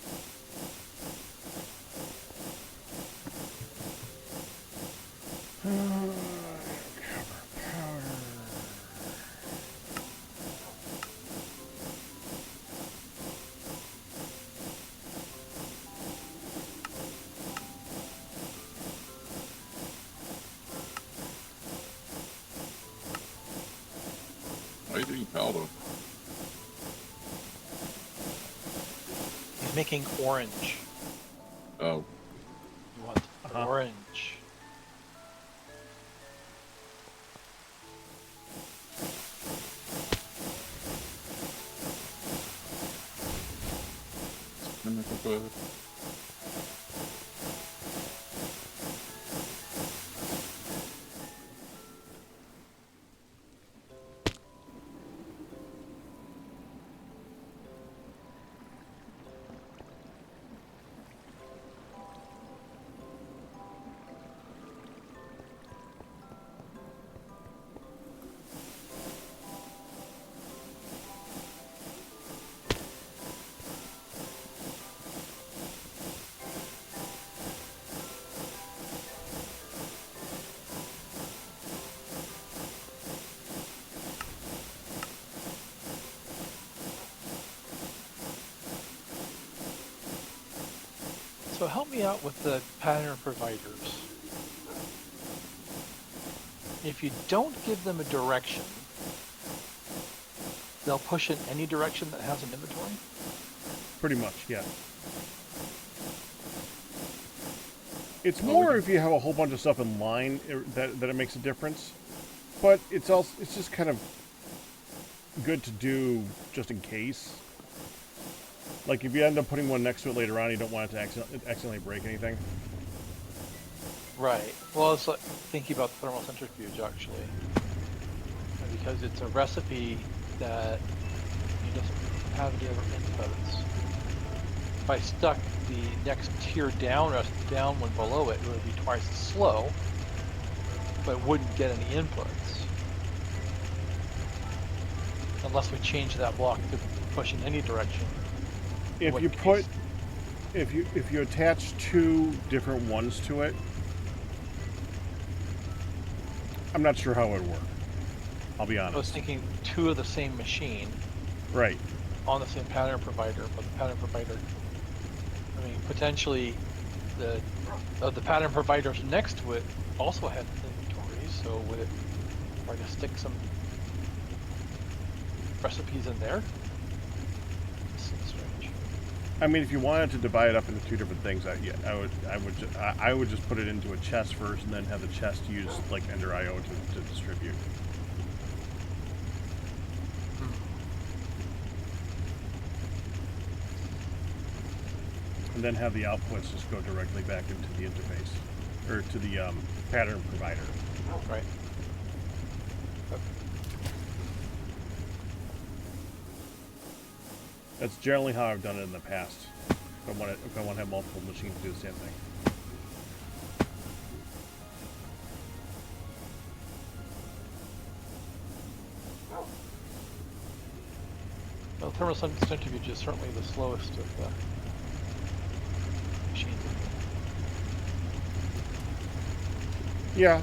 Lighting powder. He's making orange. Oh. You want orange. Chemical bird. So help me out with the pattern providers. If you don't give them a direction, they'll push in any direction that has an inventory? Pretty much, yeah. It's more if you have a whole bunch of stuff in line that it makes a difference. But it's just kind of good to do just in case. Like if you end up putting one next to it later on, you don't want it to accidentally break anything. Right. Well, it's like thinking about the thermal centrifuge actually, because it's a recipe that it doesn't have any other inputs. If I stuck the next tier down one below it, it would be twice as slow. but wouldn't get any inputs. Unless we change that block to push in any direction. If you put, if you attach 2 different ones to it, I'm not sure how it would work. I'll be honest. I was thinking 2 of the same machine. Right. On the same pattern provider, but the pattern provider, I mean, potentially the pattern providers next to it also have inventories, so would it try to stick some recipes in there? This seems strange. I mean, if you wanted to divide it up into 2 different things, I would just put it into a chest first, and then have the chest use like Ender IO to distribute. And then have the outputs just go directly back into the interface, or to the pattern provider. Right. That's generally how I've done it in the past. If I want to have multiple machines do the same thing. Well, thermal centrifuge is certainly the slowest of the machines. Yeah,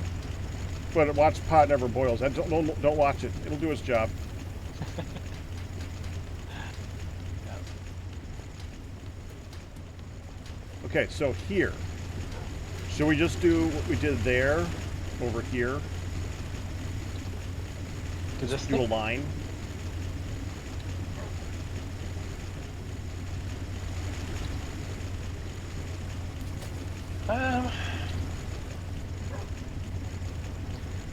but watch pot never boils. Don't watch it. It'll do its job. Okay, so here. Should we just do what we did there, over here? Does this Do a thing? line.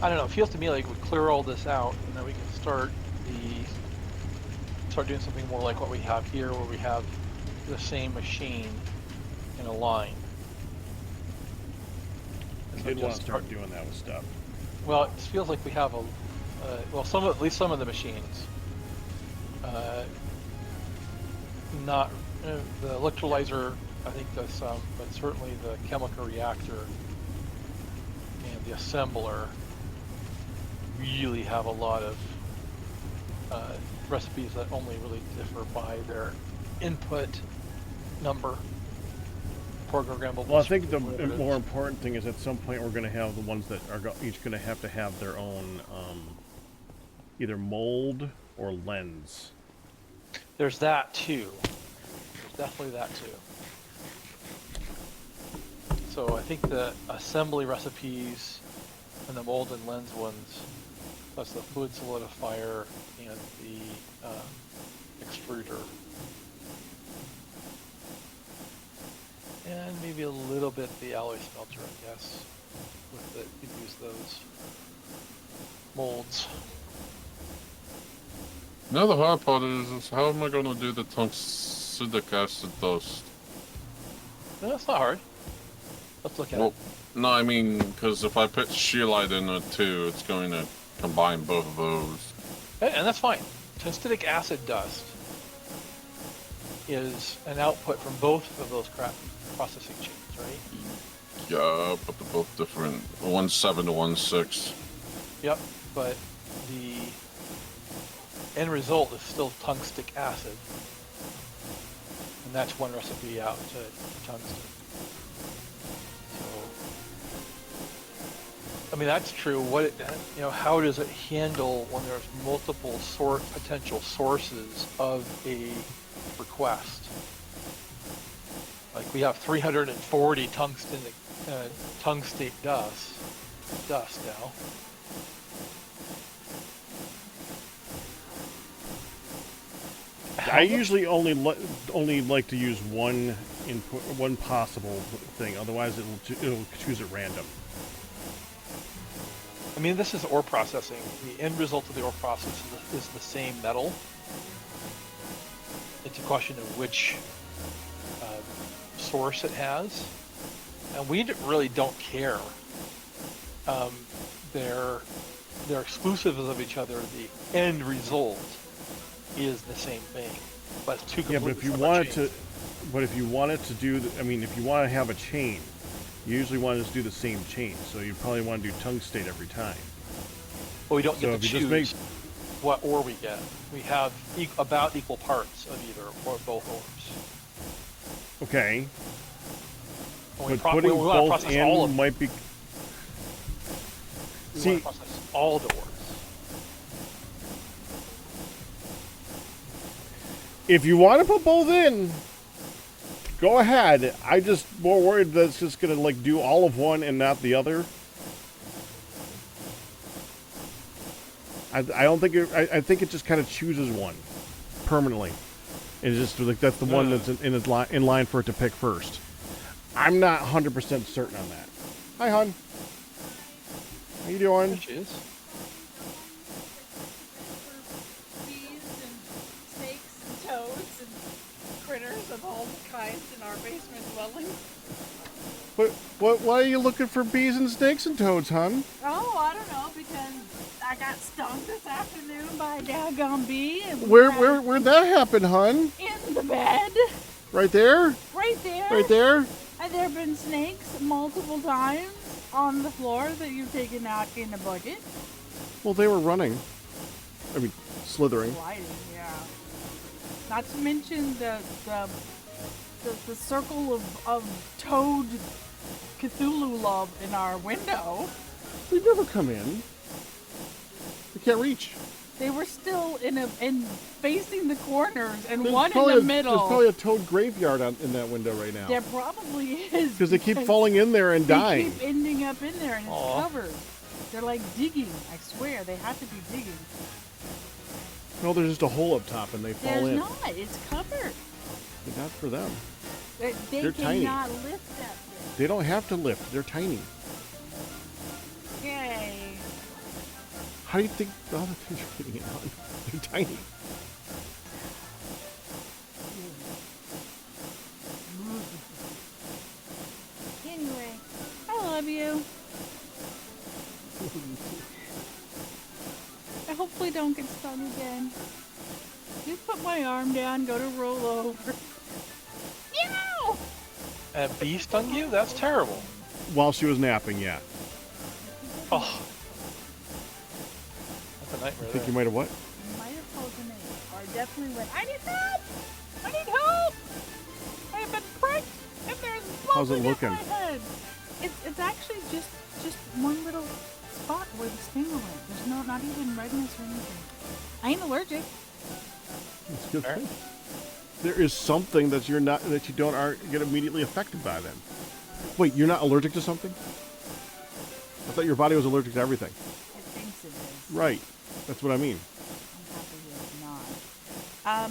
I don't know. It feels to me like we clear all this out, and then we can start doing something more like what we have here, where we have the same machine in a line. I So did want just to start doing that with stuff. Well, it feels like we have a well, at least some of the machines. Not the electrolyzer, I think does some, but certainly the chemical reactor and the assembler really have a lot of recipes that only really differ by their input number, programmable. Well, I think the more important thing is at some point we're going to have the ones that are each going to have their own either mold or lens. There's that too. There's definitely that too. So I think the assembly recipes and the mold and lens ones, plus the fluid solidifier and the extruder, and maybe a little bit the alloy smelter, I guess, with the, you use those molds. Now the hard part is how am I going to do the tungstic acid dust? No, that's not hard. Let's look at Well, it. no, I mean, because if I put shearlight in it too, it's going to combine both of those. And that's fine. Tungstic acid dust is an output from both of those processing chains, right? Yeah, but they're both different. 1.7 to 1.6. Yep, but the end result is still tungstic acid. And that's one recipe out to tungsten. So, I mean, that's true. How does it handle when there's multiple potential sources of a request? Like we have 340 tungstate dust now. I usually only like to use one input, one possible thing. Otherwise, it'll choose at random. I mean, this is ore processing. The end result of the ore process is the same metal. It's a question of which source it has, and we really don't care. They're exclusive of each other. The end result is the same thing, but it's two completely But if you separate wanted chains. to, if you wanted to do, if you want to have a chain, You usually want to just do the same chain, so you probably want to do tungstate every time. But we don't So get to if you choose just make- what ore we get. We have about equal parts of either or both ores. Okay. And we But putting we wanna both process all of in them. might be... We See, want to process all the ores. if you want to put both in, go ahead. I just more worried that it's just gonna like do all of one and not the other. I don't think I think it just kind of chooses one permanently. It's just like that's the one that's in line for it to pick first. I'm not 100% certain on that. Hi, hon. How you doing? There she is. Bees and snakes and toads and critters of all kinds in our basement dwelling. Why are you looking for bees and snakes and toads, hon? Oh, I don't know, because I got stung this afternoon by a daggone bee. And Where'd that happen, hon? in the bed, Right there? right there. Right there? And there have been snakes multiple times on the floor that you've taken out in a bucket. Well, they were running. I mean, slithering. Gliding, yeah. Not to mention the circle of toad Cthulhu love in our window. They never come in. They can't reach. They were still in facing the corners and There's one in probably the There's middle. probably a toad graveyard in that window right now. There probably is. Because they keep falling in there and They dying. keep ending up in there and it's Aw. covered. They're like digging. I swear they have to be digging. No, there's just a hole up top and they fall There's in. not. It's covered. But not for them. They They're tiny. cannot lift that thing. They don't have to lift. They're tiny. Yay. How do you think the other things are getting it on? They're tiny. Anyway, I love you. I hopefully don't get stung again. Just put my arm down, go to roll over. Meow! A bee stung you? That's terrible. While she was napping, yeah. Oh. That's a I nightmare think you there. might have what? Might have called the name, or definitely went, I need help! I need help! I have been pricked, and there's How's it bubbling in looking? my head. It's actually just one little spot where the sting went. There's not even redness or anything. I ain't allergic. It's a good Fair. thing. There is something that you aren't get immediately affected by then. Wait, you're not allergic to something? I thought your body was allergic to everything. It thinks it is. Right. That's what I mean. I'm happy it's not.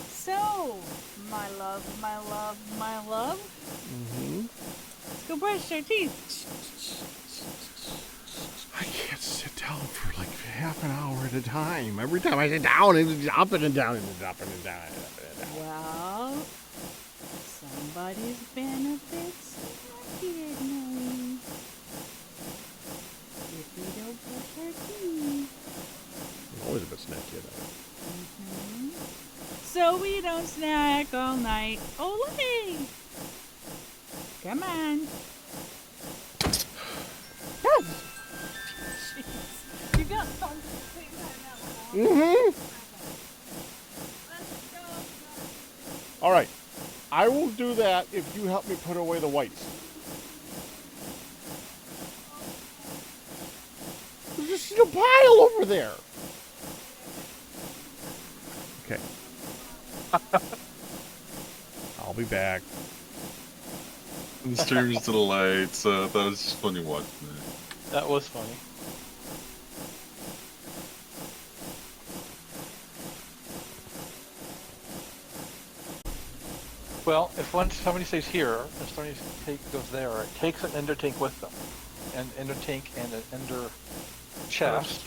So, my love. Mm-hmm. Let's go brush our teeth. I can't sit down for like half an hour at a time. Every time I sit down, it's up and down and up and down and up and down. Well, somebody's been a bit snacky at night. If we don't brush our teeth. I'm always a bit snacky at night. So we don't snack all night. Olay! Come on. Jeez. You got something to say right now. Mm-hmm. Let's go. All right. I will do that if you help me put away the whites. There's just a pile over there. Okay. I'll be back. The stream's delayed, so that was just funny watching it. That was funny. Well, if somebody stays here, if somebody goes there, it takes an ender tank with them. An ender tank and an ender chest.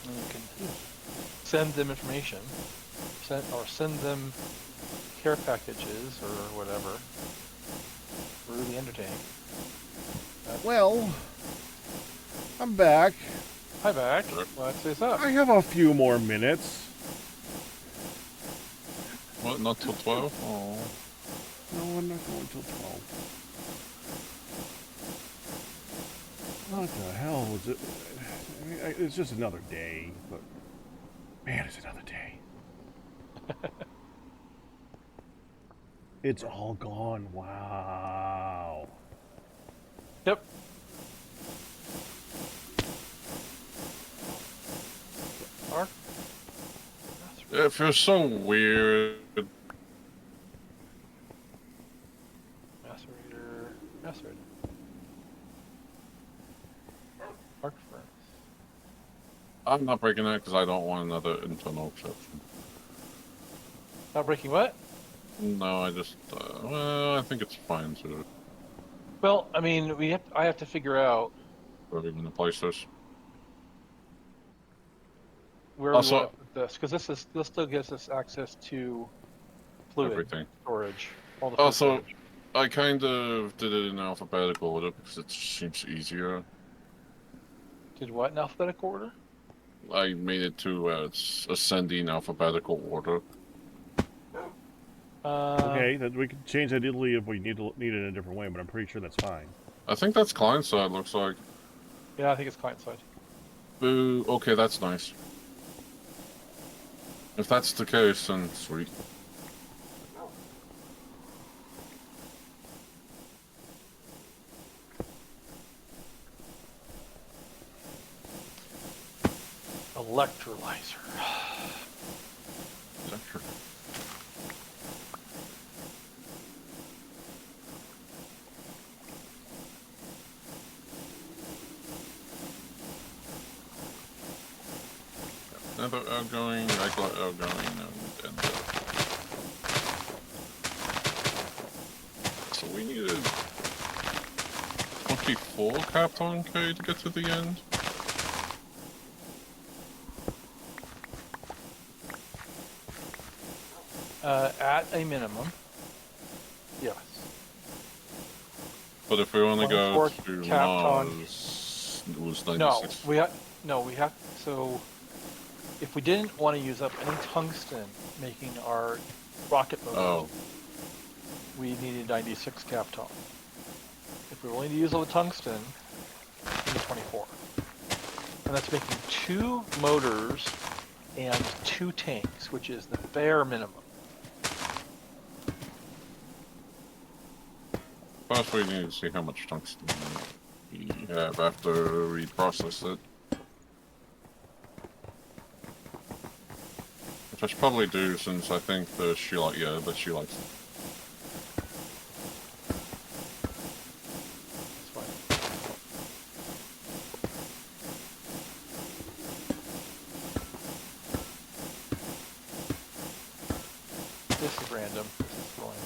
And you can send them information. Send them care packages or whatever through the ender tank. Well, I'm back. Hi, back. What's this up? I have a few more minutes. What, not till 12? Oh. No, I'm not going till 12. What the hell was it? I mean, it's just another day, but man, it's another day. It's all gone. Wow. Yep. Arc. It feels so weird. Macerator. Arc furnace. I'm not breaking that because I don't want another internal exception. Not breaking what? No, I just, well, I think it's fine to Well, I mean, I have to figure out where we're going to place this. where Also- we want to put this, because this still gives us access to fluid Everything. storage. All the fluid Also, storage. I kind of did it in alphabetical order because it seems easier. Did what in alphabetical order? I made it to ascending alphabetical order. Okay, that we could change that easily if we need it in a different way, but I'm pretty sure that's fine. I think that's client side, looks like. Yeah, I think it's client side. Boo. Okay, that's nice. If that's the case, then sweet. Electrolyzer. Electro. Another outgoing, regular outgoing, and so we needed 24 Captain K to get to the end. At a minimum. Yes. But if we only go 24 to Captain. Mars, it was No, 96. we have. So, if we didn't want to use up any tungsten making our rocket motors, Oh, we needed 96 Kapton. If we were willing to use all the tungsten, we need 24. And that's making 2 motors and 2 tanks, which is the bare minimum. first we need to see how much tungsten we have after we process it. Which I should probably do since I think the she likes it. That's fine. This is random. This is going.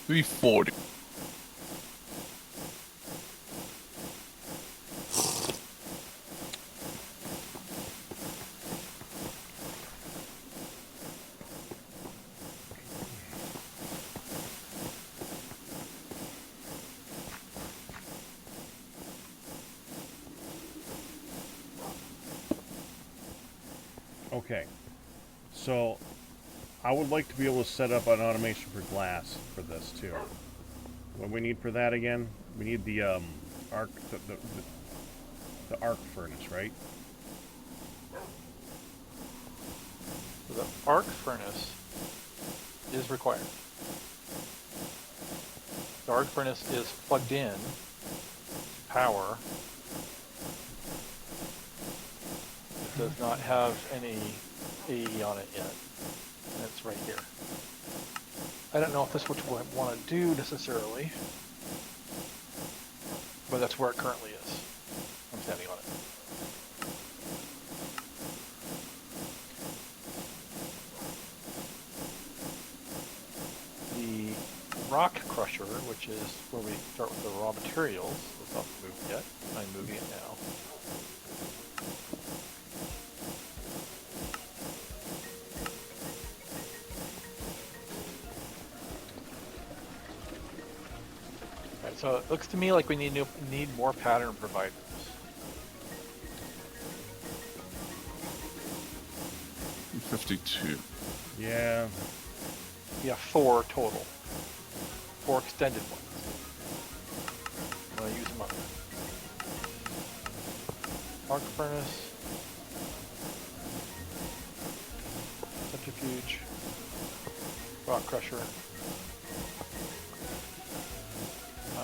$340. Okay, so I would like to be able to set up an automation for glass for this too. What we need for that again? We need the arc, the arc furnace, right? So the arc furnace is required. The arc furnace is plugged in to power. It does not have any AE on it yet. And it's right here. I don't know if this is what you want to do necessarily, but that's where it currently is. I'm standing on it. The rock crusher, which is where we start with the raw materials, is not moved yet. I'm moving it now. Alright, so it looks to me like we need more pattern providers. 52. Yeah. We have 4 total. 4 extended ones. I'm gonna use them up. Arc furnace. Centrifuge. Rock crusher. I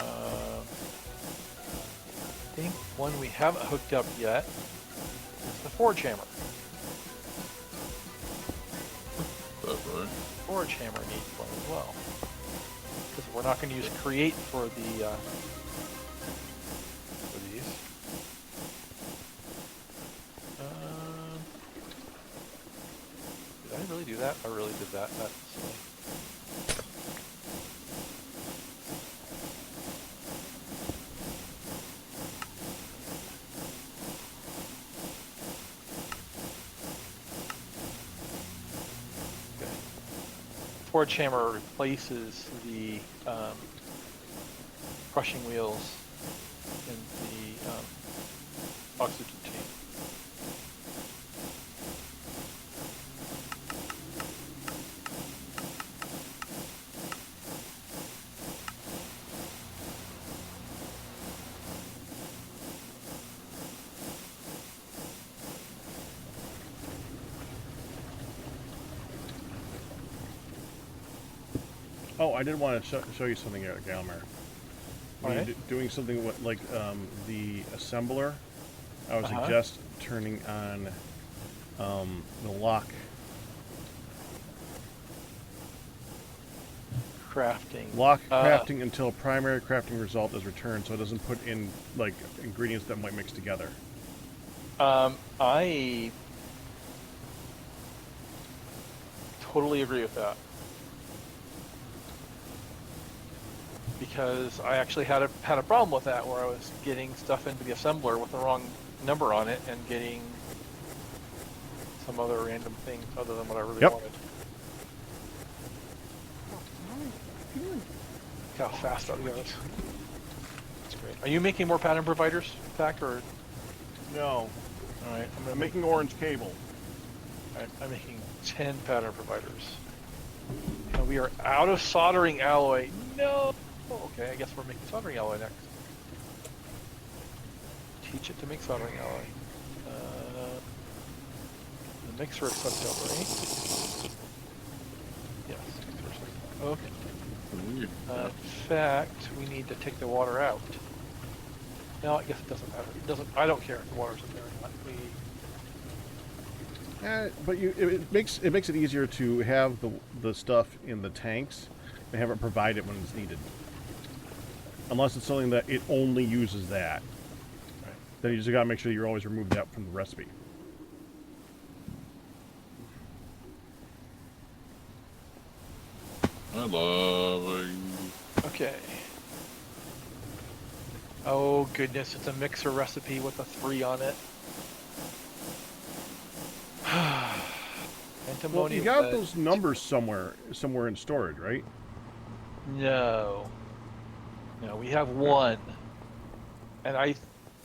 think one we haven't hooked up yet is the forge hammer. That right? Forge hammer needs one as well. Because we're not going to use create for the for these. Did I really do that? I really did that. That's silly. Forge hammer replaces the crushing wheels in the oxygen tank. Oh, I did want to show you something here, Galmer. When Alright. you're doing something with, like the assembler, I would Uh-huh. suggest turning on the lock. Crafting. Lock crafting until primary crafting result is returned, so it doesn't put in like ingredients that might mix together. I totally agree with that. Because I actually had a problem with that, where I was getting stuff into the assembler with the wrong number on it and getting some other random thing other than what I really Yep. wanted. Look how fast that goes. That's great. Are you making more pattern providers, Pack, or? No, All right, I'm making orange cable. I'm making 10 pattern providers. And we are out of soldering alloy. No! Okay, I guess we're making soldering alloy next. Teach it to make soldering alloy. The mixer is hooked up, right? Yes, mixer is hooked up. Okay. In fact, we need to take the water out. No, I guess it doesn't matter. It doesn't. I don't care if the water's in there or not. But it makes it easier to have the stuff in the tanks and have it provided when it's needed. Unless it's something that it only uses that. Right. Then you just gotta make sure you always remove that from the recipe. I love it. Okay. Oh goodness, it's a mixer recipe with a 3 on it. Antimony. Well, you got lead. those numbers somewhere in storage, right? No. No, we have 1. And I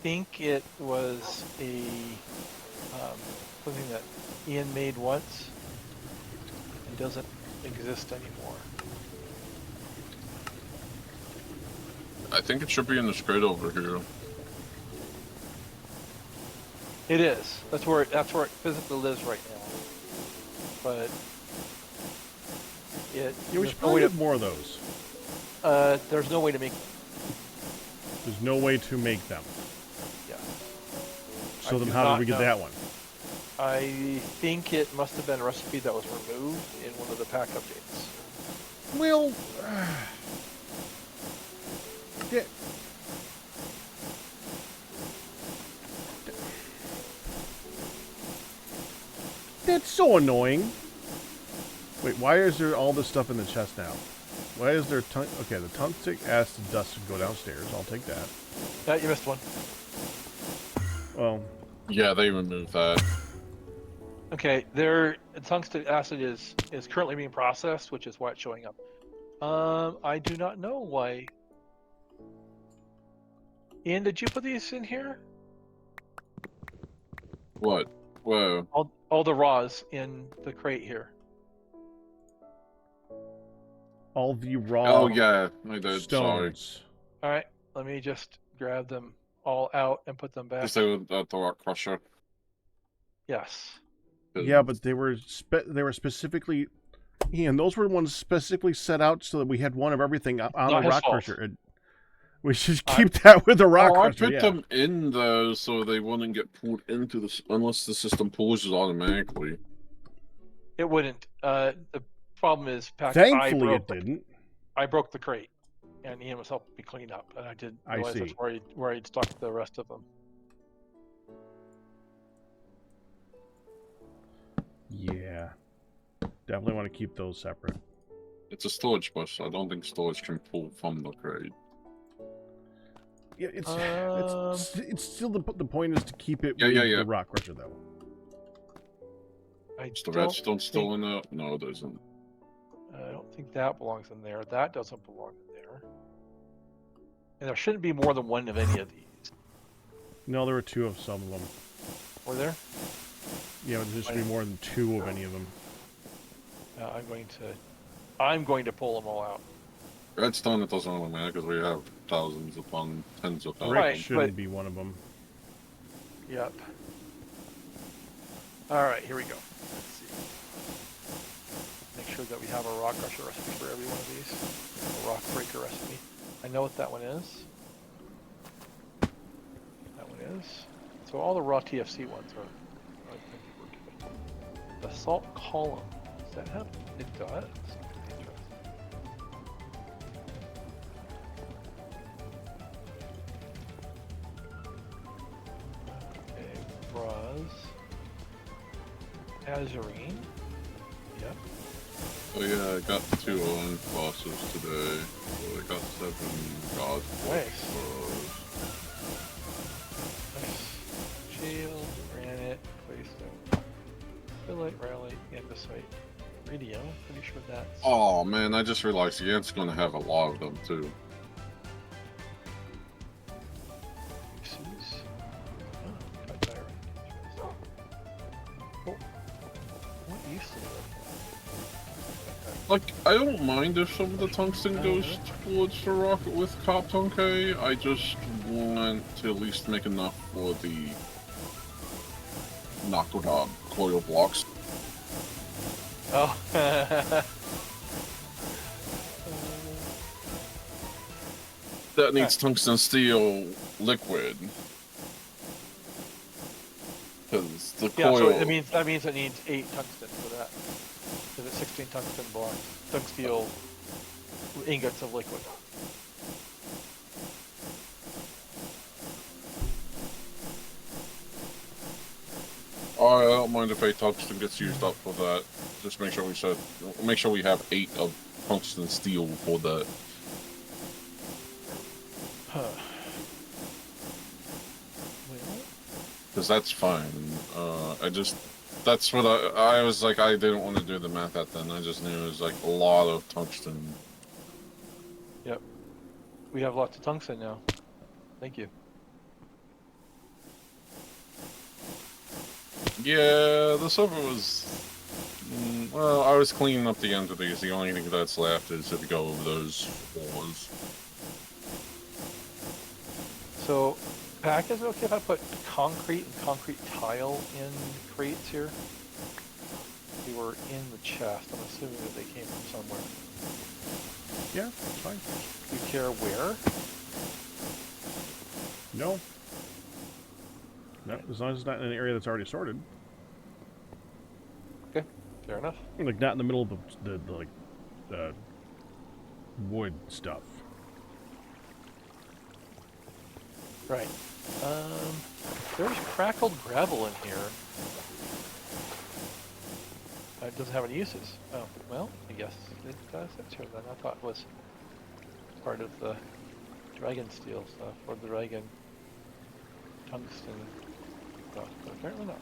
think it was a something that Ian made once and doesn't exist anymore. I think it should be in the grid over here. It is. That's where it physically lives right now. But Yeah, we there's should no way probably to, get more of those. there's no way to make. There's no way to make them. Yeah. So I then do how did not we get know. that one? I think it must have been a recipe that was removed in one of the pack updates. Well, that's so annoying. Wait, why is there all this stuff in the chest now? Why is there okay, the tungstic acid dust should go downstairs. I'll take that. Yeah, you missed one. Well, Yeah, they removed that. Okay, tungsten acid is currently being processed, which is why it's showing up. I do not know why. Ian, did you put these in here? What? Whoa. all the raws in the crate here. All the raw Oh yeah, I did. Sorry. stones. All right, let me just grab them all out and put them back. Just at the rock crusher. Yes. Yeah, but they were specifically, Ian. Those were ones specifically set out so that we had one of everything on not the his rock fault. crusher. And we should keep that with the rock Oh, I crusher. put Yeah. them in there so they wouldn't get pulled into this unless the system pulls it automatically. It wouldn't. The problem is, Pack, Thankfully, it didn't. I broke the crate, and Ian was helping me clean up, and I didn't I realize see. that's where he'd stuck the rest of them. Yeah, definitely want to keep those separate. It's a storage bus. I don't think storage can pull from the crate. Yeah, it's still the point is to keep it Yeah, with yeah. the rock crusher though. Is the redstone still in there? No, it isn't. I don't think that belongs in there. That doesn't belong in there. And there shouldn't be more than one of any of these. No, there were two of some of them. Were there? Yeah, there should be more than two of any of them. I'm going to pull them all out. Redstone, it doesn't really matter because we have thousands upon tens of thousands. Right, Brick shouldn't but- be one of them. Yep. All right, here we go. Let's see. Make sure that we have a rock crusher recipe for every one of these. A rock breaker recipe. I know what that one is. That one is. So all the raw TFC ones are I think we're good. The salt column. Does that have? It does. Interesting. Okay, bras. Azurine. Yep. Oh yeah, I got 2 orange bosses today. So I got 7 god Nice. bosses. Nice. Shield, granite, claystone, phylite, rhyolite, andesite, radio. Pretty sure that's. Oh man, I just realized the ant's gonna have a lot of them too. Uses. Oh, got diorite. Interesting. Oh, what use is that? Like, I don't mind if some of the tungsten goes towards the rocket with Cop Tonke. I just want to at least make enough for the Nakoda coil blocks. Oh. That needs tungsten steel liquid. Because the Yeah, coil... so that means it needs 8 tungsten for that. Because it's 16 tungsten blocks. Tungsten steel ingots of liquid. I don't mind if 8 tungsten gets used up for that. Just make sure we have 8 of tungsten steel for that. Huh. Well, Because that's fine. That's what I was like, I didn't want to do the math at then. I just knew it was like a lot of tungsten. yep. We have lots of tungsten now. Thank you. Yeah, the server was... well, I was cleaning up the entities. The only thing that's left is to go over those floors. So, Pack, is it okay if I put concrete and concrete tile in crates here? They were in the chest. I'm assuming that they came from somewhere. Yeah, it's fine. Do you care where? No. No, as long as it's not in an area that's already sorted. Okay, fair enough. Like not in the middle of the wood stuff. Right. There's crackled gravel in here. It doesn't have any uses. Oh, well, I guess it sits here then. I thought it was part of the dragon steel stuff, or the dragon tungsten stuff, but apparently not.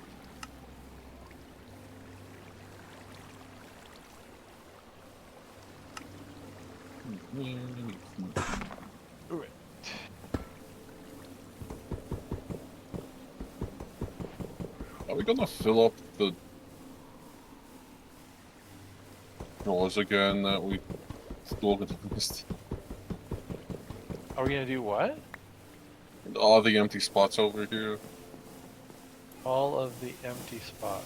Alright. Are we gonna fill up the drawers again that we organized. Are we gonna do what? All the empty spots over here. All of the empty spots.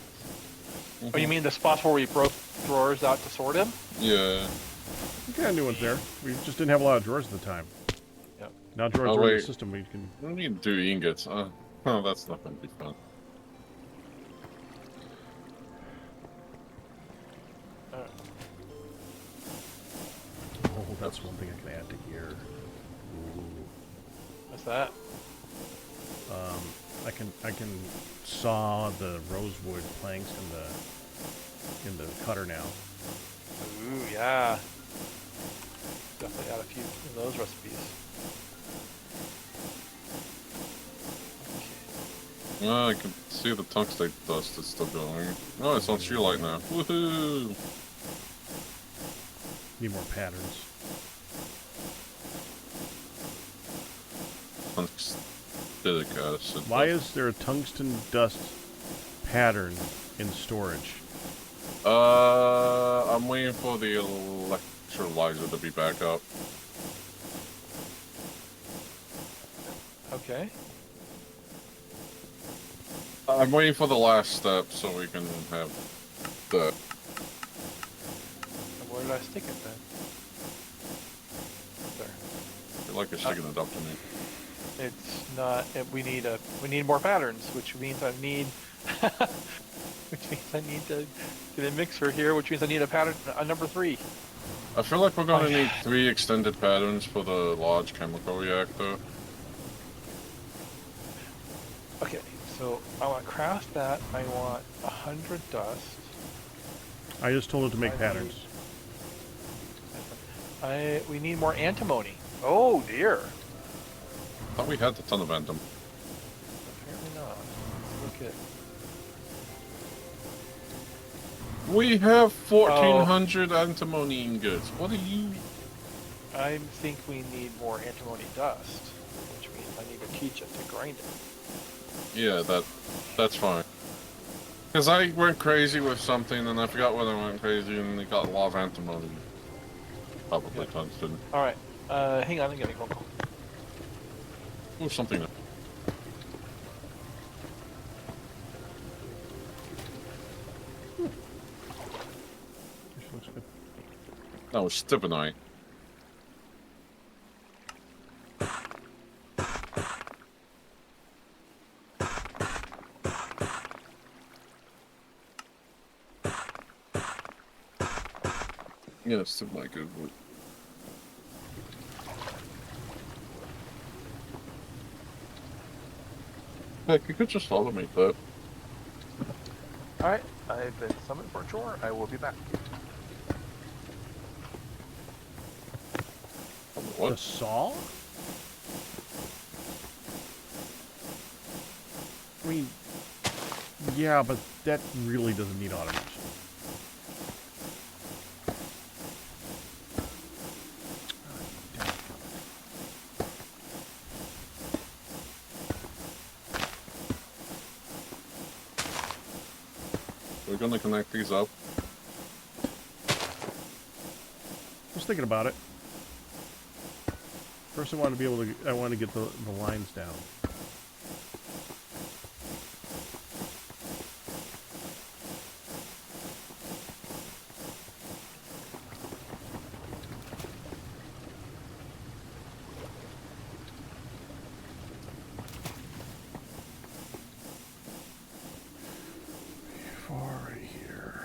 Mhm. Oh, you mean the spots where we broke drawers out to sort them? Yeah. We got new ones there. We just didn't have a lot of drawers at the time. Yep. Now drawers Oh, are in the wait. system. We can. We need to do ingots. Oh, that's not gonna be fun. Alright. Oh, that's one thing I can add to here. Ooh. What's that? I can saw the rosewood planks in the cutter now. Ooh, yeah. Definitely add a few of those recipes. Okay. Oh, I can see the tungstate dust is still going. Oh, it's on sheer light now. Woohoo! Need more patterns. Tungstic acid. Why is there a tungsten dust pattern in storage? I'm waiting for the electrolyzer to be back up. Okay. I'm waiting for the last step so we can have the. And where did I stick it then? There. I feel like you're sticking it up to me. It's not. We need more patterns, which means I need. Which means I need to get a mixer here, which means I need a pattern, a number 3. I feel like we're gonna need 3 extended patterns for the large chemical reactor. Okay, so I want to craft that. I want 100 dust. I just told it to make I patterns. We need more antimony. Oh dear. I thought we had a ton of antimony. Apparently not. Look at. We have 1,400 antimony ingots. What are you? I think we need more antimony dust, which means I need to teach it to grind it. Yeah, that's fine. Because I went crazy with something and I forgot when I went crazy and it got a lot of antimony. Probably tungsten. All right. Hang on. I'm getting a phone call. Oh, something. This looks good. That was stibnite. Yeah, stibnite good. Heck, you could just follow me, but All right. I've been summoned for a chore. I will be back. The what? saw? I mean, yeah, but that really doesn't need automation. We're gonna connect these up. I was thinking about it. First, I want to be able to. I want to get the lines down. Far right here.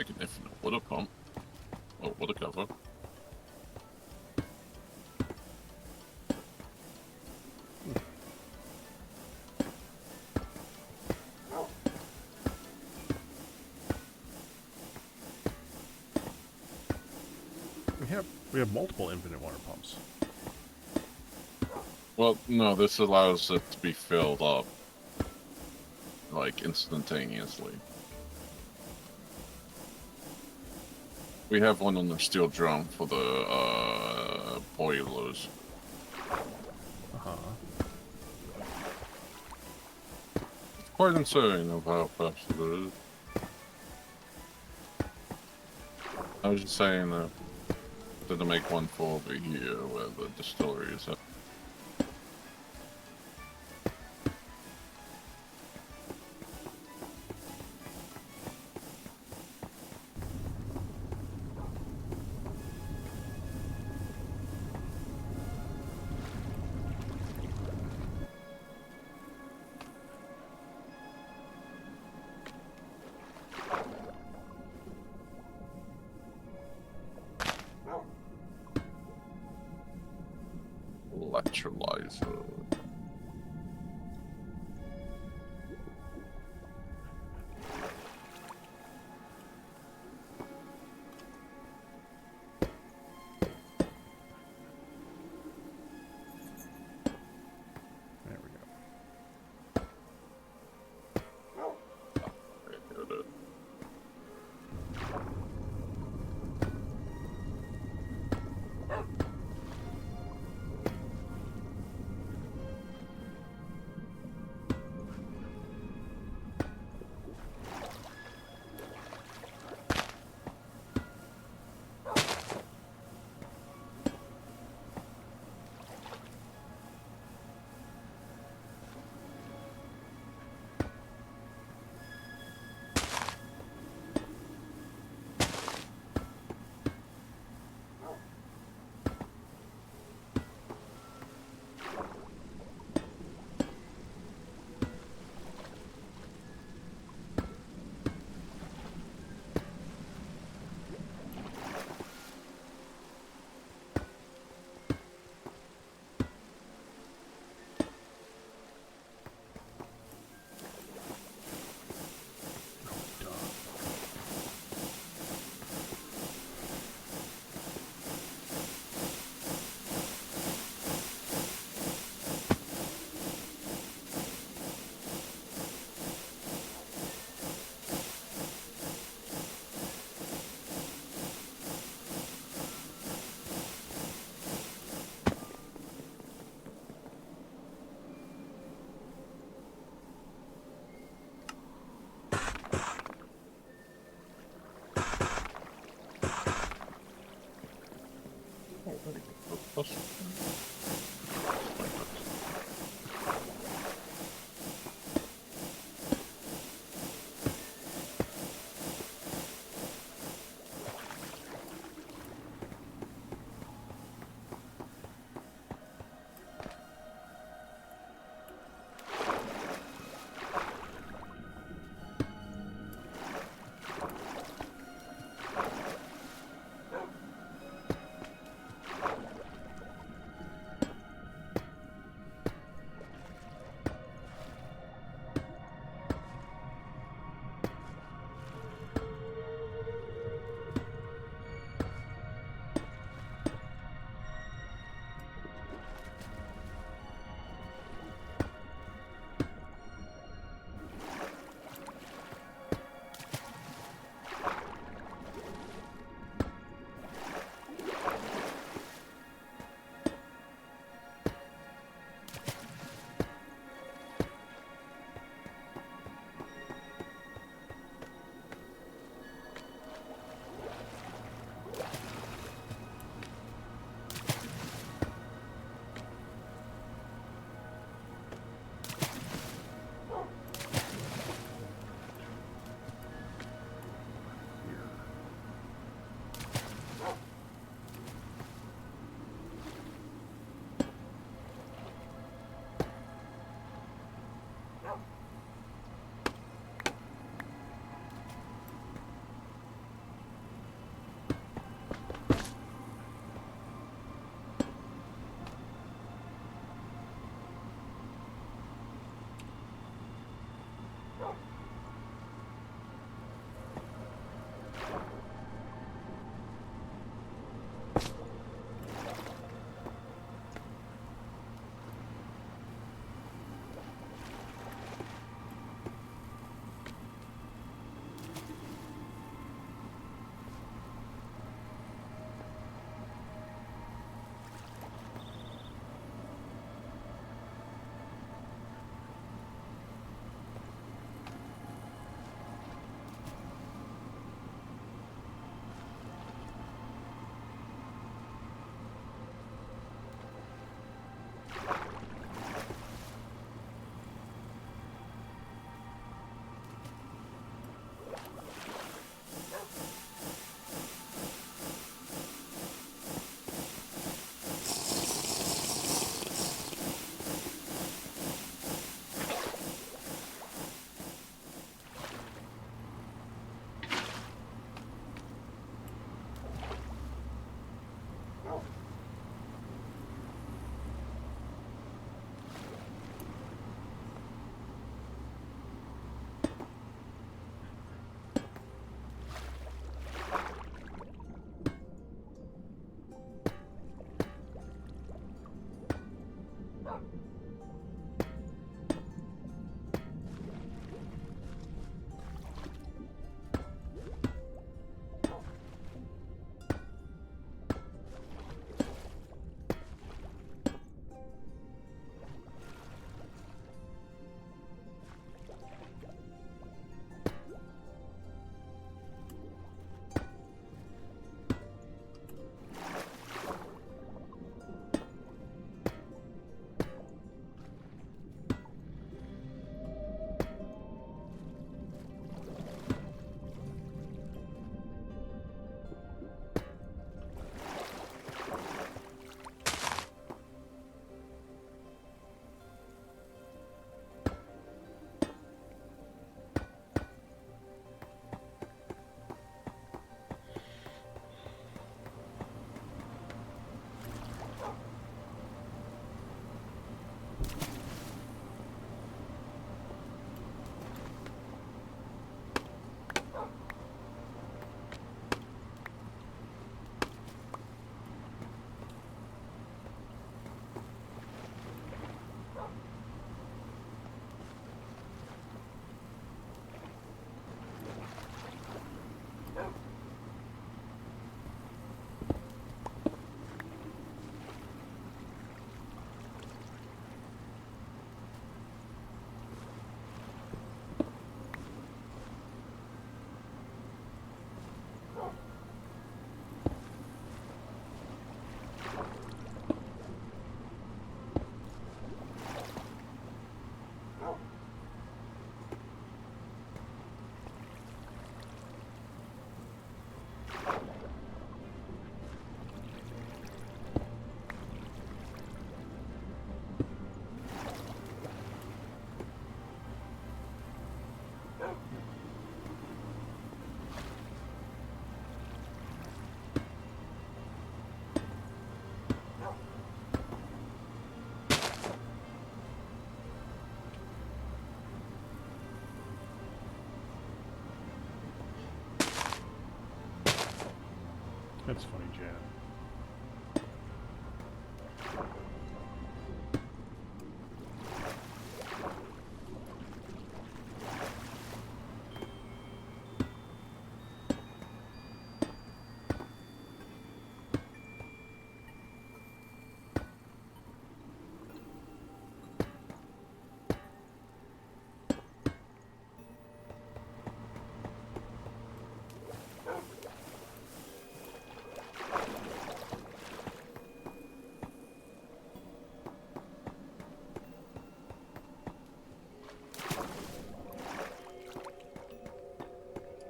Make an infinite water pump. Or water cover. We have multiple infinite water pumps. Well, no, this allows it to be filled up, like, instantaneously. We have one on the steel drum for the, boilers. Uh-huh. It's quite insane of how fast it is. I was just saying that to make one for over here where the distillery is at. Electrolyzer. There we go. That's funny, Janet.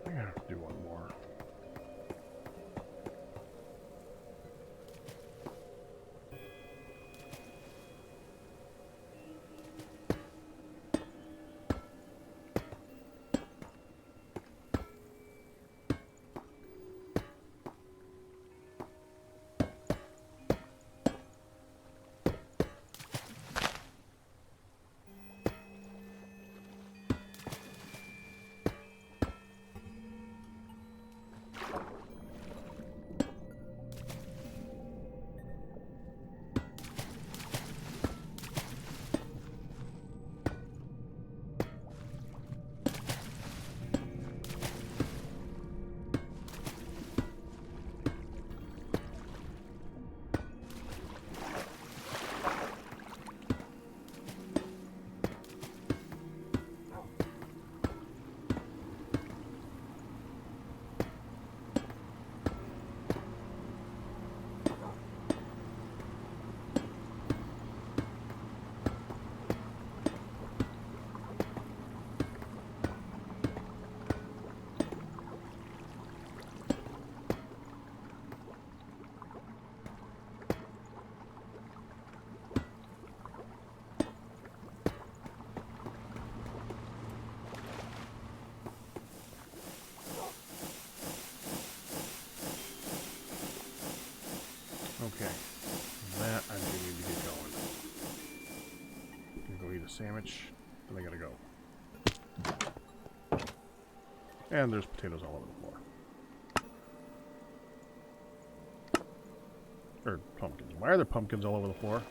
I gotta do one more. Okay, that I do need to get going. I'm gonna go eat a sandwich, and I gotta go. And there's potatoes all over the floor. Or pumpkins. Why are there pumpkins all over the floor?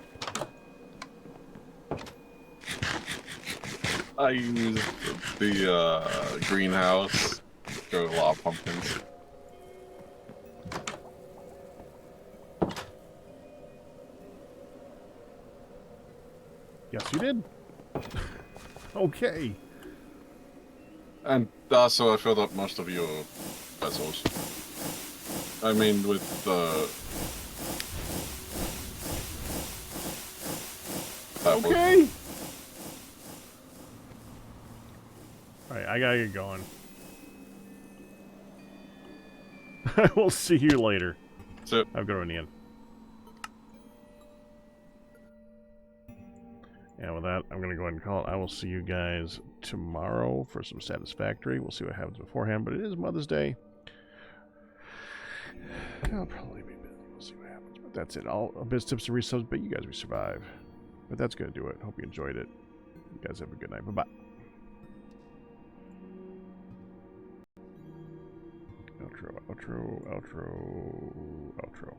I used the greenhouse. Grow a lot of pumpkins. Yes, you did. Okay. And also, I filled up most of your vessels. I mean, with the... Okay. Alright, I gotta get going. I will see you later. So, Have a good one, Ian. And with that, I'm going to go ahead and call it. I will see you guys tomorrow for some Satisfactory. We'll see what happens beforehand, but it is Mother's Day. I'll probably be busy. We'll see what happens. But that's it. All biz tips and resubs, but you guys we survive. But that's going to do it. Hope you enjoyed it. You guys have a good night. Bye-bye. Outro, outro, outro, outro.